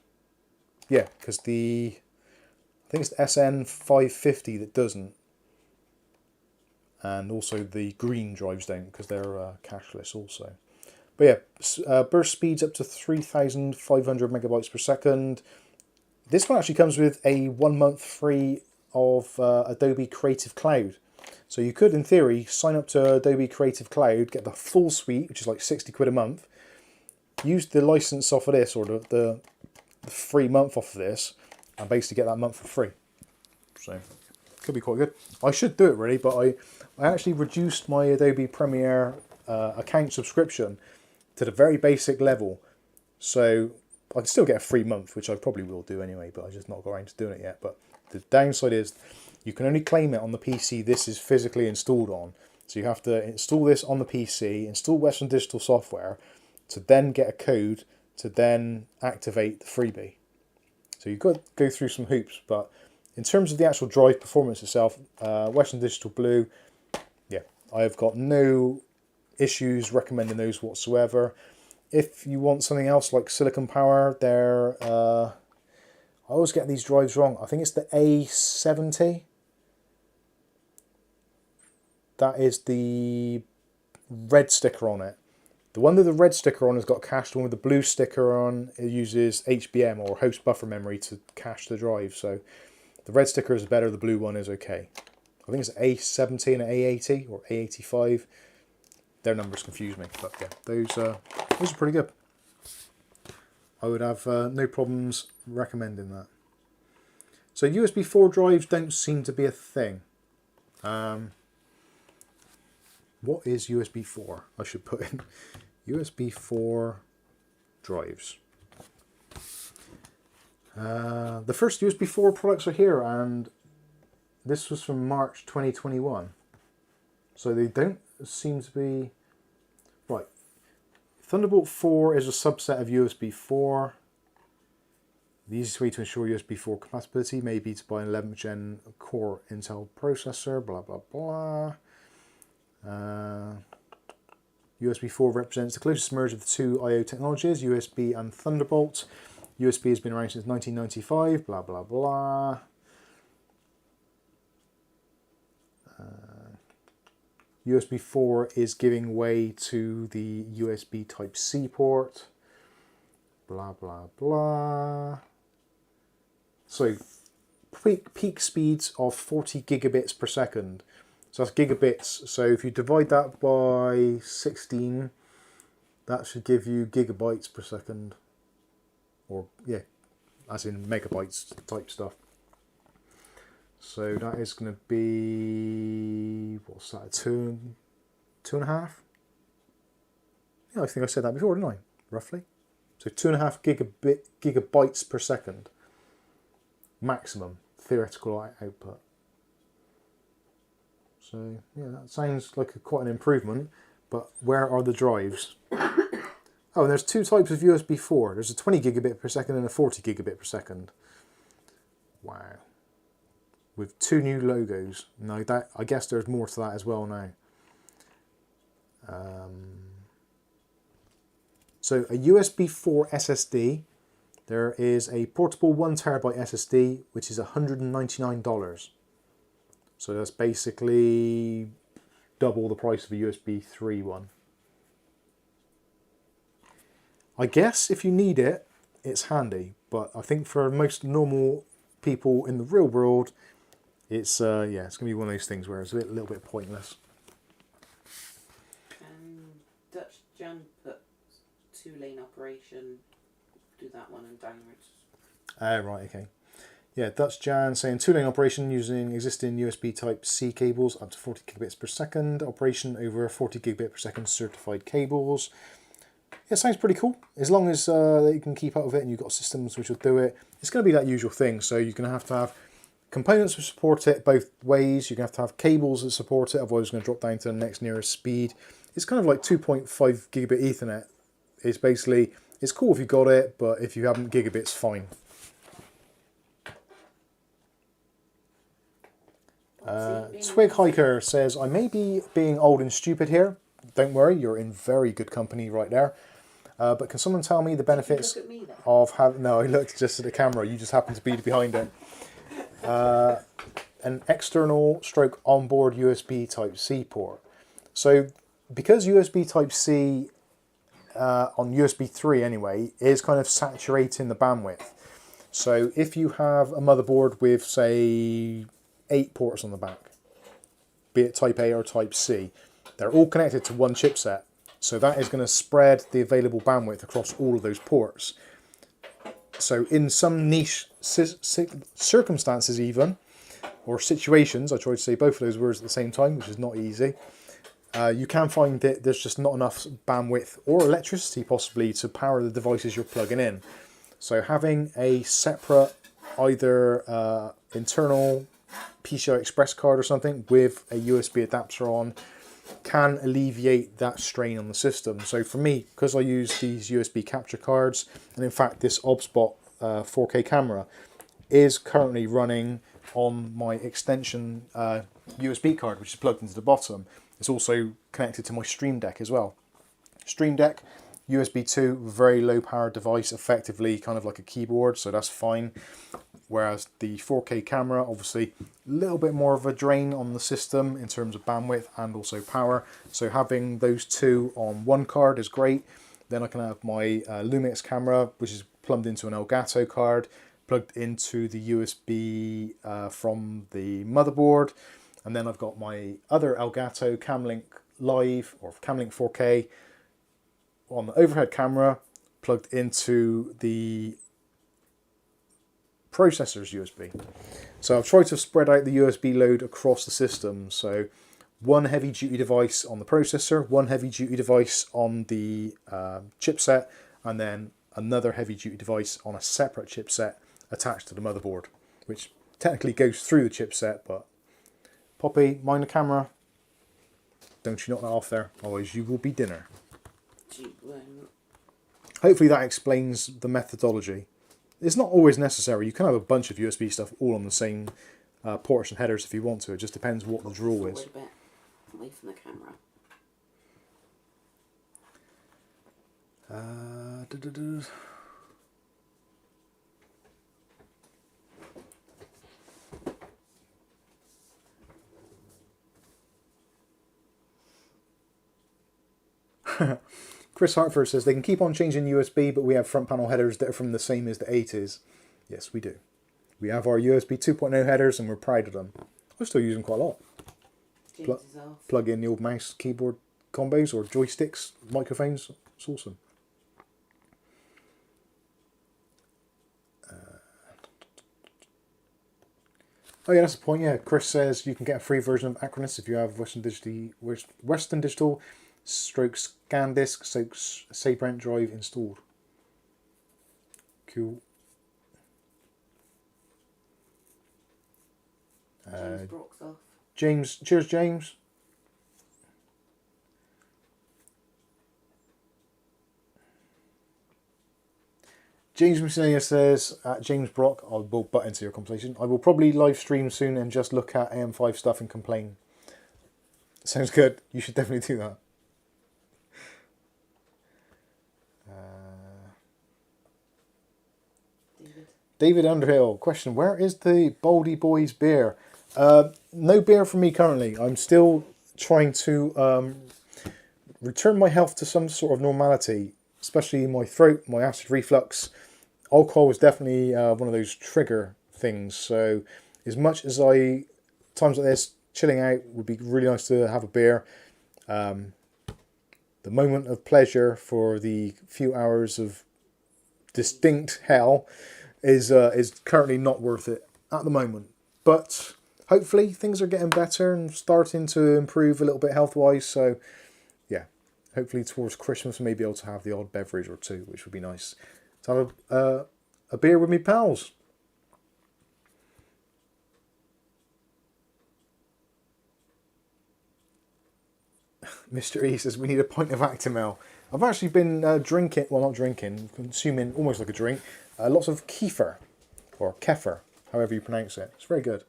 Yeah, because I think it's the SN550 that doesn't. And also the green drives don't, because they're cacherless also. But yeah, burst speeds up to 3,500 megabytes per second. This one actually comes with a 1 month free of Adobe Creative Cloud. So you could, in theory, sign up to Adobe Creative Cloud, get the full suite, which is like 60 quid a month, use the license off of this, or the free month off of this, and basically get that month for free. So, could be quite good. I should do it really, but I actually reduced my Adobe Premiere account subscription to the very basic level. So, I can still get a free month, which I probably will do anyway, but I've just not got around to doing it yet. But the downside is you can only claim it on the PC this is physically installed on. So you have to install this on the PC, install Western Digital software, to then get a code to then activate the freebie. So you've got to go through some hoops, but in terms of the actual drive performance itself, Western Digital Blue, yeah, I've got no issues recommending those whatsoever. If you want something else like Silicon Power, I always get these drives wrong. I think it's the A70. That is the red sticker on it. The one with the red sticker on has got cached. The one with the blue sticker on, it uses HBM or host buffer memory to cache the drive. So the red sticker is better, the blue one is okay. I think it's A70 and A80 or A85. Their numbers confuse me, but yeah, those are pretty good. I would have no problems recommending that. So USB 4 drives don't seem to be a thing. What is USB 4? I should put in USB 4 drives. The first USB 4 products are here, and this was from March 2021. So they don't seem to be... Right. Thunderbolt 4 is a subset of USB 4. The easiest way to ensure USB 4 compatibility may be to buy an 11th gen core Intel processor, blah blah blah. USB 4 represents the closest merge of the two I/O technologies, USB and Thunderbolt. USB has been around since 1995, blah blah blah. USB 4 is giving way to the USB Type-C port, blah blah blah. So peak speeds of 40 gigabits per second. So that's gigabits. So if you divide that by 16, that should give you gigabytes per second. or yeah, as in megabytes type stuff. So that is going to be, what's that, two and a half? Yeah, I think I said that before, didn't I? Roughly. So 2.5 gigabytes per second. Maximum theoretical output. So yeah, that sounds like quite an improvement, but where are the drives? Oh, and there's two types of USB 4. There's a 20 gigabit per second and a 40 gigabit per second. Wow. With two new logos. Now that, I guess there's more to that as well now. So a USB 4 SSD, there is a portable 1TB SSD, which is $199. So that's basically double the price of a USB 3 one. I guess if you need it, it's handy, but I think for most normal people in the real world, it's yeah, it's gonna be one of those things where it's a little bit pointless. Dutch Jan put 2-lane operation, do that one and downwards. Right, okay. Yeah, Dutch Jan saying 2-lane operation using existing USB Type-C cables up to 40 gigabits per second, operation over 40 gigabit per second certified cables. Yeah, sounds pretty cool. As long as you can keep up with it and you've got systems which will do it, it's going to be that usual thing. So you're going to have components which support it both ways. You're going to have cables that support it, otherwise it's going to drop down to the next nearest speed. It's kind of like 2.5 gigabit Ethernet. It's basically, it's cool if you got it, but if you haven't, gigabit's fine. Twig Hiker says, I may be being old and stupid here. Don't worry, you're in very good company right there. But can someone tell me the benefits of having... No, I looked just at the camera. You just happened to be behind it. An external stroke onboard USB Type-C port. So because USB Type-C on USB 3 anyway is kind of saturating the bandwidth. So if you have a motherboard with, say, 8 ports on the back, be it Type A or Type C, they're all connected to one chipset. So that is going to spread the available bandwidth across all of those ports. So in some niche circumstances even, or situations, I tried to say both of those words at the same time, which is not easy, you can find that there's just not enough bandwidth or electricity possibly to power the devices you're plugging in. So having a separate either internal PCI Express card or something with a USB adapter on can alleviate that strain on the system. So for me, because I use these USB capture cards, and in fact this OBSBot 4K camera is currently running on my extension USB card, which is plugged into the bottom. It's also connected to my Stream Deck as well. Stream Deck, USB 2, very low power device, effectively kind of like a keyboard, so that's fine. Whereas the 4K camera, obviously a little bit more of a drain on the system in terms of bandwidth and also power. So having those two on one card is great. Then I can have my Lumix camera, which is plumbed into an Elgato card, plugged into the USB from the motherboard. And then I've got my other Elgato Camlink Live or Camlink 4K on the overhead camera, plugged into the processor's USB. So I've tried to spread out the USB load across the system. So one heavy duty device on the processor, one heavy duty device on the chipset, and then another heavy duty device on a separate chipset attached to the motherboard, which technically goes through the chipset, but Poppy, mind the camera. Don't you knock that off there, otherwise you will be dinner. Hopefully that explains the methodology. It's not always necessary. You can have a bunch of USB stuff all on the same ports and headers if you want to. It just depends what the draw is. Away from the camera. Chris Hartford says they can keep on changing USB, but we have front panel headers that are from the same as the 80s. Yes, we do. We have our USB 2.0 headers and we're proud of them. I still use them quite a lot. Plug in the old mouse keyboard combos or joysticks, microphones. It's awesome. Oh yeah, that's the point. Yeah, Chris says you can get a free version of Acronis if you have Western Digital stroke ScanDisk save rent drive installed. Cool. James Brock's off. James, cheers, James. James Miscellaneous says, James Brock, I will butt into your conversation. I will probably live stream soon and just look at AM5 stuff and complain. Sounds good. You should definitely do that. David Underhill, question, where is the Baldy Boys beer? No beer for me currently. I'm still trying to return my health to some sort of normality, especially my throat, my acid reflux. Alcohol was definitely one of those trigger things. So as much as times like this, chilling out would be really nice to have a beer. The moment of pleasure for the few hours of distinct hell is currently not worth it at the moment. But hopefully things are getting better and starting to improve a little bit health-wise. So yeah, hopefully towards Christmas I may be able to have the odd beverage or two, which would be nice. To have a beer with me pals. Mr. E says we need a pint of Actimel. I've actually been drinking, well not drinking, consuming almost like a drink, lots of kefir, or kefir, however you pronounce it. It's very good.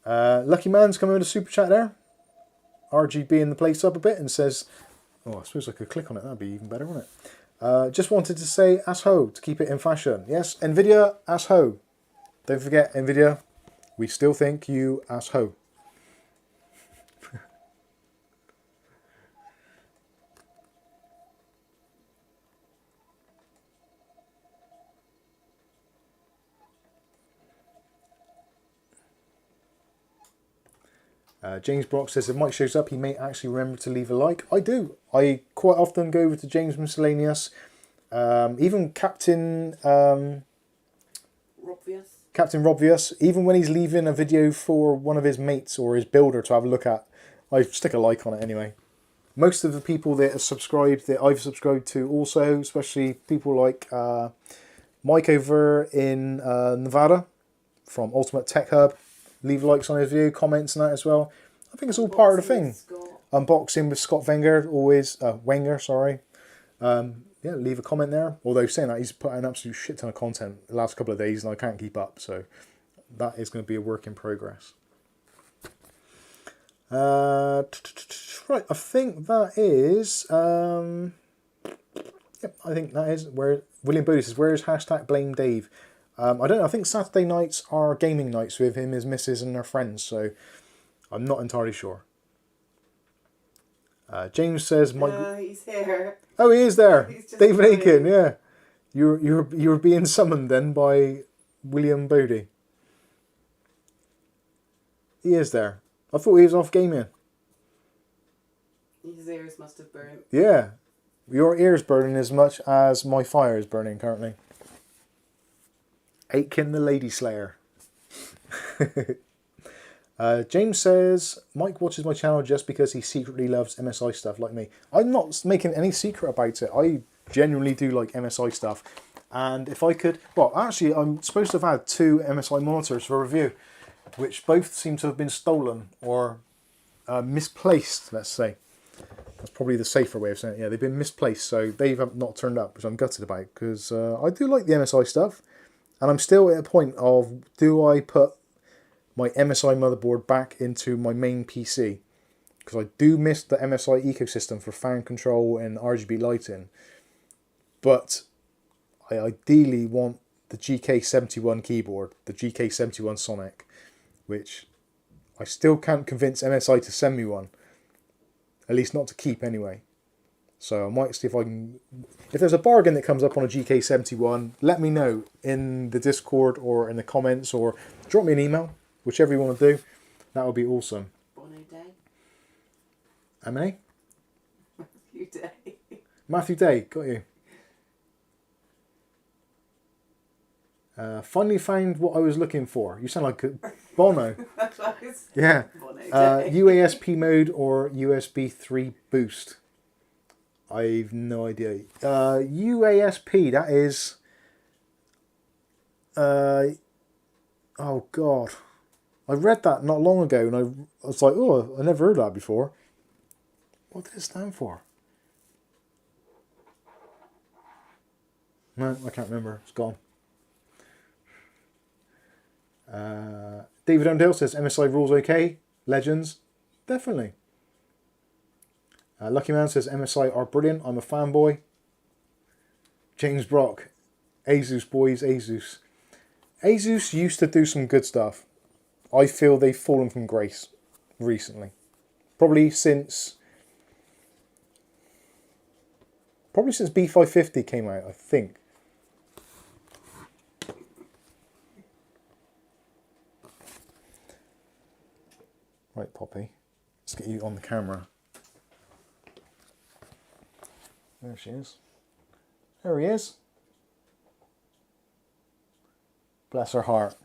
Lucky Man's coming with a super chat there. RGB in the place up a bit and says, oh I suppose I could click on it, that'd be even better, wouldn't it? Just wanted to say ass ho to keep it in fashion. Yes, Nvidia, ass ho. Don't forget, Nvidia, we still think you ass ho. James Brock says if Mike shows up, he may actually remember to leave a like. I do. I quite often go over to James Miscellaneous. Even Captain Robvious, even when he's leaving a video for one of his mates or his builder to have a look at, I stick a like on it anyway. Most of the people that are subscribed, that I've subscribed to also, especially people like Mike over in Nevada from Ultimate Tech Hub, leave likes on his video, comments and that as well. I think it's all part of the thing. Unboxing with Scott Wenger, always, Wenger, sorry. Yeah, leave a comment there. Although saying that, he's put an absolute shit ton of content the last couple of days and I can't keep up. So that is going to be a work in progress. Right, I think that is... Yep, I think that is where... William Bodie says, where is hashtag blame Dave? I don't know, I think Saturday nights are gaming nights with him, his missus and their friends, so I'm not entirely sure. James says... he's here. Oh, he is there! David coming. Aiken, yeah. You were being summoned then by William Bodie. He is there. I thought he was off gaming. His ears must have burnt. Yeah. Your ear's burning as much as my fire is burning currently. Aitken the Lady Slayer. James says, Mike watches my channel just because he secretly loves MSI stuff like me. I'm not making any secret about it. I genuinely do like MSI stuff. And if I could... Well, actually, I'm supposed to have had 2 MSI monitors for review, which both seem to have been stolen or misplaced, let's say. That's probably the safer way of saying it. Yeah, they've been misplaced, so they've not turned up, which I'm gutted about, because I do like the MSI stuff. And I'm still at a point of, do I put my MSI motherboard back into my main PC? Because I do miss the MSI ecosystem for fan control and RGB lighting. But I ideally want the GK71 keyboard, the GK71 Sonic, which I still can't convince MSI to send me one. At least not to keep anyway. So I might see if I can... If there's a bargain that comes up on a GK71, let me know in the Discord or in the comments, or drop me an email, whichever you want to do. That would be awesome. Bono Day. How many? Matthew Day. Matthew Day, got you. Finally found what I was looking for. You sound like Bono. Yeah. UASP mode or USB 3 boost. I've no idea. UASP, that is... oh God. I read that not long ago and I was like, oh, I never heard that before. What did it stand for? No, I can't remember. It's gone. David Ondale says MSI rules okay. Legends, definitely. Lucky Man says MSI are brilliant. I'm a fanboy. James Brock, Asus boys, Asus. Asus used to do some good stuff. I feel they've fallen from grace recently. Probably since B550 came out, I think. Right, Poppy. Let's get you on the camera. There she is. There he is. Bless her heart.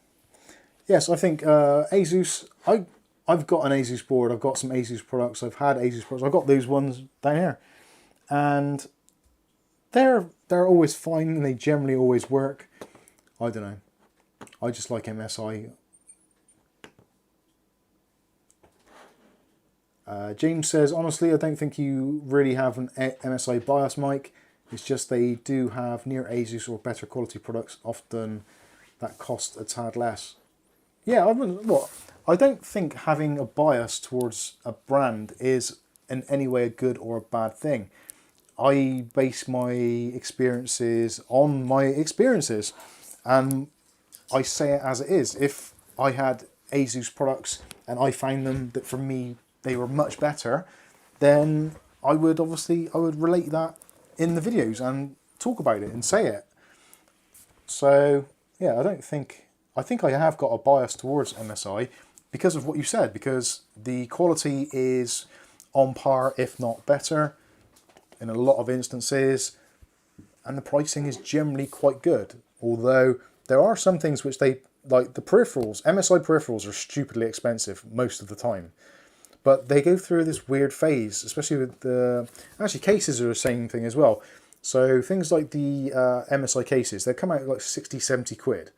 Yes, I think Asus. I've got an Asus board. I've got some Asus products. I've had Asus products. I've got those ones down here, and they're always fine and they generally always work. I don't know. I just like MSI. James says, honestly, I don't think you really have an MSI BIOS mic. It's just they do have near Asus or better quality products, often that cost a tad less. Yeah, I don't think having a bias towards a brand is in any way a good or a bad thing. I base my experiences on my experiences, and I say it as it is. If I had Asus products and I found them that for me they were much better, then I would relate that in the videos and talk about it and say it. So yeah, I think I have got a bias towards MSI because of what you said, because the quality is on par, if not better, in a lot of instances, and the pricing is generally quite good. Although there are some things which they, like the peripherals, MSI peripherals are stupidly expensive most of the time. But they go through this weird phase, especially with the... Actually, cases are the same thing as well. So things like the MSI cases, they come out like 60, 70 quid.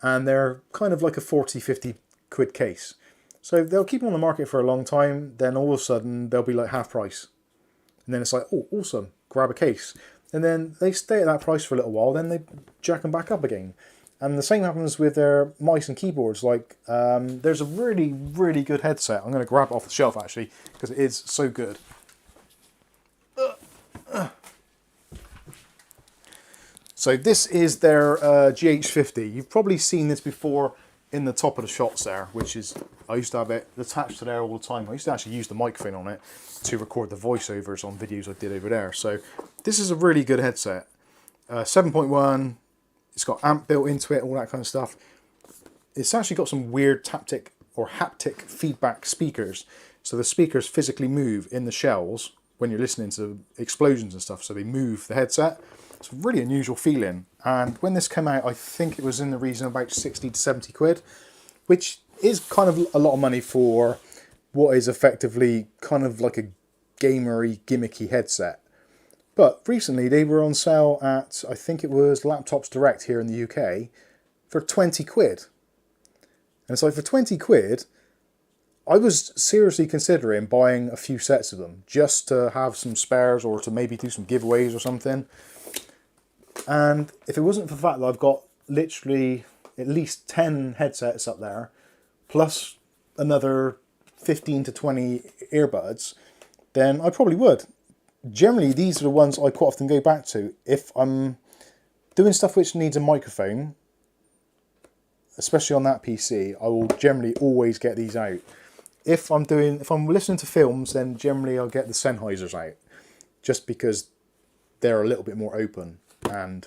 And they're kind of like a 40, 50 quid case. So they'll keep them on the market for a long time, then all of a sudden they'll be like half price. And then it's like, oh, awesome, grab a case. And then they stay at that price for a little while, then they jack them back up again. And the same happens with their mice and keyboards. Like, there's a really, really good headset. I'm going to grab it off the shelf, actually, because it is so good. So this is their GH50. You've probably seen this before in the top of the shots there, which is, I used to have it attached to there all the time. I used to actually use the microphone on it to record the voiceovers on videos I did over there. So this is a really good headset. 7.1, it's got amp built into it, all that kind of stuff. It's actually got some weird haptic feedback speakers. So the speakers physically move in the shells when you're listening to explosions and stuff, so they move the headset. It's a really unusual feeling. And when this came out, I think it was in the region of about 60 to 70 quid, which is kind of a lot of money for what is effectively kind of like a gamery, gimmicky headset. But recently they were on sale at, I think it was Laptops Direct here in the UK, for 20 quid. And so for 20 quid, I was seriously considering buying a few sets of them, just to have some spares or to maybe do some giveaways or something. And if it wasn't for the fact that I've got literally at least 10 headsets up there, plus another 15 to 20 earbuds, then I probably would. Generally, these are the ones I quite often go back to. If I'm doing stuff which needs a microphone, especially on that PC, I will generally always get these out. If I'm listening to films, then generally I'll get the Sennheisers out, just because they're a little bit more open and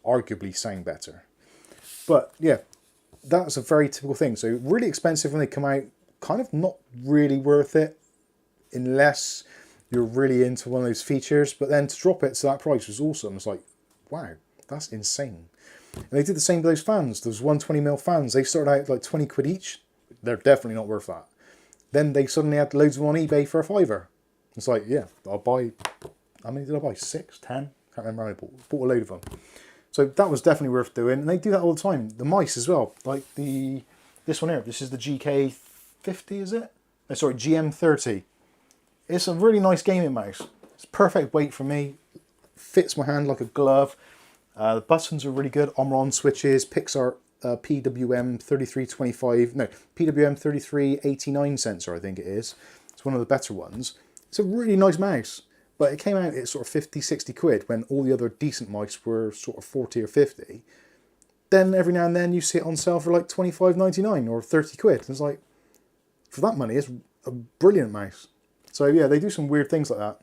arguably sound better. But yeah, that's a very typical thing. So really expensive when they come out, kind of not really worth it unless you're really into one of those features. But then to drop it to that price was awesome. It's like, wow, That's insane. And they did the same with those fans. Those 120mm fans. They started out like 20 quid each. They're definitely not worth that. Then they suddenly had loads of them on eBay for a £5. It's like, yeah, I'll buy... How many did I buy? 6? 10? Can't remember how I bought a load of them. So that was definitely worth doing. And they do that all the time. The mice as well. Like this one here. This is the GK50, is it? Oh, sorry, GM30. It's a really nice gaming mouse. It's perfect weight for me. Fits my hand like a glove. The buttons are really good. Omron switches. Pixar PWM 3325. No, PWM 3389 sensor, I think it is. It's one of the better ones. It's a really nice mouse. But it came out at sort of 50, 60 quid when all the other decent mice were sort of 40 or 50. Then every now and then you see it on sale for like 25.99 or 30 quid. It's like, for that money, it's a brilliant mouse. So yeah, they do some weird things like that.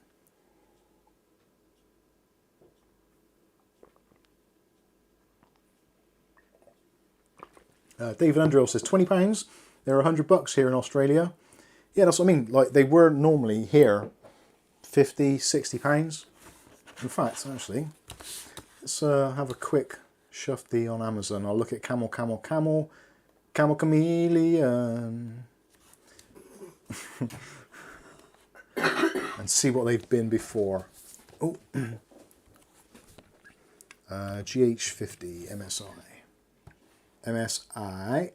David Underhill says £20. They're £100 here in Australia. Yeah, that's what I mean. Like they were normally here £50, £60. In fact, actually, let's have a quick shufty on Amazon. I'll look at Camel Chameleon and see what they've been before. Oh, GH50 MSI.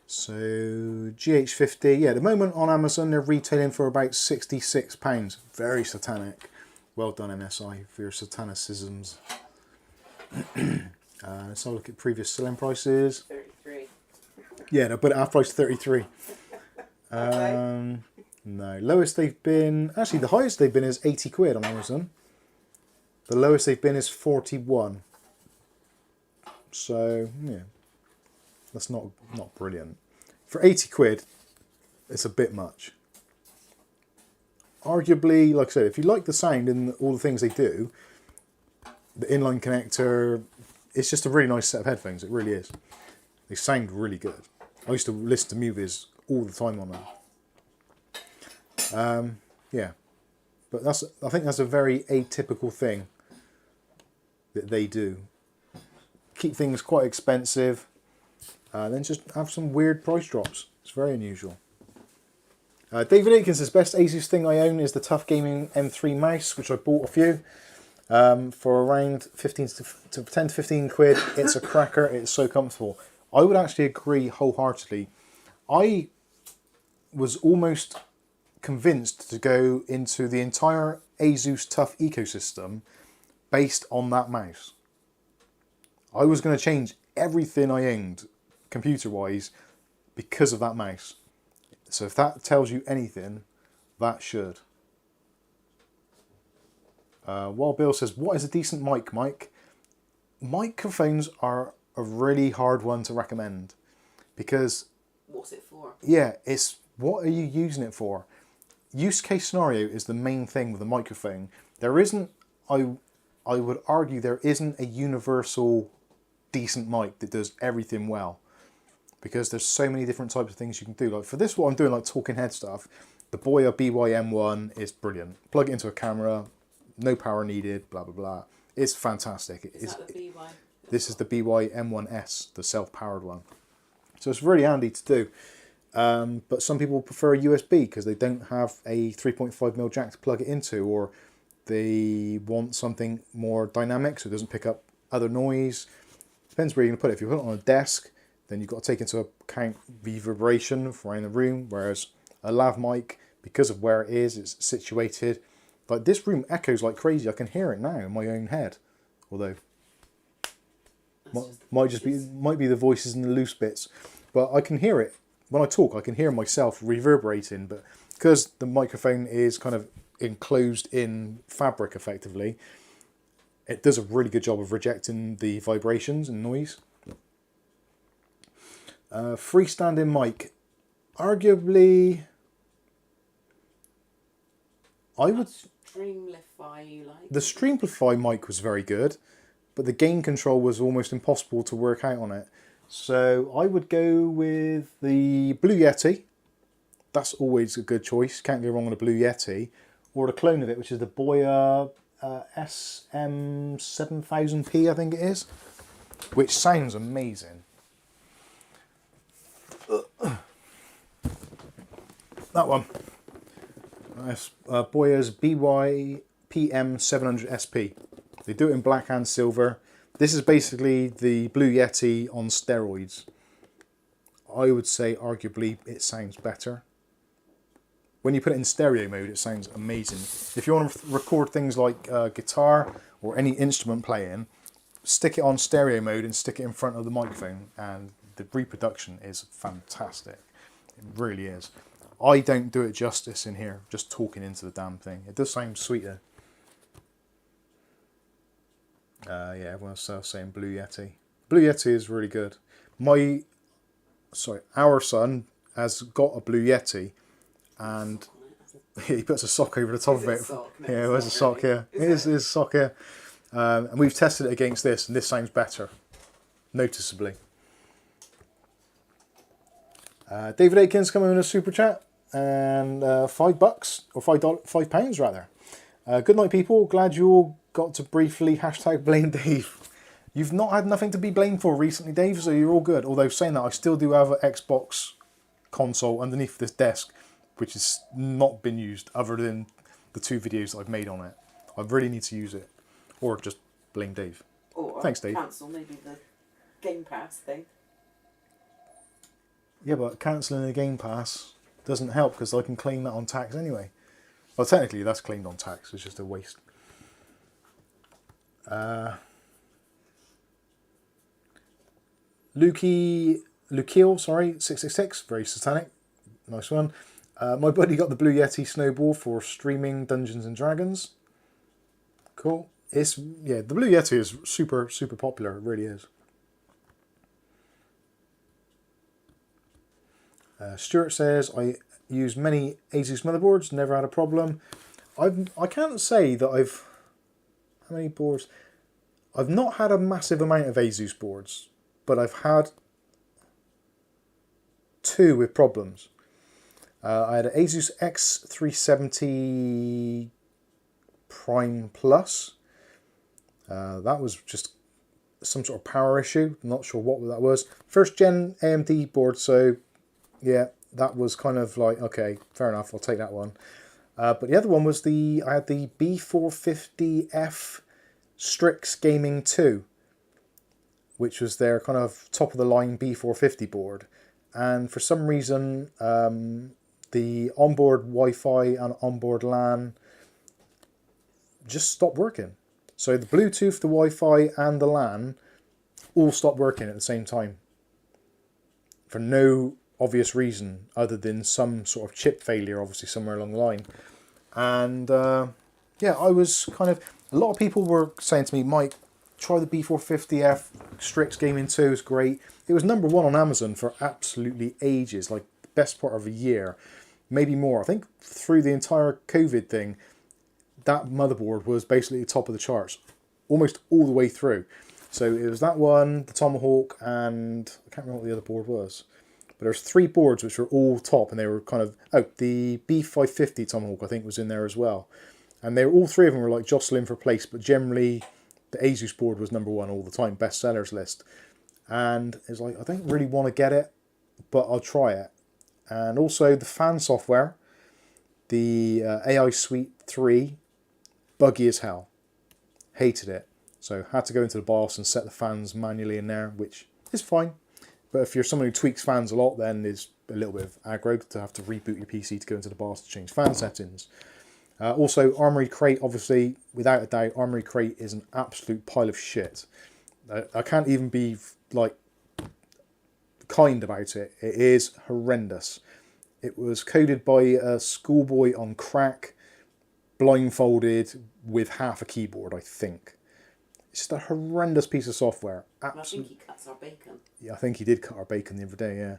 So GH50, yeah, at the moment on Amazon they're retailing for about £66. Very satanic. Well done MSI for your satanicisms. Let's have a look at previous selling prices. 33. Yeah, they'll put it half price 33. No, lowest they've been, actually the highest they've been is 80 quid on Amazon. The lowest they've been is 41. So yeah, that's not brilliant. For 80 quid, it's a bit much. Arguably, like I said, if you like the sound and all the things they do, the inline connector, it's just a really nice set of headphones. It really is. They sound really good. I used to listen to movies all the time on them. Yeah, but I think that's a very atypical thing that they do. Keep things quite expensive, then just have some weird price drops. It's very unusual. David Aikens says, best Asus thing I own is the Tough Gaming M3 mouse, which I bought a few for around 10 to 15 quid. It's a cracker. It's so comfortable. I would actually agree wholeheartedly. I was almost convinced to go into the entire Asus Tough ecosystem based on that mouse. I was going to change everything I owned computer-wise because of that mouse. So if that tells you anything, that should. Wild Bill says, what is a decent mic, Mike? Microphones are a really hard one to recommend because... What's it for? Yeah, it's what are you using it for? Use case scenario is the main thing with a microphone. There isn't, I would argue there isn't a universal decent mic that does everything well, because there's so many different types of things you can do. Like for this, what I'm doing, like talking head stuff, the Boya BY-M1 is brilliant. Plug it into a camera, no power needed, blah blah blah. It's fantastic. Is that the BY? This is the BY-M1S, the self-powered one. So it's really handy to do. But some people prefer a USB because they don't have a 3.5mm jack to plug it into, or they want something more dynamic so it doesn't pick up other noise. Depends where you're going to put it. If you put it on a desk, then you've got to take into account reverberation around the room, whereas a lav mic, because of where it is, it's situated. Like this room echoes like crazy. I can hear it now in my own head, although might be the voices and the loose bits, but I can hear it when I talk. I can hear myself reverberating, but because the microphone is kind of enclosed in fabric effectively, it does a really good job of rejecting the vibrations and noise. Freestanding mic, arguably, I would. Streamlify you like? The Streamplify mic was very good, but the gain control was almost impossible to work out on it. So I would go with the Blue Yeti. That's always a good choice. Can't go wrong with a Blue Yeti. Or the clone of it, which is the Boya SM7 1300P, I think it is, which sounds amazing. That one. That's Boya's BYPM 700 SP. They do it in black and silver. This is basically the Blue Yeti on steroids. I would say arguably it sounds better. When you put it in stereo mode, it sounds amazing. If you want to record things like guitar or any instrument playing, stick it on stereo mode and stick it in front of the microphone, and the reproduction is fantastic. It really is. I don't do it justice in here, just talking into the damn thing. It does sound sweeter. Yeah, everyone else is saying Blue Yeti. Blue Yeti is really good. Our son has got a Blue Yeti, and he puts a sock over the top of it. Yeah, there's a sock here. It is a sock here. And we've tested it against this, and this sounds better, noticeably. David Aikens coming in a super chat, and $5 or £5 rather. Good night, people. Glad you all got to briefly #blame Dave. You've not had nothing to be blamed for recently, Dave, so you're all good. Although saying that, I still do have an Xbox console underneath this desk, which has not been used other than the 2 videos that I've made on it. I really need to use it, or just blame Dave. Or thanks, Dave. Cancel maybe the Game Pass thing. Yeah, but cancelling the Game Pass doesn't help because I can claim that on tax anyway. Well, technically that's claimed on tax. It's just a waste. Lukiel, sorry, 666, very satanic. Nice one. My buddy got the Blue Yeti Snowball for streaming Dungeons and Dragons. Cool. The Blue Yeti is super popular. It really is. Stuart says, I use many Asus motherboards, never had a problem. I can't say that how many boards? I've not had a massive amount of Asus boards, but I've had 2 with problems. I had an Asus X370 Prime Plus. That was just some sort of power issue. I'm not sure what that was. First gen AMD board, so yeah, that was kind of like, okay, fair enough, I'll take that one. But the other one was I had the B450F Strix Gaming 2, which was their kind of top of the line B450 board. And for some reason, the onboard Wi-Fi and onboard LAN just stopped working. So the Bluetooth, the Wi-Fi and the LAN all stopped working at the same time. For no obvious reason other than some sort of chip failure, obviously somewhere along the line. And yeah, I was kind of, a lot of people were saying to me, Mike, try the B450F Strix Gaming 2, is great. It was #1 on Amazon for absolutely ages, like the best part of a year, maybe more. I think through the entire COVID thing, that motherboard was basically the top of the charts, almost all the way through. So it was that one, the Tomahawk, and I can't remember what the other board was. But there's 3 boards which were all top, and they were kind of, the B550 Tomahawk I think was in there as well. And they were, all 3 of them were like jostling for place, but generally the Asus board was #1 all the time, bestsellers list. And it's like, I don't really want to get it, but I'll try it. And also the fan software, the AI Suite 3, buggy as hell. Hated it. So had to go into the BIOS and set the fans manually in there, which is fine. But if you're someone who tweaks fans a lot, then there's a little bit of aggro to have to reboot your PC to go into the BIOS to change fan settings. Also, Armoury Crate, obviously, without a doubt, Armoury Crate is an absolute pile of shit. I can't even be, like, kind about it. It is horrendous. It was coded by a schoolboy on crack, blindfolded, with half a keyboard, I think. It's just a horrendous piece of software. I think he cuts our bacon. Yeah, I think he did cut our bacon the other day, yeah.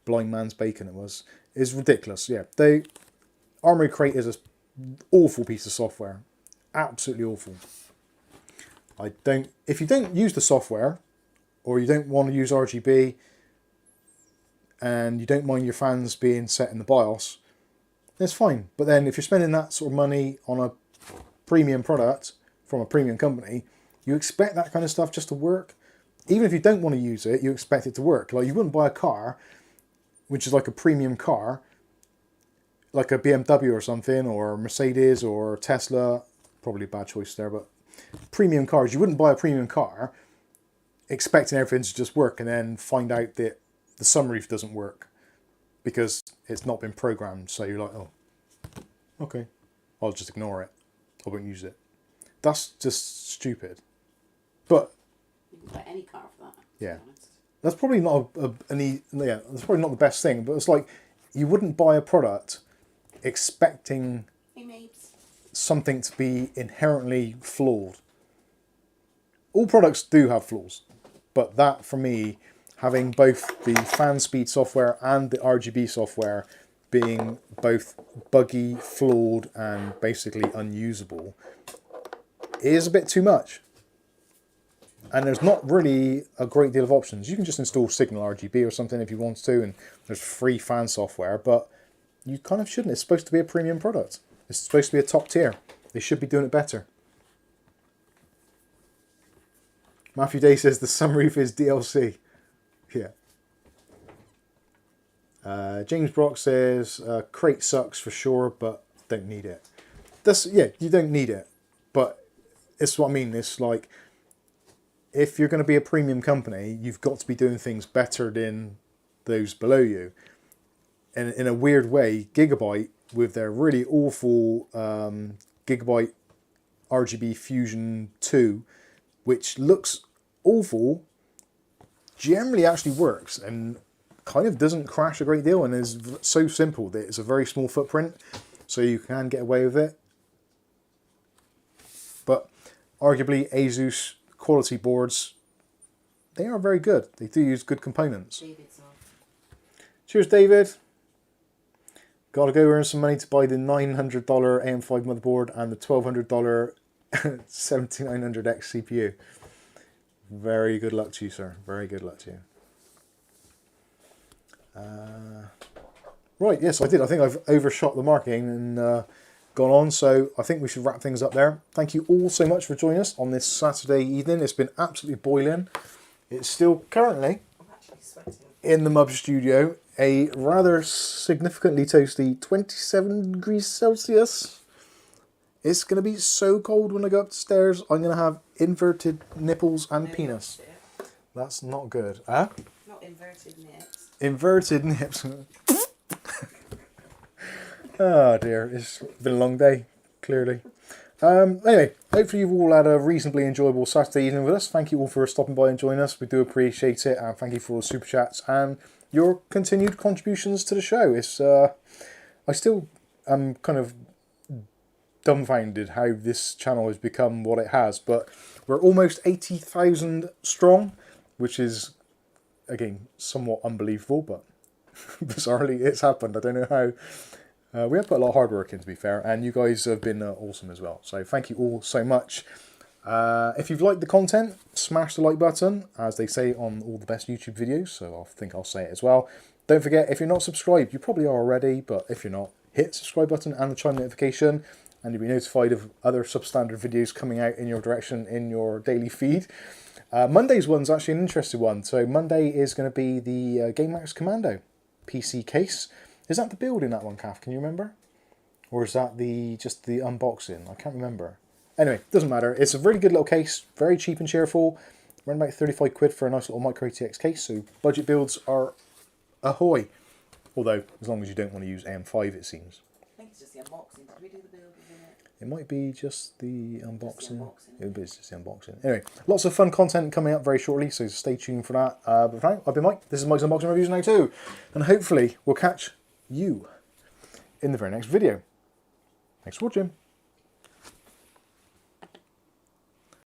Blind man's bacon it was. It's ridiculous, yeah. Armoury Crate is an awful piece of software. Absolutely awful. If you don't use the software, or you don't want to use RGB, and you don't mind your fans being set in the BIOS, it's fine. But then if you're spending that sort of money on a premium product, from a premium company, you expect that kind of stuff just to work. Even if you don't want to use it, you expect it to work. Like, you wouldn't buy a car, which is like a premium car, like a BMW or something, or Mercedes or Tesla. Probably a bad choice there, but premium cars. You wouldn't buy a premium car expecting everything to just work and then find out that the sunroof doesn't work because it's not been programmed. So you're like, oh, okay, I'll just ignore it. I won't use it. That's just stupid. But you can buy any car for that. Yeah, that's probably not that's probably not the best thing. But it's like, you wouldn't buy a product expecting something to be inherently flawed. All products do have flaws, but that, for me, having both the fan speed software and the RGB software being both buggy, flawed, and basically unusable, is a bit too much. And there's not really a great deal of options. You can just install Signal RGB or something if you want to, and there's free fan software, but you kind of shouldn't. It's supposed to be a premium product. It's supposed to be a top tier. They should be doing it better. Matthew Day says the sunroof is DLC. Yeah. James Brock says crate sucks for sure, but don't need it. Yeah, you don't need it. But it's what I mean. It's like, if you're going to be a premium company, you've got to be doing things better than those below you. And in a weird way, Gigabyte, with their really awful Gigabyte RGB Fusion 2, which looks awful, generally actually works and kind of doesn't crash a great deal, and is so simple that it's a very small footprint, so you can get away with it. But arguably, Asus quality boards, they are very good. They do use good components. Cheers, David. Gotta go earn some money to buy the $900 AM5 motherboard and the $1,200 7900X CPU. Very good luck to you, sir. Very good luck to you. Right, yes, I did. I think I've overshot the marking and gone on, so I think we should wrap things up there. Thank you all so much for joining us on this Saturday evening. It's been absolutely boiling. It's still currently in the Mub studio, a rather significantly toasty 27 degrees Celsius. It's going to be so cold when I go upstairs. I'm going to have inverted nipples and penis. That's not good. Huh? Not inverted nips. Inverted nips. Oh dear, it's been a long day, clearly. Anyway, hopefully you've all had a reasonably enjoyable Saturday evening with us. Thank you all for stopping by and joining us. We do appreciate it, and thank you for all the super chats and your continued contributions to the show. It's I still am kind of dumbfounded how this channel has become what it has, but we're almost 80,000 strong, which is, again, somewhat unbelievable, but bizarrely it's happened. I don't know how. We have put a lot of hard work in, to be fair, and you guys have been awesome as well. So thank you all so much. If you've liked the content, smash the like button, as they say on all the best YouTube videos, so I think I'll say it as well. Don't forget, if you're not subscribed, you probably are already, but if you're not, hit the subscribe button and the chime notification, and you'll be notified of other substandard videos coming out in your direction in your daily feed. Monday's one's actually an interesting one. So Monday is going to be the GameMax Commando PC case. Is that the build in that one, Kath? Can you remember? Or is that just the unboxing? I can't remember. Anyway, doesn't matter. It's a really good little case. Very cheap and cheerful. Around about 35 quid for a nice little micro ATX case. So budget builds are ahoy. Although, as long as you don't want to use AM5, it seems. I think it's just the unboxing. Did we do the build within it? It might be just the unboxing. Just the unboxing. It is just the unboxing. Anyway, lots of fun content coming up very shortly, so stay tuned for that. But for now, I've been Mike. This is Mike's Unboxing Reviews now too. And hopefully we'll catch you in the very next video. Thanks for watching.